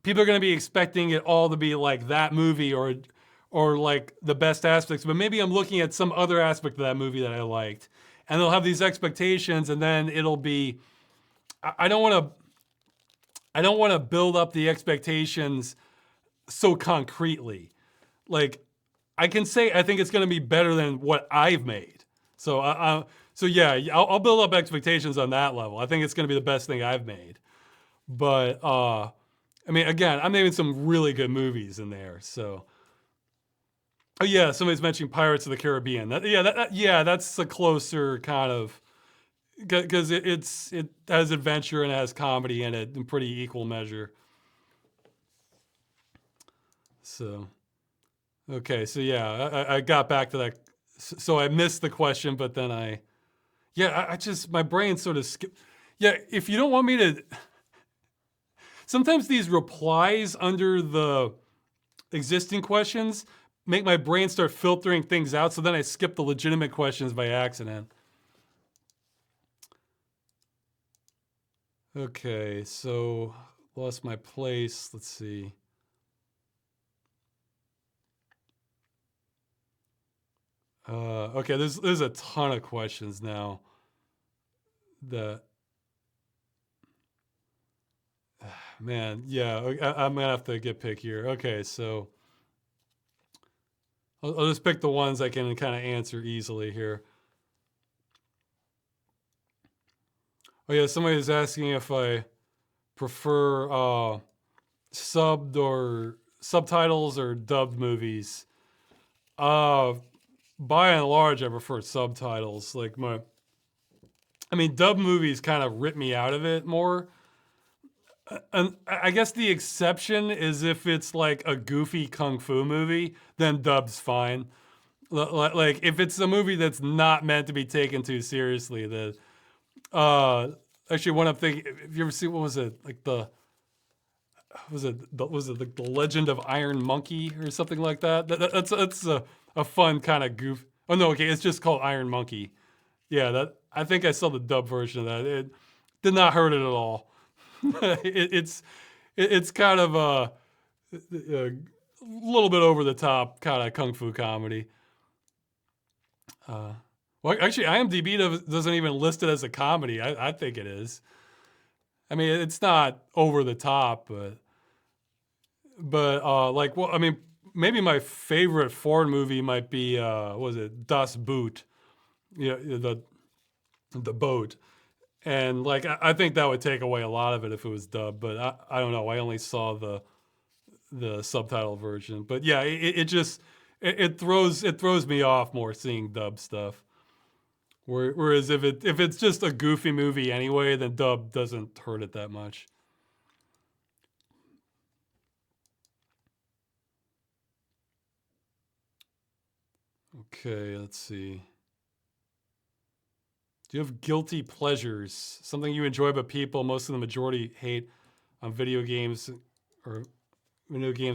A: people are going to be expecting it all to be like that movie or like the best aspects, but maybe I'm looking at some other aspect of that movie that I liked, and they'll have these expectations, and then it'll be. I don't want to build up the expectations so concretely. Like I can say I think it's going to be better than what I've made. So yeah, I'll build up expectations on that level. I think it's going to be the best thing I've made. But I mean, again, I'm naming some really good movies in there. So, oh yeah, somebody's mentioning Pirates of the Caribbean. Yeah, that's a closer kind of because it has adventure and it has comedy in it in pretty equal measure. So, okay, so yeah, I got back to that. So I missed the question, but then I just my brain sort of skip. Yeah, if you don't want me to, sometimes these replies under the existing questions make my brain start filtering things out. So then I skip the legitimate questions by accident. Okay, so lost my place. Let's see. Okay, there's a ton of questions now. The man, yeah, I'm gonna have to get pickier. Okay, so I'll just pick the ones I can kind of answer easily here. Oh yeah, somebody is asking if I prefer subbed or subtitles or dubbed movies. Uh, by and large, I prefer subtitles. I mean, dub movies kind of rip me out of it more. And I guess the exception is if it's like a goofy kung fu movie, then dub's fine. Like if it's a movie that's not meant to be taken too seriously, the uh actually one I'm thinking, if you ever see, what was it, like the Legend of Iron Monkey or something like that? That's a fun kind of goof. Oh no, okay, it's just called Iron Monkey. Yeah, that I think I saw the dub version of that. It did not hurt it at all. It's it's kind of a little bit over the top kind of kung fu comedy. Uh, well, actually, IMDb doesn't even list it as a comedy. I think it is. I mean, it's not over the top, but like, well, I mean, maybe my favorite foreign movie might be what was it, Das Boot? Yeah, the boat. And like, I think that would take away a lot of it if it was dubbed. But I don't know. I only saw the subtitle version. But yeah, it just it throws me off more seeing dub stuff. Whereas if it's just a goofy movie anyway, then dub doesn't hurt it that much. Okay, let's see. Do you have guilty pleasures? Something you enjoy but people, most of the majority hate on or video games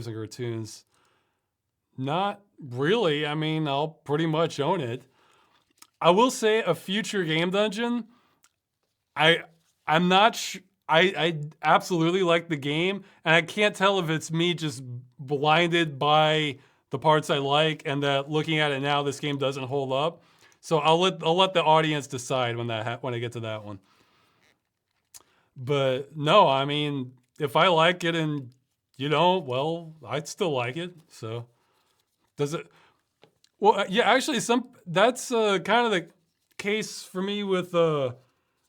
A: and cartoons? Not really. I mean, I'll pretty much own it. I will say a future game dungeon. I I'm not. I absolutely like the game, and I can't tell if it's me just blinded by the parts I like, and that looking at it now, this game doesn't hold up. So I'll let the audience decide when I get to that one. But no, I mean, if I like it and you don't, well, I'd still like it. So does it? Well, yeah, actually, some that's kind of the case for me with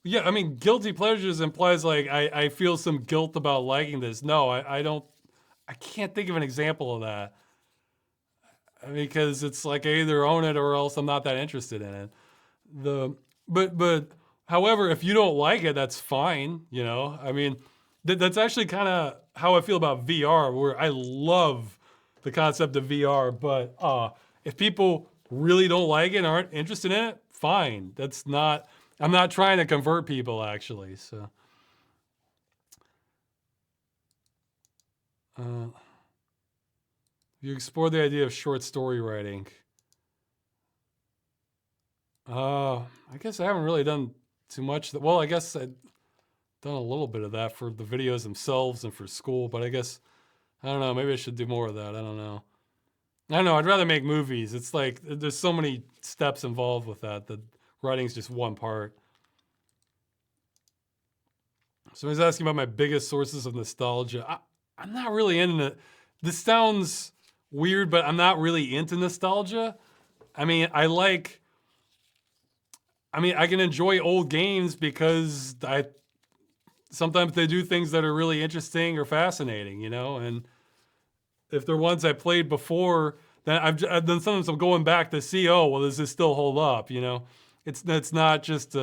A: yeah. I mean, guilty pleasures implies like I feel some guilt about liking this. No, I don't. I can't think of an example of that because it's like I either own it or else I'm not that interested in it. The but however, if you don't like it, that's fine. You know, I mean, that's actually kind of how I feel about VR, where I love the concept of VR, but if people really don't like it and aren't interested in it, fine. That's not. I'm not trying to convert people actually. So, uh, you explore the idea of short story writing. I guess I haven't really done too much. Well, I guess I've done a little bit of that for the videos themselves and for school, but I guess I don't know. Maybe I should do more of that. I don't know. I don't know. I'd rather make movies. It's like there's so many steps involved with that. The writing's just one part. Somebody's asking about my biggest sources of nostalgia. I'm not really into it. This sounds weird, but I'm not really into nostalgia. I mean, I mean, I can enjoy old games because sometimes they do things that are really interesting or fascinating, you know. And if they're ones I played before, then sometimes I'm going back to see, oh, well, does this still hold up? You know, it's not just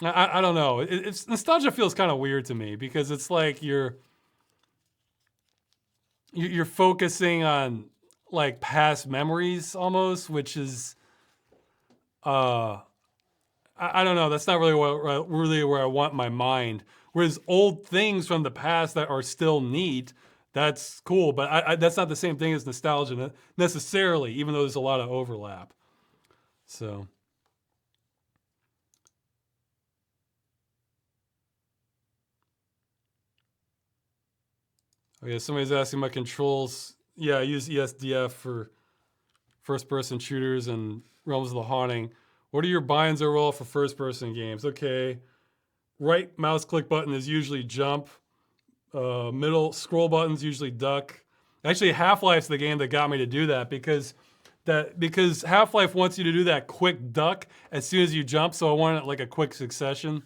A: I don't know. It's nostalgia feels kind of weird to me because it's like you're focusing on like past memories almost, which is I don't know. That's not really where I want my mind. Whereas old things from the past that are still neat, that's cool. But that's not the same thing as nostalgia necessarily, even though there's a lot of overlap. So. Okay, somebody's asking my controls. Yeah, I use ESDF for first-person shooters and Realms of the Haunting. What are your binds overall for first-person games? Okay, right mouse click button is usually jump. Middle scroll button's usually duck. Actually, Half-Life's the game that got me to do that because Half-Life wants you to do that quick duck as soon as you jump, so I want it like a quick succession.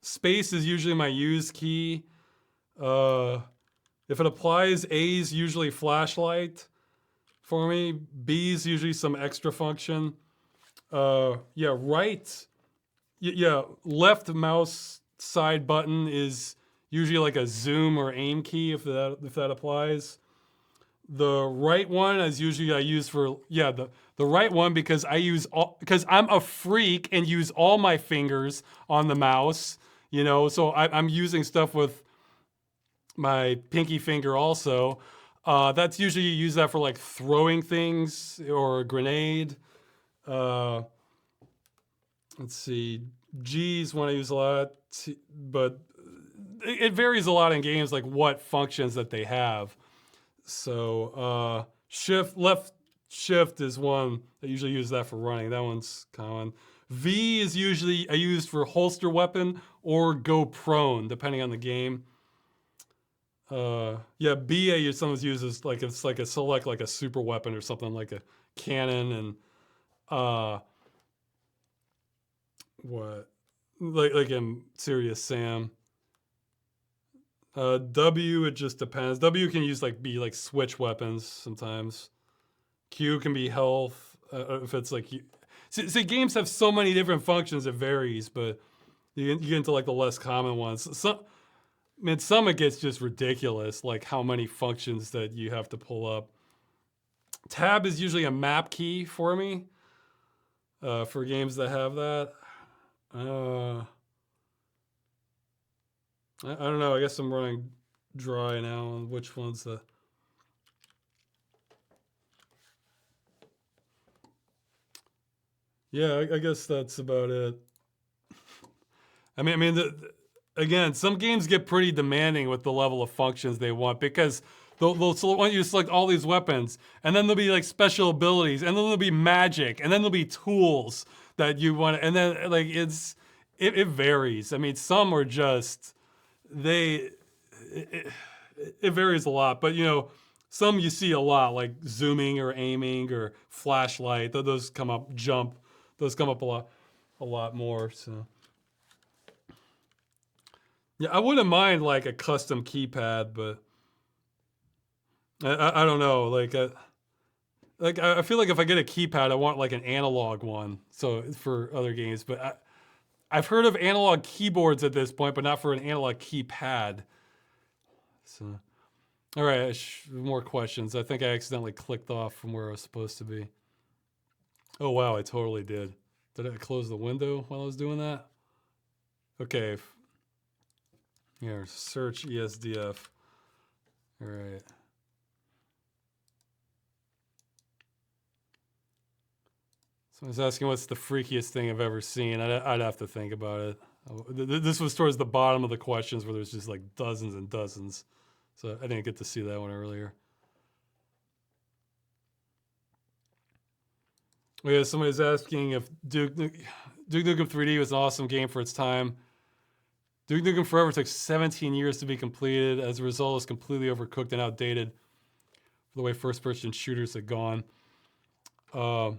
A: Space is usually my use key. If it applies, A's usually flashlight for me. B's usually some extra function. Yeah, right. Yeah, left mouse side button is usually like a zoom or aim key if that applies. The right one is usually I use for the right one because because I'm a freak and use all my fingers on the mouse. You know, so I'm using stuff with my pinky finger also. That's usually you use that for like throwing things or a grenade. Let's see, G's one I use a lot, but it varies a lot in games like what functions that they have. So left shift is one I usually use that for running. That one's common. V is usually I use for holster weapon or go prone depending on the game. Yeah, B I sometimes uses like it's like a select like a super weapon or something like a cannon and what like in Serious Sam. W it just depends. W can use like be like switch weapons sometimes. Q can be health if it's like see games have so many different functions it varies, but you get into like the less common ones. Some it gets just ridiculous, like how many functions that you have to pull up. Tab is usually a map key for me for games that have that. I don't know. I guess I'm running dry now on which one's the. Yeah, I guess that's about it. Again, some games get pretty demanding with the level of functions they want because they'll want you to select all these weapons, and then there'll be like special abilities, and then there'll be magic, and then there'll be tools that you want, and then like it varies. I mean, some are just it varies a lot, but you know, some you see a lot like zooming or aiming or flashlight. Those come up, jump. Those come up a lot more. So. Yeah, I wouldn't mind like a custom keypad, but I don't know. I feel like if I get a keypad, I want like an analog one. So for other games, but I've heard of analog keyboards at this point, but not for an analog keypad. So, all right, more questions. I think I accidentally clicked off from where I was supposed to be. Oh wow, I totally did. Did I close the window while I was doing that? Okay. Here, search ESDF. All right. So I was asking what's the freakiest thing I've ever seen. I'd have to think about it. This was towards the bottom of the questions where there's just like dozens and dozens. So I didn't get to see that one earlier. Oh yeah, somebody's asking if Duke Nukem 3D was an awesome game for its time. Duke Nukem Forever took 17 years to be completed. As a result, it's completely overcooked and outdated for the way first-person shooters had gone. In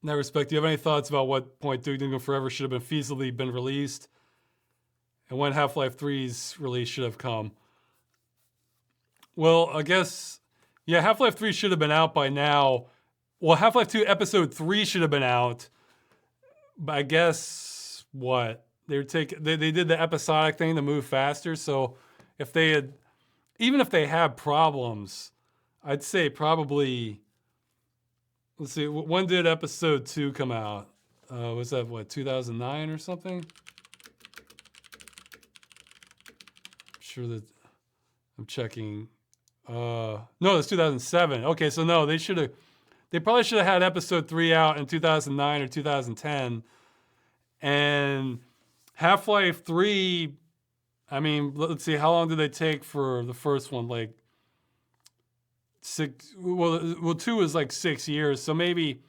A: that respect, do you have any thoughts about what point Duke Nukem Forever should have been feasibly been released? and when Half-Life 3's release should have come. Well, I guess, yeah, Half-Life 3 should have been out by now. Well, Half-Life 2 Episode 3 should have been out. But I guess, what? They did the episodic thing to move faster. So if they had, even if they had problems, I'd say probably, let's see, when did Episode 2 come out? Was that, what, 2009 or something? I'm sure that, I'm checking. No, it's 2007. Okay, so no, they probably should have had Episode 3 out in 2009 or 2010. And Half-Life 3, I mean, let's see, how long did they take for the first one? Like 6, well, 2 was like 6 years. So maybe,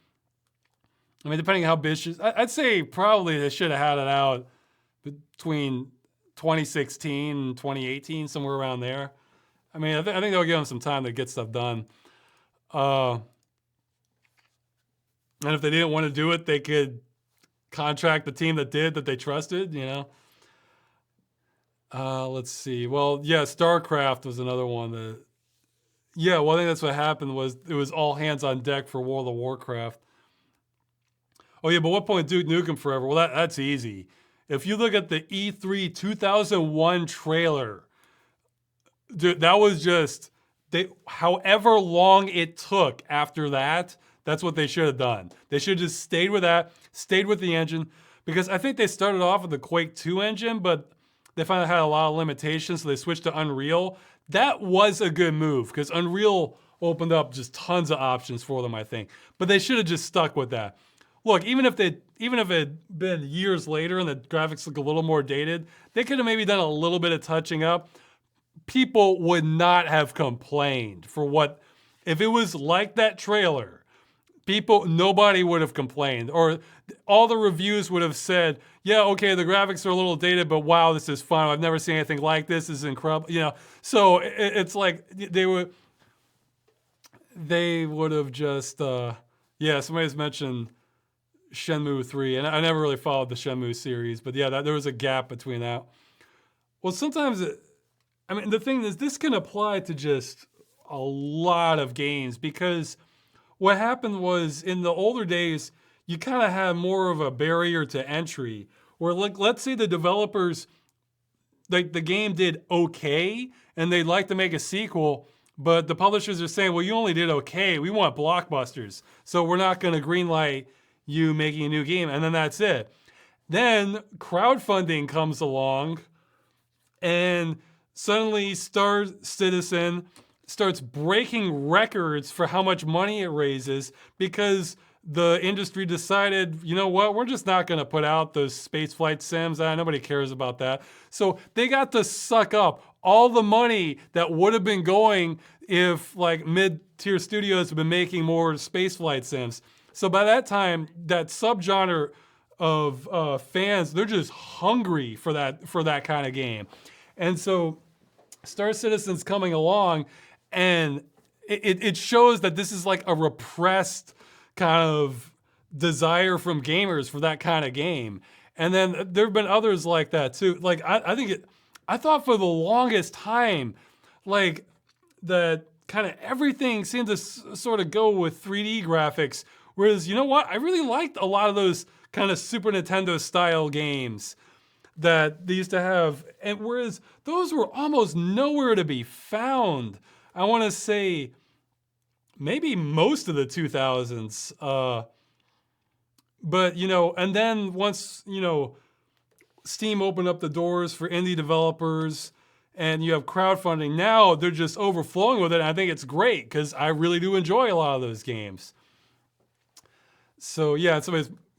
A: I mean, depending on how ambitious, I'd say probably they should have had it out between 2016 and 2018, somewhere around there. I mean, I think they'll give them some time to get stuff done. And if they didn't want to do it, they could contract the team that did, that they trusted, you know. Let's see. Well, yeah, StarCraft was another one that, yeah, well, I think that's what happened was it was all hands on deck for World of Warcraft. Oh, yeah, but what point Duke Nukem Forever? Well, that's easy. If you look at the E3 2001 trailer, dude, that was just, however long it took after that, that's what they should have done. They should have just stayed with that, stayed with the engine, because I think they started off with the Quake 2 engine, but they found it had a lot of limitations, so they switched to Unreal. That was a good move, because Unreal opened up just tons of options for them, I think. But they should have just stuck with that. Look, even if it had been years later and the graphics look a little more dated, they could have maybe done a little bit of touching up. People would not have complained for what, if it was like that trailer, nobody would have complained, or all the reviews would have said, yeah, okay, the graphics are a little dated, but wow, this is fun. I've never seen anything like this. This is incredible. You know, so it's like they would have just, yeah, somebody's mentioned Shenmue 3, and I never really followed the Shenmue series, but yeah, there was a gap between that. Well, sometimes, I mean, the thing is, this can apply to just a lot of games, because what happened was in the older days, you kind of had more of a barrier to entry, where, like, let's say the developers, like, the game did okay and they'd like to make a sequel, but the publishers are saying, well, you only did okay. We want blockbusters, so we're not going to greenlight you making a new game, and then that's it. Then crowdfunding comes along, and suddenly Star Citizen starts breaking records for how much money it raises, because the industry decided, you know what, we're just not going to put out those spaceflight sims. Nobody cares about that. So they got to suck up all the money that would have been going if, like, mid-tier studios have been making more spaceflight sims. So by that time, that subgenre of fans, they're just hungry for that kind of game. And so Star Citizen's coming along, and it shows that this is like a repressed kind of desire from gamers for that kind of game. And then there have been others like that too. Like, I thought for the longest time, like, that kind of everything seemed to sort of go with 3D graphics. Whereas, you know what? I really liked a lot of those kind of Super Nintendo style games that they used to have. And whereas those were almost nowhere to be found, I want to say maybe most of the 2000s. But, you know, and then once, you know, Steam opened up the doors for indie developers and you have crowdfunding, now they're just overflowing with it. And I think it's great because I really do enjoy a lot of those games. So yeah,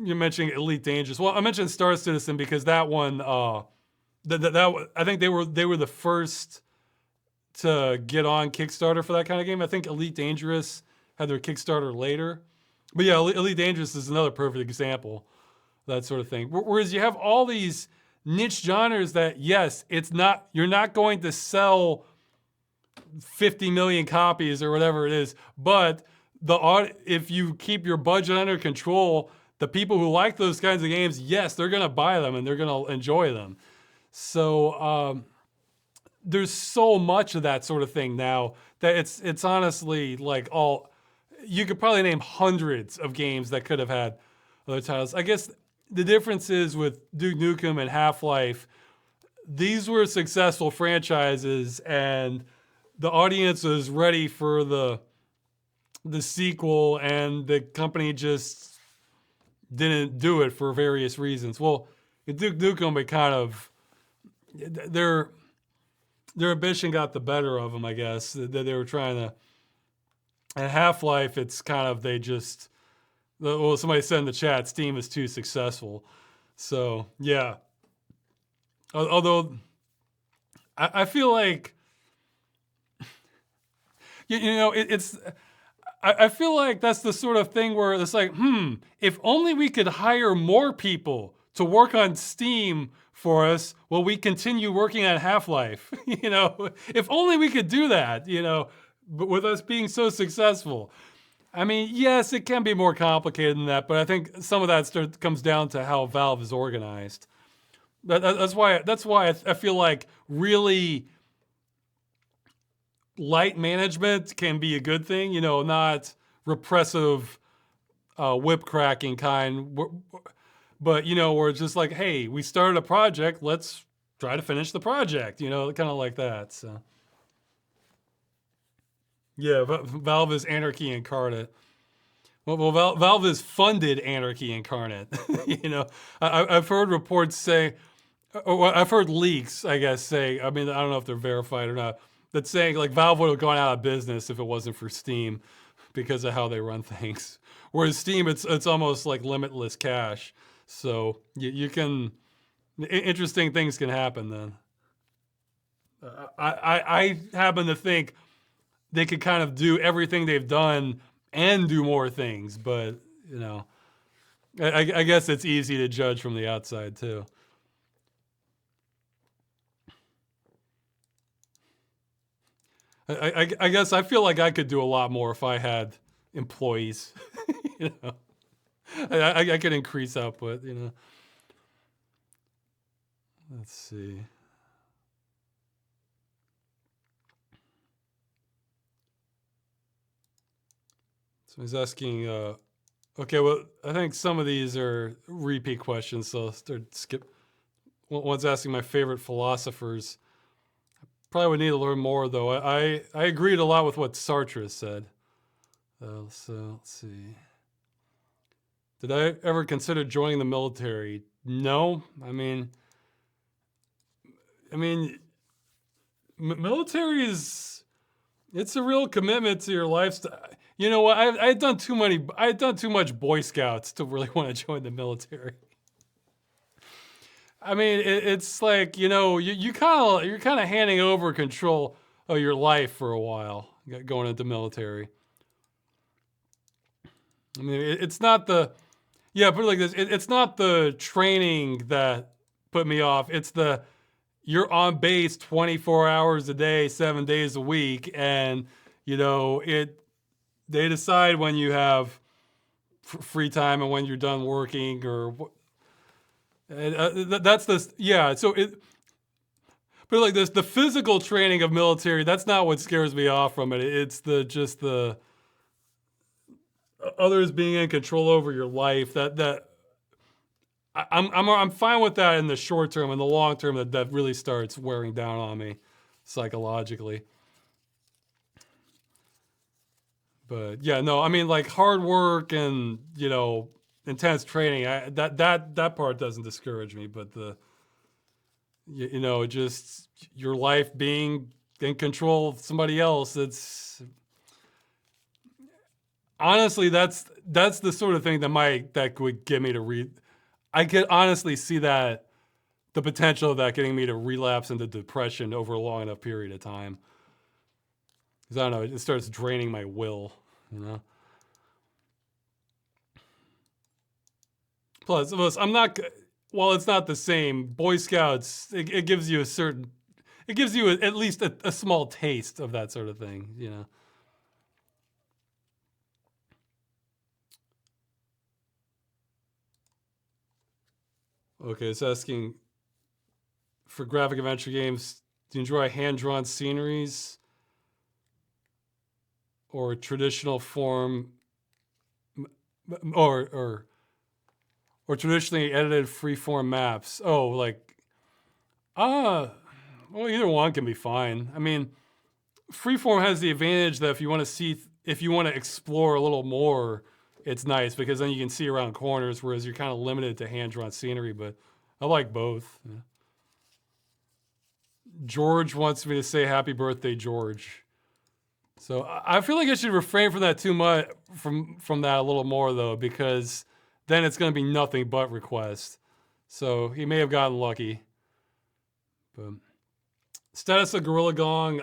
A: you're mentioning Elite Dangerous. Well, I mentioned Star Citizen because that one, I think they were the first to get on Kickstarter for that kind of game. I think Elite Dangerous had their Kickstarter later. But yeah, Elite Dangerous is another perfect example of that sort of thing. Whereas you have all these niche genres that, yes, you're not going to sell 50 million copies or whatever it is, but if you keep your budget under control, the people who like those kinds of games, yes, they're going to buy them and they're going to enjoy them. So there's so much of that sort of thing now that it's honestly like all you could probably name hundreds of games that could have had other titles. I guess the difference is with Duke Nukem and Half-Life, these were successful franchises and the audience was ready for the sequel and the company just didn't do it for various reasons. Well, in Duke Nukem, it kind of their ambition got the better of them, I guess. That they were trying to. And Half Life, it's kind of they just. Well, somebody said in the chat, Steam is too successful. So yeah. Although I feel like it's. I feel like that's the sort of thing where it's like, if only we could hire more people to work on Steam for us while we continue working on Half-Life. If only we could do that, but with us being so successful. I mean, yes, it can be more complicated than that, but I think some of that comes down to how Valve is organized. That's why I feel like really light management can be a good thing, not repressive whip cracking kind, but where it's just like, hey, we started a project, let's try to finish the project, kind of like that. So yeah, Valve is anarchy incarnate. Well, Valve is funded anarchy incarnate. I've heard reports say, or I've heard leaks, I guess, say, I mean, I don't know if they're verified or not, that's saying like Valve would have gone out of business if it wasn't for Steam because of how they run things. Whereas Steam, it's almost like limitless cash. So you can, interesting things can happen then. I happen to think they could kind of do everything they've done and do more things, but I guess it's easy to judge from the outside too. I guess I feel like I could do a lot more if I had employees. I could increase output. Let's see. So he's asking. Okay, well, I think some of these are repeat questions, so I'll skip. One's asking my favorite philosophers. Probably would need to learn more, though. I agreed a lot with what Sartre said. So let's see. Did I ever consider joining the military? No. I mean, military it's a real commitment to your lifestyle. You know what? I had done too much Boy Scouts to really want to join the military. I mean, it's like you're kind of handing over control of your life for a while going into military. I mean, it's not put it like this. It's not the training that put me off. It's you're on base 24 hours a day, 7 days a week, and they decide when you have free time and when you're done working or. That's So but like this, the physical training of military. That's not what scares me off from it. It's the others being in control over your life. I'm fine with that in the short term. In the long term, that really starts wearing down on me psychologically. But yeah, no, I mean like hard work and intense training. That part doesn't discourage me, but just your life being in control of somebody else. It's honestly that's the sort of thing that would get me to read. I could honestly see that the potential of that getting me to relapse into depression over a long enough period of time. Because I don't know, it starts draining my will. Plus, I'm not. Well, it's not the same. Boy Scouts, it gives you at least a small taste of that sort of thing, Okay, it's asking for graphic adventure games, do you enjoy hand-drawn sceneries or traditional form or traditionally edited freeform maps? Oh, like, well, either one can be fine. I mean, freeform has the advantage that if you want to explore a little more, it's nice because then you can see around corners, whereas you're kind of limited to hand-drawn scenery, but I like both. Yeah. George wants me to say happy birthday, George. So I feel like I should refrain from that too much, from that a little more though, because then it's going to be nothing but requests. So he may have gotten lucky. But status of Gorilla Gong,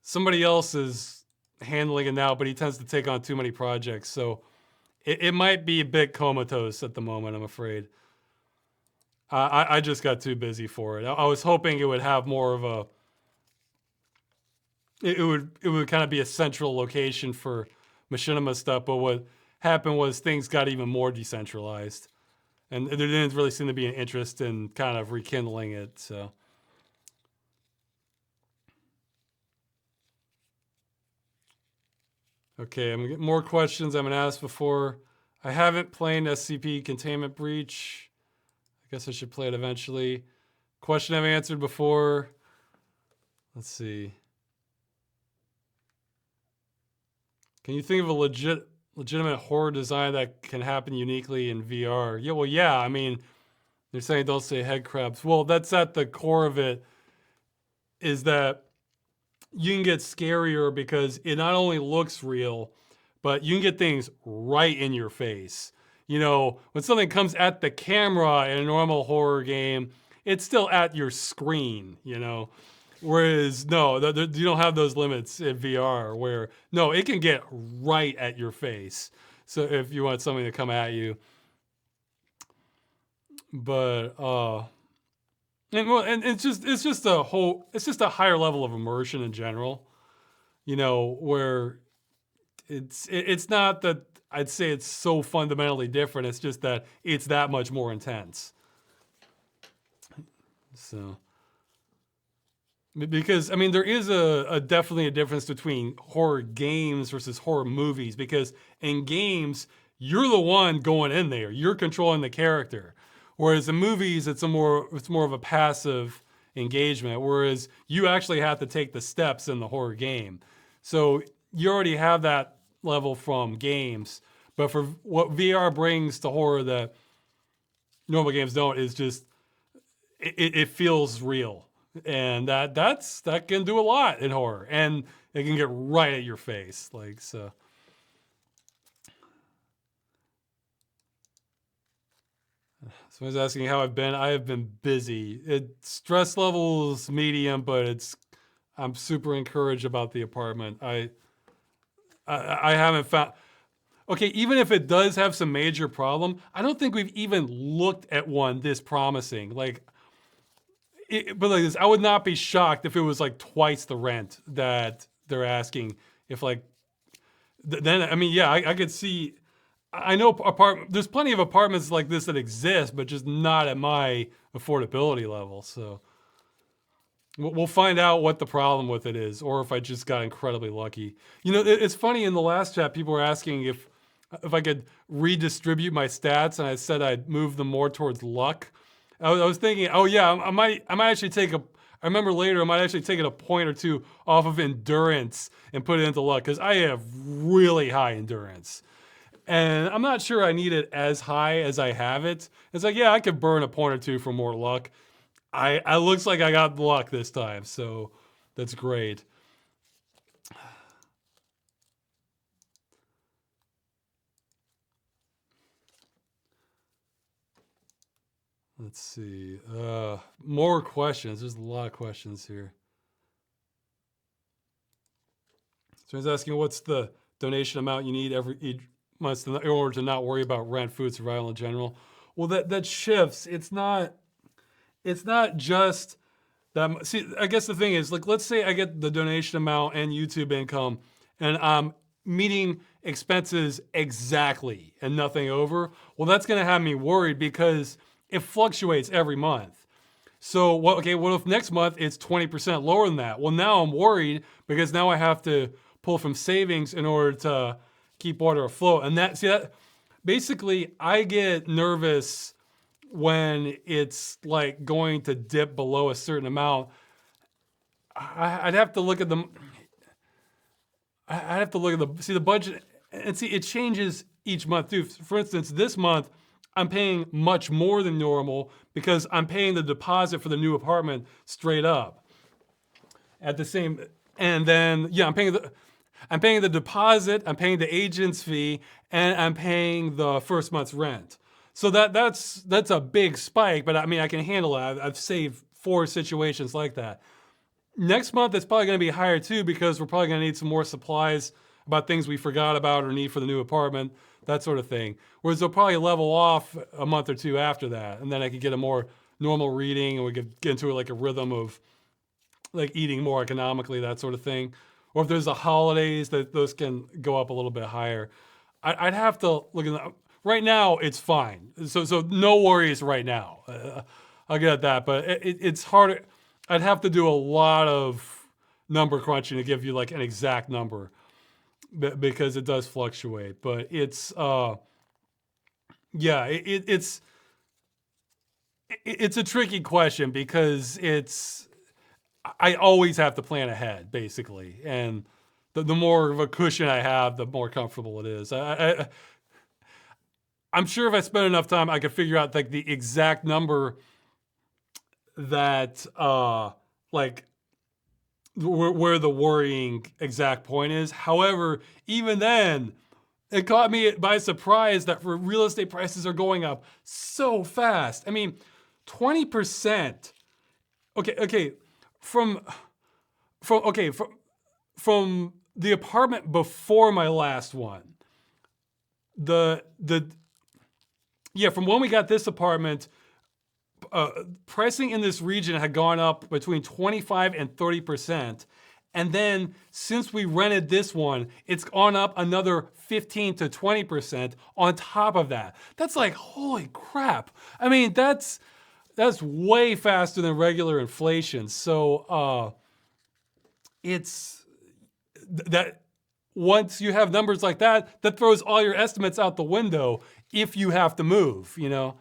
A: somebody else is handling it now, but he tends to take on too many projects. So it might be a bit comatose at the moment, I'm afraid. I just got too busy for it. I was hoping it would have more of a, it would kind of be a central location for machinima stuff, but what happened was things got even more decentralized. And there didn't really seem to be an interest in kind of rekindling it, so. Okay, I'm gonna get more questions I'm gonna ask before. I haven't played SCP Containment Breach. I guess I should play it eventually. Question I've answered before. Let's see. Can you think of a legitimate horror design that can happen uniquely in VR? Yeah, well, yeah. I mean, they're saying don't say head crabs. Well, that's at the core of it, is that you can get scarier because it not only looks real, but you can get things right in your face. You know, when something comes at the camera in a normal horror game, it's still at your screen, you know? Whereas, no, you don't have those limits in VR where, no, it can get right at your face. So if you want something to come at you. But, and it's just a higher level of immersion in general, you know, where it's not that I'd say it's so fundamentally different. It's just that it's that much more intense. So, because I mean, there is definitely a difference between horror games versus horror movies, because in games, you're the one going in there, you're controlling the character. Whereas in movies, it's more of a passive engagement, whereas you actually have to take the steps in the horror game. So you already have that level from games, but for what VR brings to horror that normal games don't, is just it feels real, and that can do a lot in horror, and it can get right at your face, like so. Someone's asking how I've been. I have been busy. Stress levels medium, but I'm super encouraged about the apartment. I haven't found. Okay, even if it does have some major problem, I don't think we've even looked at one this promising. Like, but like this, I would not be shocked if it was like twice the rent that they're asking. If like, then I mean, yeah, I could see. I know there's plenty of apartments like this that exist, but just not at my affordability level. So we'll find out what the problem with it is, or if I just got incredibly lucky. You know, it's funny, in the last chat, people were asking if I could redistribute my stats, and I said I'd move them more towards luck. I was thinking, oh yeah, I might actually I remember later I might actually take it a point or two off of endurance and put it into luck, because I have really high endurance. And I'm not sure I need it as high as I have it. It's like, yeah, I could burn a point or two for more luck. I looks like I got luck this time, so that's great. Let's see. More questions. There's a lot of questions here. Someone's asking, what's the donation amount you need each month in order to not worry about rent, food, survival in general? Well, that shifts. It's not just that. See, I guess the thing is, like, let's say I get the donation amount and YouTube income, and I'm meeting expenses exactly and nothing over. Well, that's going to have me worried because it fluctuates every month. So what? Okay, what if next month it's 20% lower than that? Well, now I'm worried because now I have to pull from savings in order to keep water afloat. And that basically I get nervous when it's like going to dip below a certain amount. I'd have to look at the. I'd have to look at the budget and see it changes each month too. For instance, this month I'm paying much more than normal because I'm paying the deposit for the new apartment straight up. At the same, and then yeah, I'm paying the deposit, I'm paying the agent's fee, and I'm paying the first month's rent. So that's a big spike, but I mean I can handle it. I've saved 4 situations like that. Next month it's probably going to be higher too because we're probably going to need some more supplies about things we forgot about or need for the new apartment, that sort of thing. Whereas they'll probably level off a month or two after that, and then I could get a more normal reading, and we could get into like a rhythm of like eating more economically, that sort of thing. Or if there's the holidays, that those can go up a little bit higher. I'd have to look at that. Right now, it's fine. So no worries right now. I'll get at that, but it's hard. I'd have to do a lot of number crunching to give you like an exact number because it does fluctuate. But it's yeah, it's a tricky question because I always have to plan ahead basically, and the more of a cushion I have, the more comfortable it is. I'm sure if I spend enough time, I could figure out like the exact number that like where the worrying exact point is. However, even then, it caught me by surprise that real estate prices are going up so fast. I mean, 20%. Okay, from the apartment before my last one, from when we got this apartment, pricing in this region had gone up between 25 and 30%. And then since we rented this one, it's gone up another 15 to 20% on top of that. That's like, holy crap. I mean, that's way faster than regular inflation. So it's that once you have numbers like that, that throws all your estimates out the window if you have to move, you know?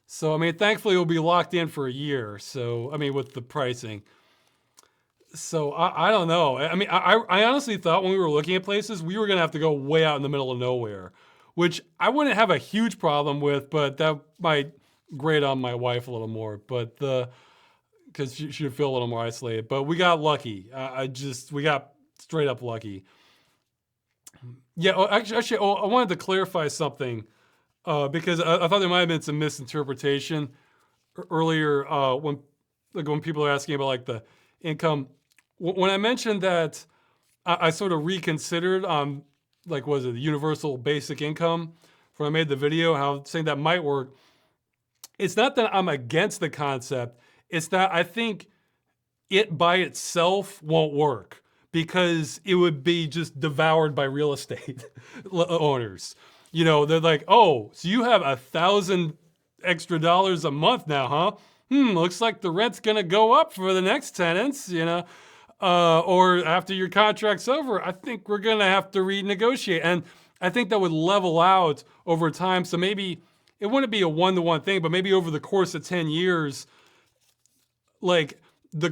A: So, I mean, thankfully it will be locked in for a year. So, I mean, with the pricing. So, I don't know. I mean, I honestly thought when we were looking at places, we were going to have to go way out in the middle of nowhere, which I wouldn't have a huge problem with, but that might grate on my wife a little more. But because she would feel a little more isolated. But we got lucky. We got straight up lucky. Yeah, actually, I wanted to clarify something because I thought there might have been some misinterpretation earlier when people are asking about like the income. When I mentioned that I sort of reconsidered on like was it the universal basic income when I made the video, how saying that might work. It's not that I'm against the concept. It's that I think it by itself won't work because it would be just devoured by real estate owners. You know, they're like, oh, so you have $1,000 extra a month now, huh? Looks like the rent's gonna go up for the next tenants, you know? Or after your contract's over, I think we're gonna have to renegotiate. And I think that would level out over time. So maybe it wouldn't be a one-to-one thing, but maybe over the course of 10 years, like the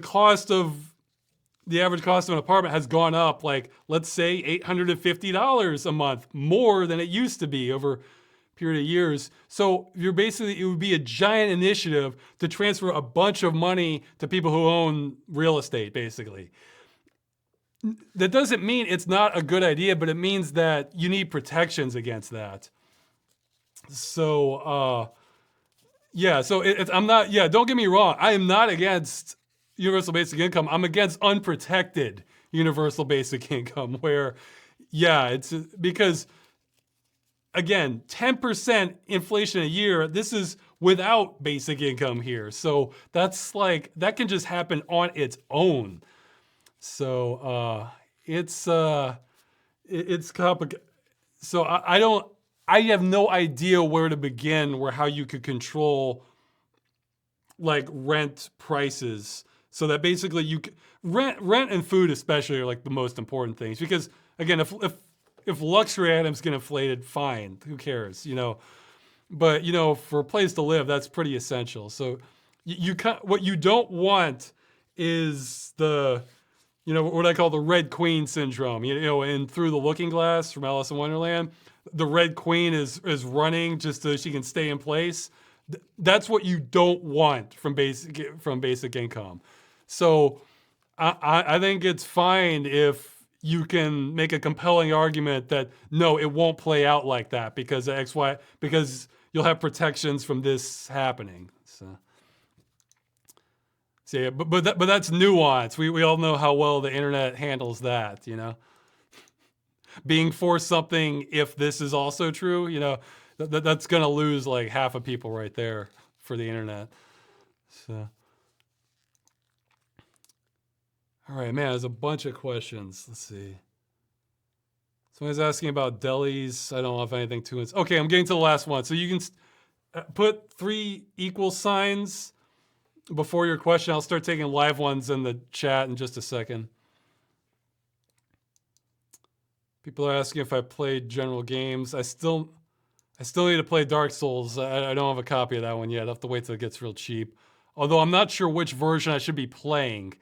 A: average cost of an apartment has gone up, like, let's say $850 a month more than it used to be over a period of years. So it would be a giant initiative to transfer a bunch of money to people who own real estate, basically. That doesn't mean it's not a good idea, but it means that you need protections against that. So, don't get me wrong. I am not against universal basic income. I'm against unprotected universal basic income where, it's because, again, 10% inflation a year, this is without basic income here. So that's like, that can just happen on its own. So it's complicated. So I have no idea where to begin how you could control like rent prices, so that basically rent and food especially are like the most important things, because again, if luxury items get inflated, fine, who cares, you know? But you know, for a place to live, that's pretty essential. So what you don't want is the, you know, what I call the Red Queen syndrome. You know, in Through the Looking Glass from Alice in Wonderland, the Red Queen is running just so she can stay in place. That's what you don't want from basic income. So I think it's fine if you can make a compelling argument that no, it won't play out like that because of X, Y, because you'll have protections from this happening. So yeah, but that's nuance. We all know how well the internet handles that, you know. Being for something if this is also true, you know, that's gonna lose like half of people right there for the internet. So. All right, man, there's a bunch of questions. Let's see. Someone's asking about delis. I don't know if anything too much. Okay, I'm getting to the last one. So you can put 3 equal signs before your question. I'll start taking live ones in the chat in just a second. People are asking if I played general games. I still need to play Dark Souls. I don't have a copy of that one yet. I'll have to wait till it gets real cheap. Although I'm not sure which version I should be playing.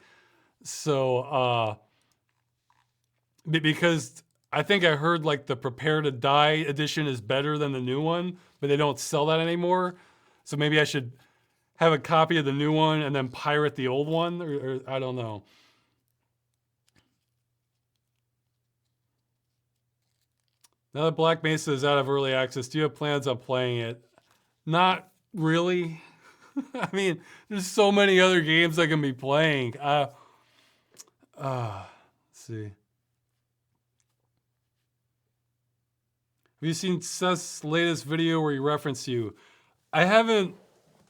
A: So, because I think I heard like the Prepare to Die edition is better than the new one, but they don't sell that anymore. So maybe I should have a copy of the new one and then pirate the old one, or I don't know. Now that Black Mesa is out of early access, do you have plans on playing it? Not really. I mean, there's so many other games I can be playing. Let's see. Have you seen Seth's latest video where he referenced you? I haven't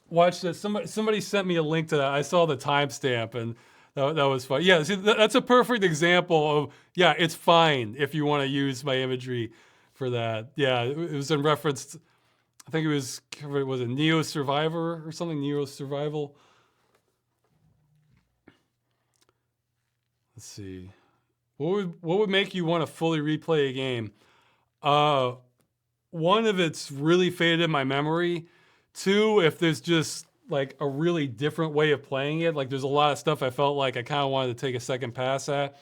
A: watched it. Somebody sent me a link to that. I saw the timestamp and that was fun. Yeah, see, that's a perfect example of, yeah, it's fine if you want to use my imagery for that. Yeah, it was in reference, I think it was it Neo Survivor or something, Neo Survival. Let's see. What would make you want to fully replay a game? One, if it's really faded in my memory. 2, if there's just like a really different way of playing it. Like there's a lot of stuff I felt like I kind of wanted to take a second pass at.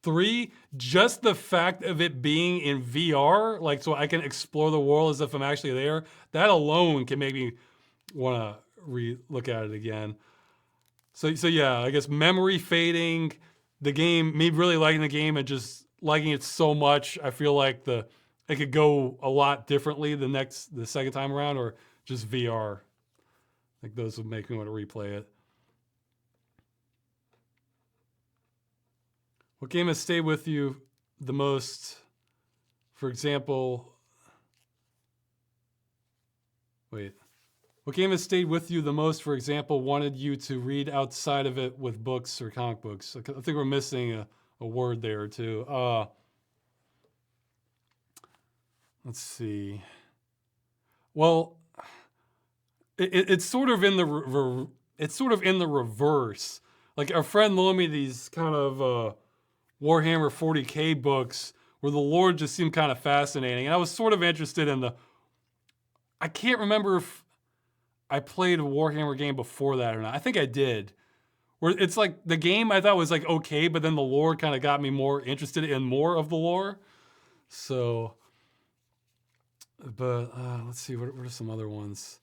A: 3, just the fact of it being in VR, like so I can explore the world as if I'm actually there. That alone can make me want to look at it again. So yeah, I guess memory fading, the game, me really liking the game and just liking it so much, I feel like it could go a lot differently the second time around, or just VR. I think those would make me want to replay it. What game has stayed with you the most? For example, what game has stayed with you the most, for example, wanted you to read outside of it with books or comic books? I think we're missing a word there or two. Let's see. Well, it's sort of in the reverse. Like a friend loaned me these kind of Warhammer 40K books where the lore just seemed kind of fascinating, and I was sort of interested in I can't remember if I played a Warhammer game before that or not. I think I did. Where it's like the game I thought was like okay, but then the lore kind of got me more interested in more of the lore. So, but let's see, what are some other ones?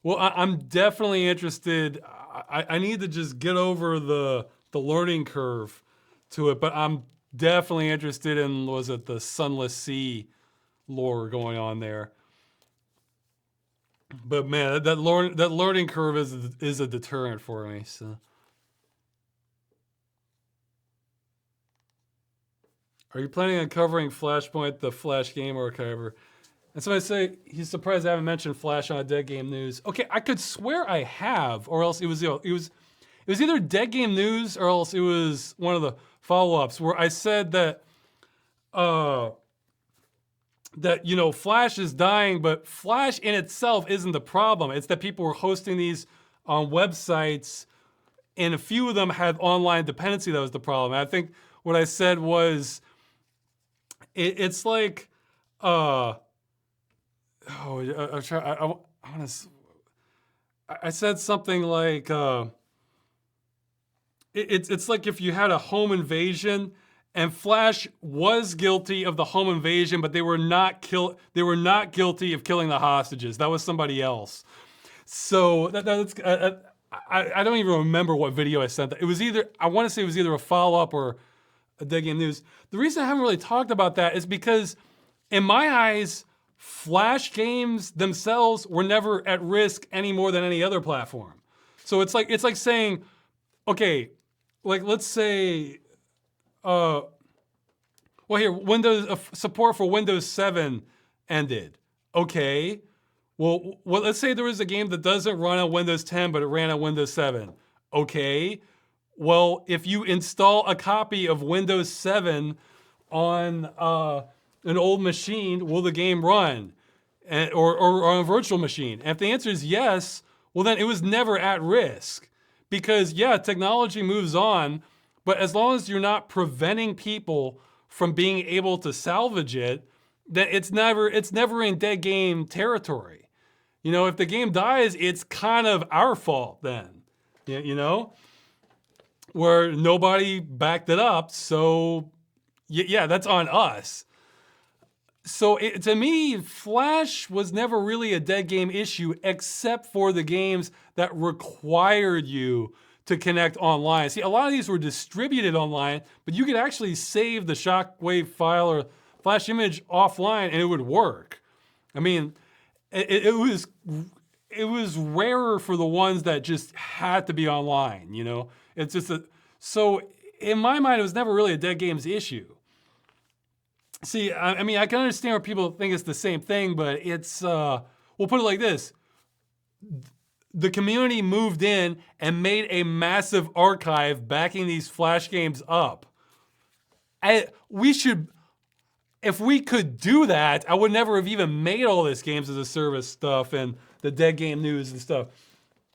A: Well, I'm definitely interested. I need to just get over the learning curve to it, but I'm definitely interested in, was it the Sunless Sea lore going on there? But man, that learning curve is a deterrent for me. So, are you planning on covering Flashpoint, the Flash Game Archiver? And somebody say he's surprised I haven't mentioned Flash on Dead Game News. Okay, I could swear I have, or else it was either Dead Game News or else it was one of the follow-ups where I said that Flash is dying, but Flash in itself isn't the problem. It's that people were hosting these on websites, and a few of them had online dependency. That was the problem. And I think what I said was, it's like, oh, I said something like, it's like if you had a home invasion, and Flash was guilty of the home invasion, but they were not guilty of killing the hostages. That was somebody else. So that's I don't even remember what video I sent. It was either, I want to say it was either a follow-up or a Dead Game News. The reason I haven't really talked about that is because, in my eyes, Flash games themselves were never at risk any more than any other platform. So it's like saying, okay, like let's say, well here, Windows support for Windows 7 ended. Okay, well, let's say there was a game that doesn't run on Windows 10, but it ran on Windows 7. Okay, well, if you install a copy of Windows 7 on an old machine, will the game run? Or on a virtual machine? And if the answer is yes, well then it was never at risk. Because yeah, technology moves on, but as long as you're not preventing people from being able to salvage it, then it's never in dead game territory. You know, if the game dies, it's kind of our fault then. You know? Where nobody backed it up, so yeah, that's on us. So to me, Flash was never really a dead game issue, except for the games that required you to connect online. See, a lot of these were distributed online, but you could actually save the shockwave file or Flash image offline and it would work. I mean, it was rarer for the ones that just had to be online, you know? It's just so in my mind, it was never really a dead games issue. See, I mean, I can understand where people think it's the same thing, but it's, we'll put it like this. The community moved in and made a massive archive backing these Flash games up. We should, if we could do that, I would never have even made all this games as a service stuff and the Dead Game News and stuff.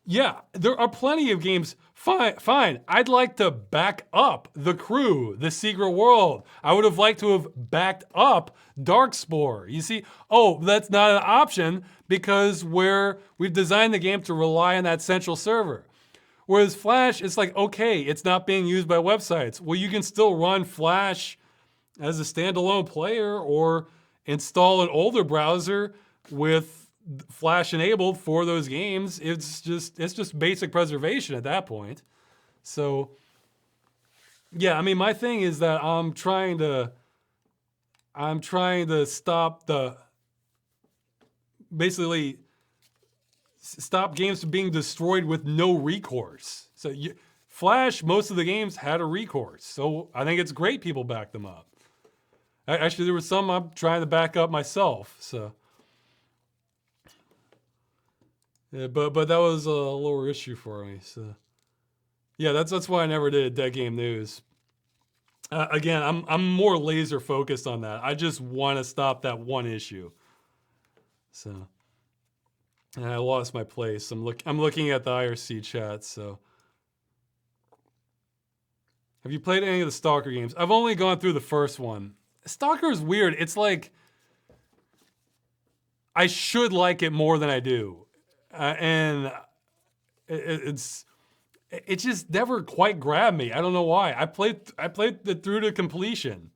A: Yeah, there are plenty of games. Fine. I'd like to back up The Crew, The Secret World. I would have liked to have backed up Darkspore. You see, oh, that's not an option because we've designed the game to rely on that central server. Whereas Flash, it's like, okay, it's not being used by websites. Well, you can still run Flash as a standalone player or install an older browser with Flash enabled for those games. It's just basic preservation at that point. So yeah, I mean, my thing is that I'm trying to stop basically stop games from being destroyed with no recourse. So Flash, most of the games had a recourse. So I think it's great people back them up. Actually, there were some I'm trying to back up myself, so. Yeah, but that was a lower issue for me. So, yeah, that's why I never did Dead Game News. Again, I'm more laser focused on that. I just want to stop that one issue. So, and I lost my place. I'm looking at the IRC chat. So, have you played any of the Stalker games? I've only gone through the first one. Stalker is weird. It's like I should like it more than I do. And it just never quite grabbed me. I don't know why. I played it through to completion.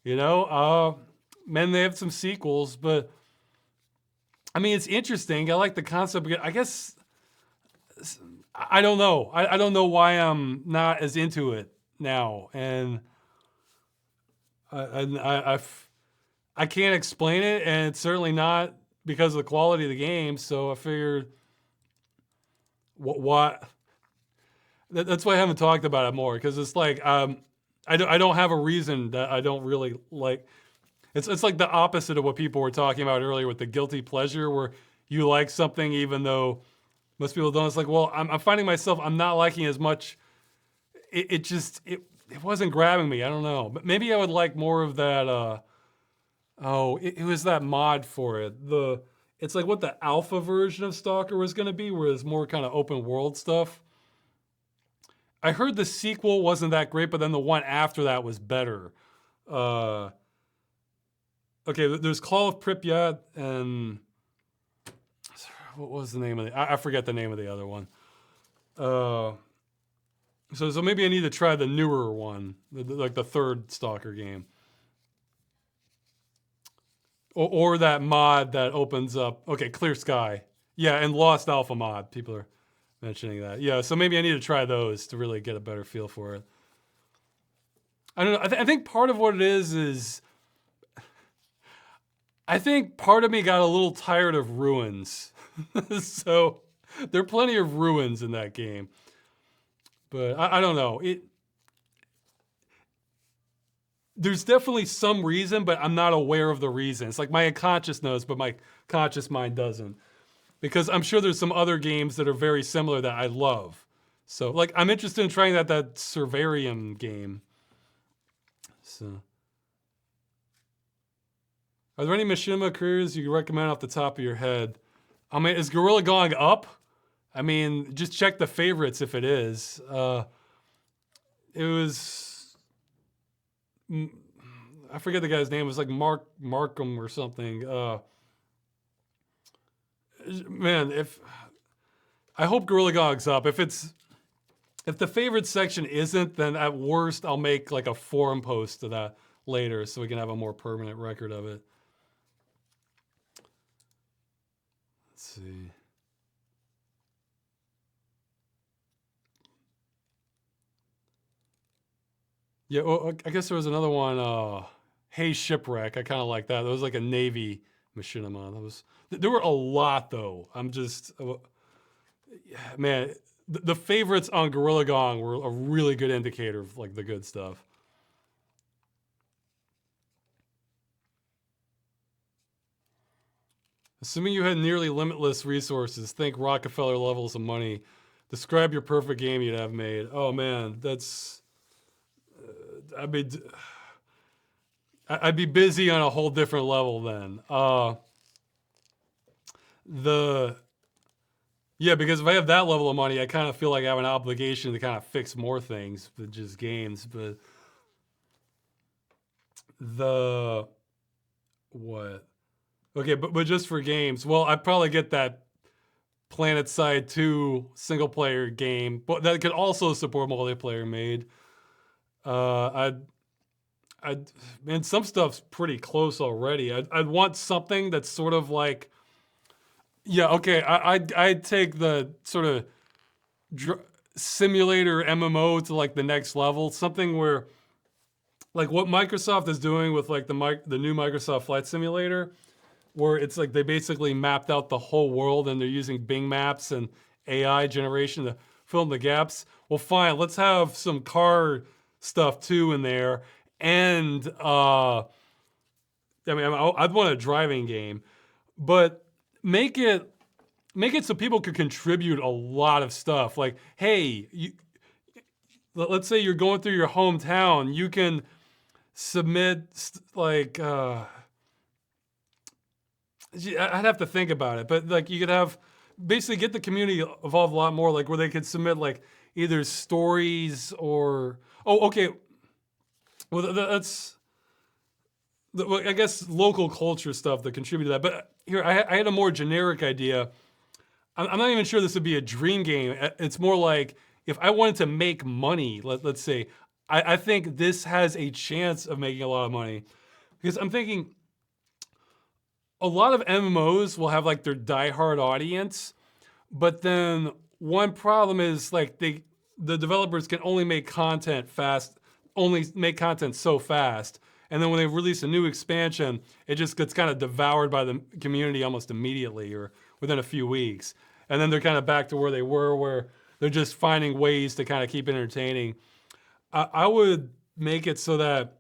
A: You know, man, they have some sequels, but I mean, it's interesting. I like the concept. I guess I don't know. I don't know why I'm not as into it now, and I can't explain it, and it's certainly not because of the quality of the game. So I figured, what? That's why I haven't talked about it more, because it's like I don't have a reason that I don't really like. It's like the opposite of what people were talking about earlier with the guilty pleasure, where you like something even though most people don't. It's like, well, I'm finding myself, I'm not liking as much. It wasn't grabbing me. I don't know, but maybe I would like more of that. It was that mod for it. it's like what the alpha version of Stalker was going to be, where it's more kind of open world stuff. I heard the sequel wasn't that great, but then the one after that was better. Okay, there's Call of Pripyat and what was the name of the? I forget the name of the other one. So maybe I need to try the newer one, like the third Stalker game, or that mod that opens up. Okay, Clear Sky, yeah, and Lost Alpha mod. People are mentioning that. Yeah, so maybe I need to try those to really get a better feel for it. I don't know. I think part of what it is I think part of me got a little tired of ruins. So there are plenty of ruins in that game. But I don't know. There's definitely some reason, but I'm not aware of the reason. It's like my unconscious knows, but my conscious mind doesn't. Because I'm sure there's some other games that are very similar that I love. So like I'm interested in trying that Servarium game. So are there any machinima careers you can recommend off the top of your head? I mean, is Gorilla Gong up? I mean, just check the favorites if it is. It was, I forget the guy's name. It was like Markham or something. Man, I hope Gorilla Gong's up. If the favorite section isn't, then at worst I'll make like a forum post to that later so we can have a more permanent record of it. Let's see. Yeah, well, I guess there was another one, Hey Shipwreck. I kind of like that. That was like a Navy machinima. There were a lot though. I'm just, man, the favorites on Gorilla Gong were a really good indicator of like the good stuff. Assuming you had nearly limitless resources, think Rockefeller levels of money. Describe your perfect game you'd have made. Oh man, that's. I'd be busy on a whole different level then. Yeah, because if I have that level of money, I kind of feel like I have an obligation to kind of fix more things than just games. But what? Okay, but just for games, well, I'd probably get that Planet Side 2 single player game, but that could also support multiplayer made. Man, some stuff's pretty close already. I'd want something that's sort of like, yeah, okay. I'd take the sort of simulator MMO to like the next level. Something where, like what Microsoft is doing with like the new Microsoft Flight Simulator, where it's like they basically mapped out the whole world and they're using Bing Maps and AI generation to fill in the gaps. Well, fine. Let's have some car stuff too in there. And I mean, I'd want a driving game, but make it so people could contribute a lot of stuff. Like, hey, let's say you're going through your hometown, you can submit like I'd have to think about it, but like you could have basically get the community involved a lot more, like where they could submit like either stories or okay. Well, that's, I guess, local culture stuff that contribute to that. But here, I had a more generic idea. I'm not even sure this would be a dream game. It's more like if I wanted to make money, let's say, I think this has a chance of making a lot of money. Because I'm thinking a lot of MMOs will have like their diehard audience, but then one problem is like the developers can only make content so fast. And then when they release a new expansion, it just gets kind of devoured by the community almost immediately or within a few weeks. And then they're kind of back to where they were, where they're just finding ways to kind of keep entertaining. I would make it so that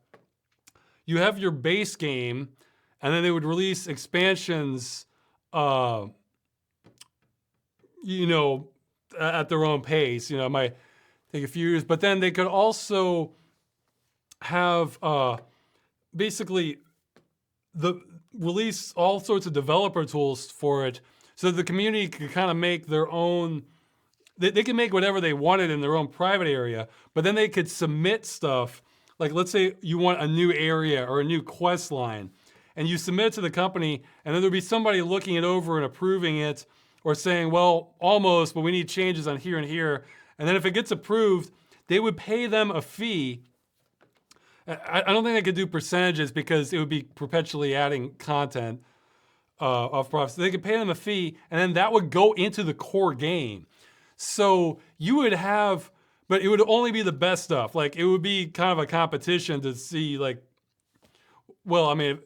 A: you have your base game and then they would release expansions, at their own pace. It might take a few years, but then they could also have basically the release all sorts of developer tools for it, so that the community can kind of make their own. They can make whatever they wanted in their own private area, but then they could submit stuff. Like, let's say you want a new area or a new quest line, and you submit it to the company, and then there'll be somebody looking it over and approving it, or saying, well, almost, but we need changes on here and here. And then if it gets approved, they would pay them a fee. I don't think they could do percentages because it would be perpetually adding content off profits. They could pay them a fee, and then that would go into the core game. So you would have, but it would only be the best stuff. Like, it would be kind of a competition to see, like, well, I mean,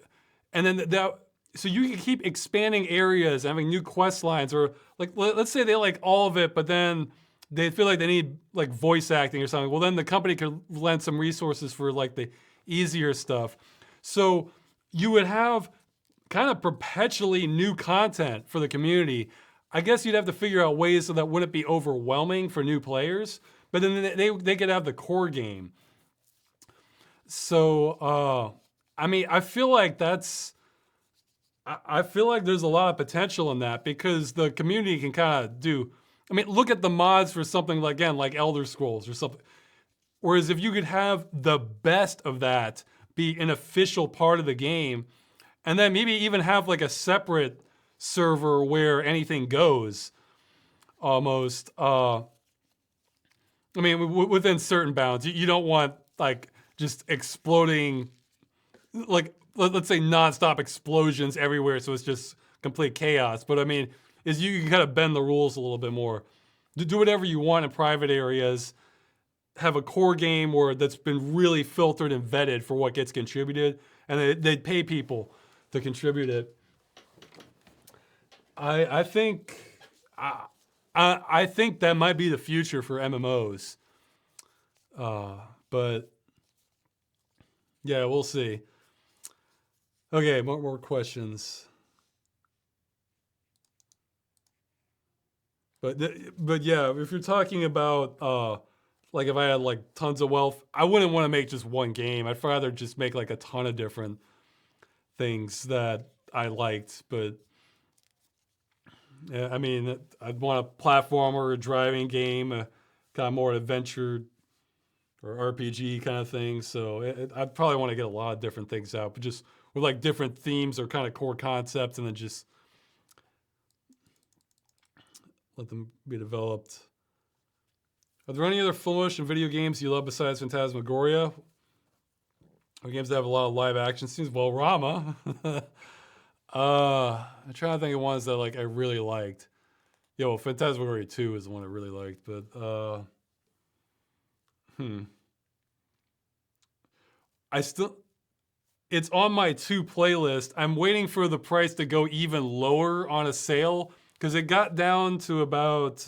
A: and then that, so you can keep expanding areas, having new quest lines, or like, let's say they like all of it, but then they feel like they need like voice acting or something. Well, then the company could lend some resources for like the easier stuff. So you would have kind of perpetually new content for the community. I guess you'd have to figure out ways so that wouldn't be overwhelming for new players, but then they could have the core game. So, I mean, I feel like there's a lot of potential in that, because the community can kind of do, I mean, look at the mods for something like, again, like Elder Scrolls or something. Whereas if you could have the best of that be an official part of the game, and then maybe even have like a separate server where anything goes, almost. I mean, within certain bounds. You don't want like just exploding, like let's say nonstop explosions everywhere, so it's just complete chaos. But I mean, is you can kind of bend the rules a little bit more. Do whatever you want in private areas. Have a core game where that's been really filtered and vetted for what gets contributed, and they'd pay people to contribute it. I think I think that might be the future for MMOs. But yeah, we'll see. Okay, more questions. But yeah, if you're talking about like if I had like tons of wealth, I wouldn't want to make just one game. I'd rather just make like a ton of different things that I liked. But yeah, I mean, I'd want a platformer, a driving game, a kind of more adventure or RPG kind of thing. So I'd probably want to get a lot of different things out, but just with like different themes or kind of core concepts, and then just let them be developed. Are there any other full motion video games you love besides Phantasmagoria? Or games that have a lot of live action scenes? Well, Rama. I'm trying to think of ones that like I really liked. Yeah, well, Phantasmagoria 2 is the one I really liked, but it's on my 2 playlist. I'm waiting for the price to go even lower on a sale, because it got down to about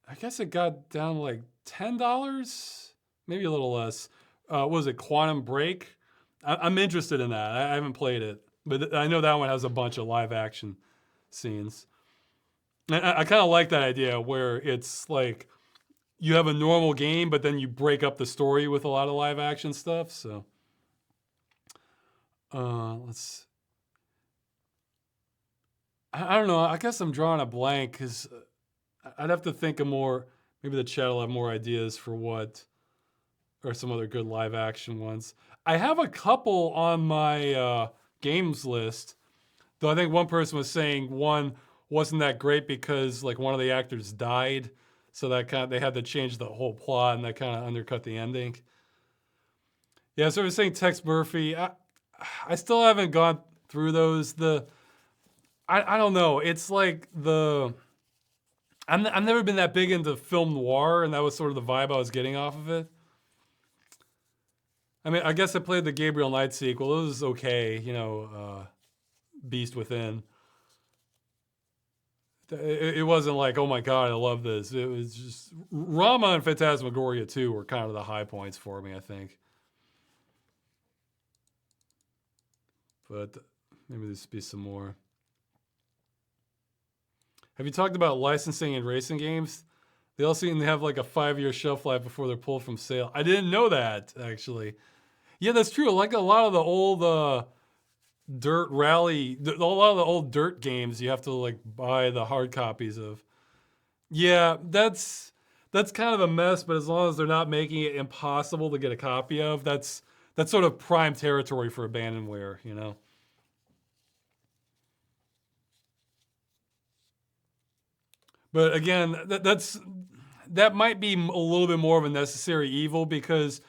A: I guess it got down to like $10, maybe a little less. What was it, Quantum Break? I'm interested in that. I haven't played it, but I know that one has a bunch of live action scenes. And I kind of like that idea where it's like you have a normal game, but then you break up the story with a lot of live action stuff. So I don't know. I guess I'm drawing a blank because I'd have to think of more. Maybe the chat will have more ideas for what are some other good live action ones. I have a couple on my games list, though I think one person was saying one wasn't that great because like one of the actors died, so that they had to change the whole plot, and that kind of undercut the ending. Yeah, so I was saying Tex Murphy. I still haven't gone through those. I don't know. It's like I've never been that big into film noir, and that was sort of the vibe I was getting off of it. I mean, I guess I played the Gabriel Knight sequel. It was okay, Beast Within. It wasn't like, oh my god, I love this. It was just Rama and Phantasmagoria 2 were kind of the high points for me, I think. But maybe there's be some more. Have you talked about licensing in racing games? They all seem to have like a 5-year shelf life before they're pulled from sale. I didn't know that, actually. Yeah, that's true. Like a lot of the old dirt rally, a lot of the old dirt games, you have to like buy the hard copies of. Yeah, that's kind of a mess. But as long as they're not making it impossible to get a copy of, that's sort of prime territory for abandonware, you know. But again, that might be a little bit more of a necessary evil because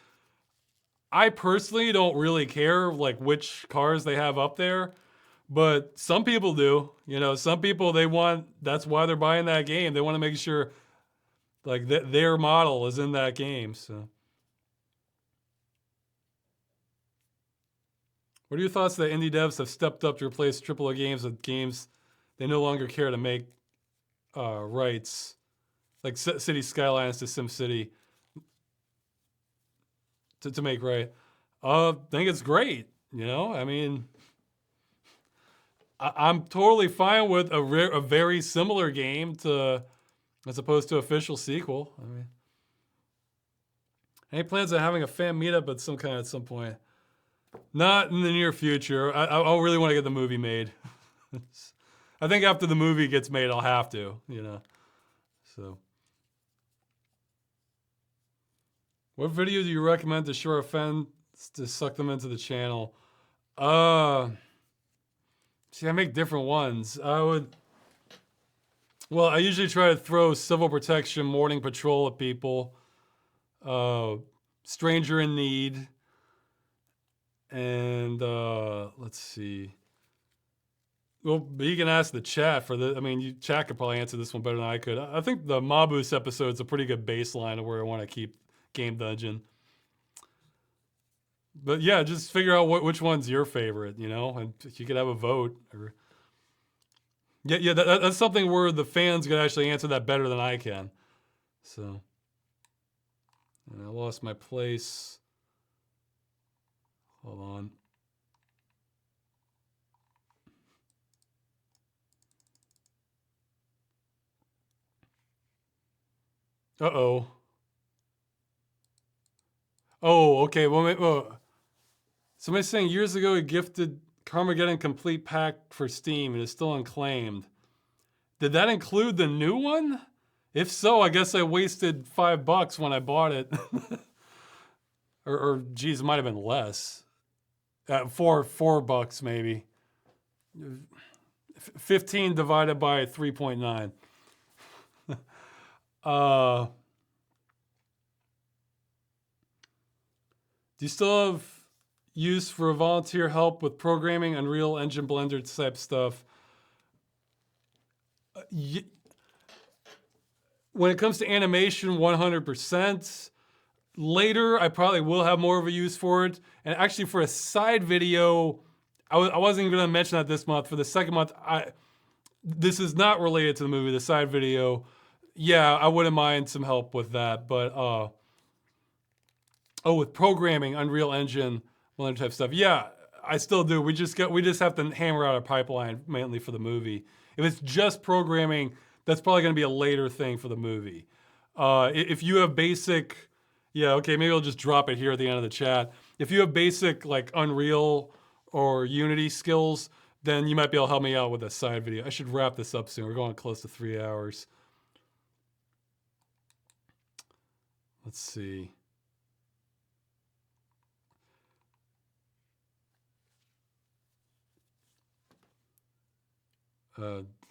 A: I personally don't really care like which cars they have up there, but some people do. You know, some people they want that's why they're buying that game. They want to make sure like their model is in that game. So, what are your thoughts that indie devs have stepped up to replace AAA games with games they no longer care to make rights, like City Skylines to SimCity to make right? I think it's great. You know, I mean, I'm totally fine with a very similar game to as opposed to official sequel. I mean, any plans on having a fan meetup at some kind at some point? Not in the near future. I really want to get the movie made. I think after the movie gets made, I'll have to. You know, so. What video do you recommend to shore offense to suck them into the channel? See, I make different ones. Well, I usually try to throw civil protection, morning patrol at people, stranger in need, and let's see. Well, you can ask the chat for the. I mean, chat could probably answer this one better than I could. I think the Mabus episode is a pretty good baseline of where I want to keep Game Dungeon. But yeah, just figure out which one's your favorite, you know, and you could have a vote. Or yeah, that's something where the fans could actually answer that better than I can. So, and I lost my place. Hold on. Uh-oh. Oh, okay. Well, somebody's saying years ago he gifted Carmageddon Complete Pack for Steam and is still unclaimed. Did that include the new one? If so, I guess I wasted $5 when I bought it. or geez, it might have been less. $4 maybe. 15 divided by 3.9. Do you still have use for volunteer help with programming, Unreal Engine, Blender type stuff? When it comes to animation, 100%. Later, I probably will have more of a use for it. And actually, for a side video, I wasn't even going to mention that this month. For the second month, this is not related to the movie. The side video, yeah, I wouldn't mind some help with that. But with programming, Unreal Engine, Blender type stuff, yeah, I still do. We just have to hammer out a pipeline mainly for the movie. If it's just programming, that's probably going to be a later thing for the movie. If you have basic, yeah, okay, maybe I'll just drop it here at the end of the chat. If you have basic like Unreal or Unity skills, then you might be able to help me out with a side video. I should wrap this up soon. We're going close to 3 hours. Let's see.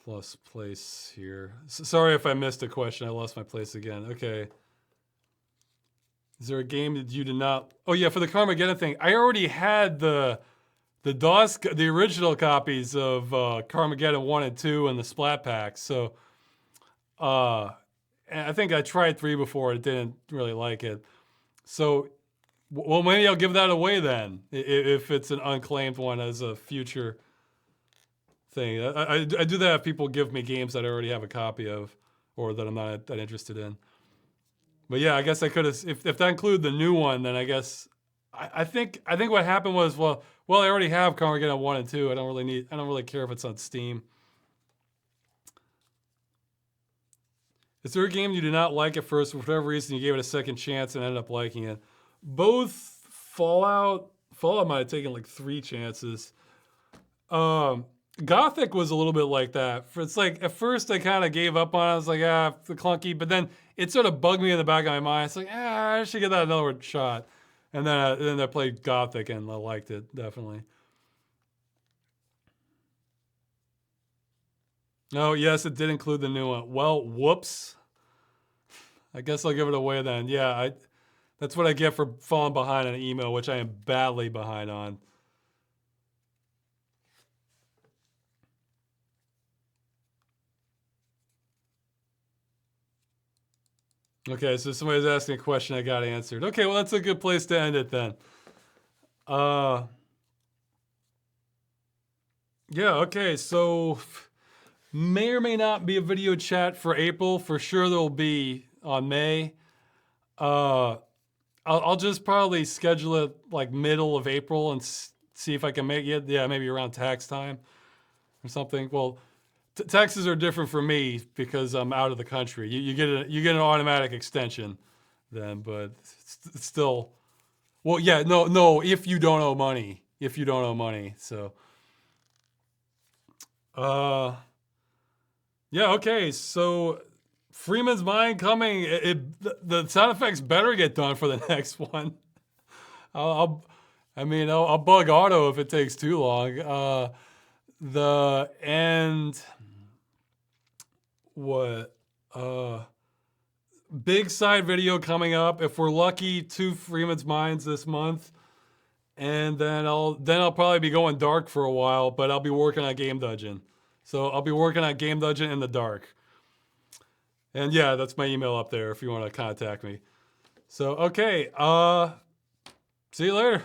A: Lost place here. Sorry if I missed a question. I lost my place again. Okay. Is there a game that you did not? Oh yeah, for the Carmageddon thing, I already had the DOS, the original copies of Carmageddon 1 and 2 and the Splat Packs. So, and I think I tried 3 before. I didn't really like it. So, well, maybe I'll give that away then if it's an unclaimed one as a future thing. I do that if people give me games that I already have a copy of or that I'm not that interested in. But yeah, I guess I could have, if that included the new one, then I guess, I think what happened was, well, I already have Carmageddon 1 and 2. I don't really care if it's on Steam. Is there a game you did not like at first, for whatever reason you gave it a second chance and ended up liking it? Both Fallout might have taken like 3 chances. Gothic was a little bit like that. It's like at first I kind of gave up on it. I was like, the clunky, but then it sort of bugged me in the back of my mind. It's like, I should give that another shot. And then I played Gothic and I liked it, definitely. Oh, yes, it did include the new one. Well, whoops. I guess I'll give it away then. Yeah, that's what I get for falling behind on an email, which I am badly behind on. Okay, so somebody's asking a question I got answered. Okay, well, that's a good place to end it then. Yeah, okay, so may or may not be a video chat for April. For sure there'll be on May. I'll just probably schedule it like middle of April and see if I can make it. Yeah, maybe around tax time or something. Well, taxes are different for me because I'm out of the country. You get an automatic extension then, but it's still, well, yeah, no, if you don't owe money, So, yeah, okay, so Freeman's Mind coming. The sound effects better get done for the next one. I'll bug Otto if it takes too long. The end. What? Big side video coming up. If we're lucky, 2 Freeman's Minds this month, and then I'll probably be going dark for a while. But I'll be working on Game Dungeon, so I'll be working on Game Dungeon in the dark. And yeah, that's my email up there if you want to contact me. So okay, see you later.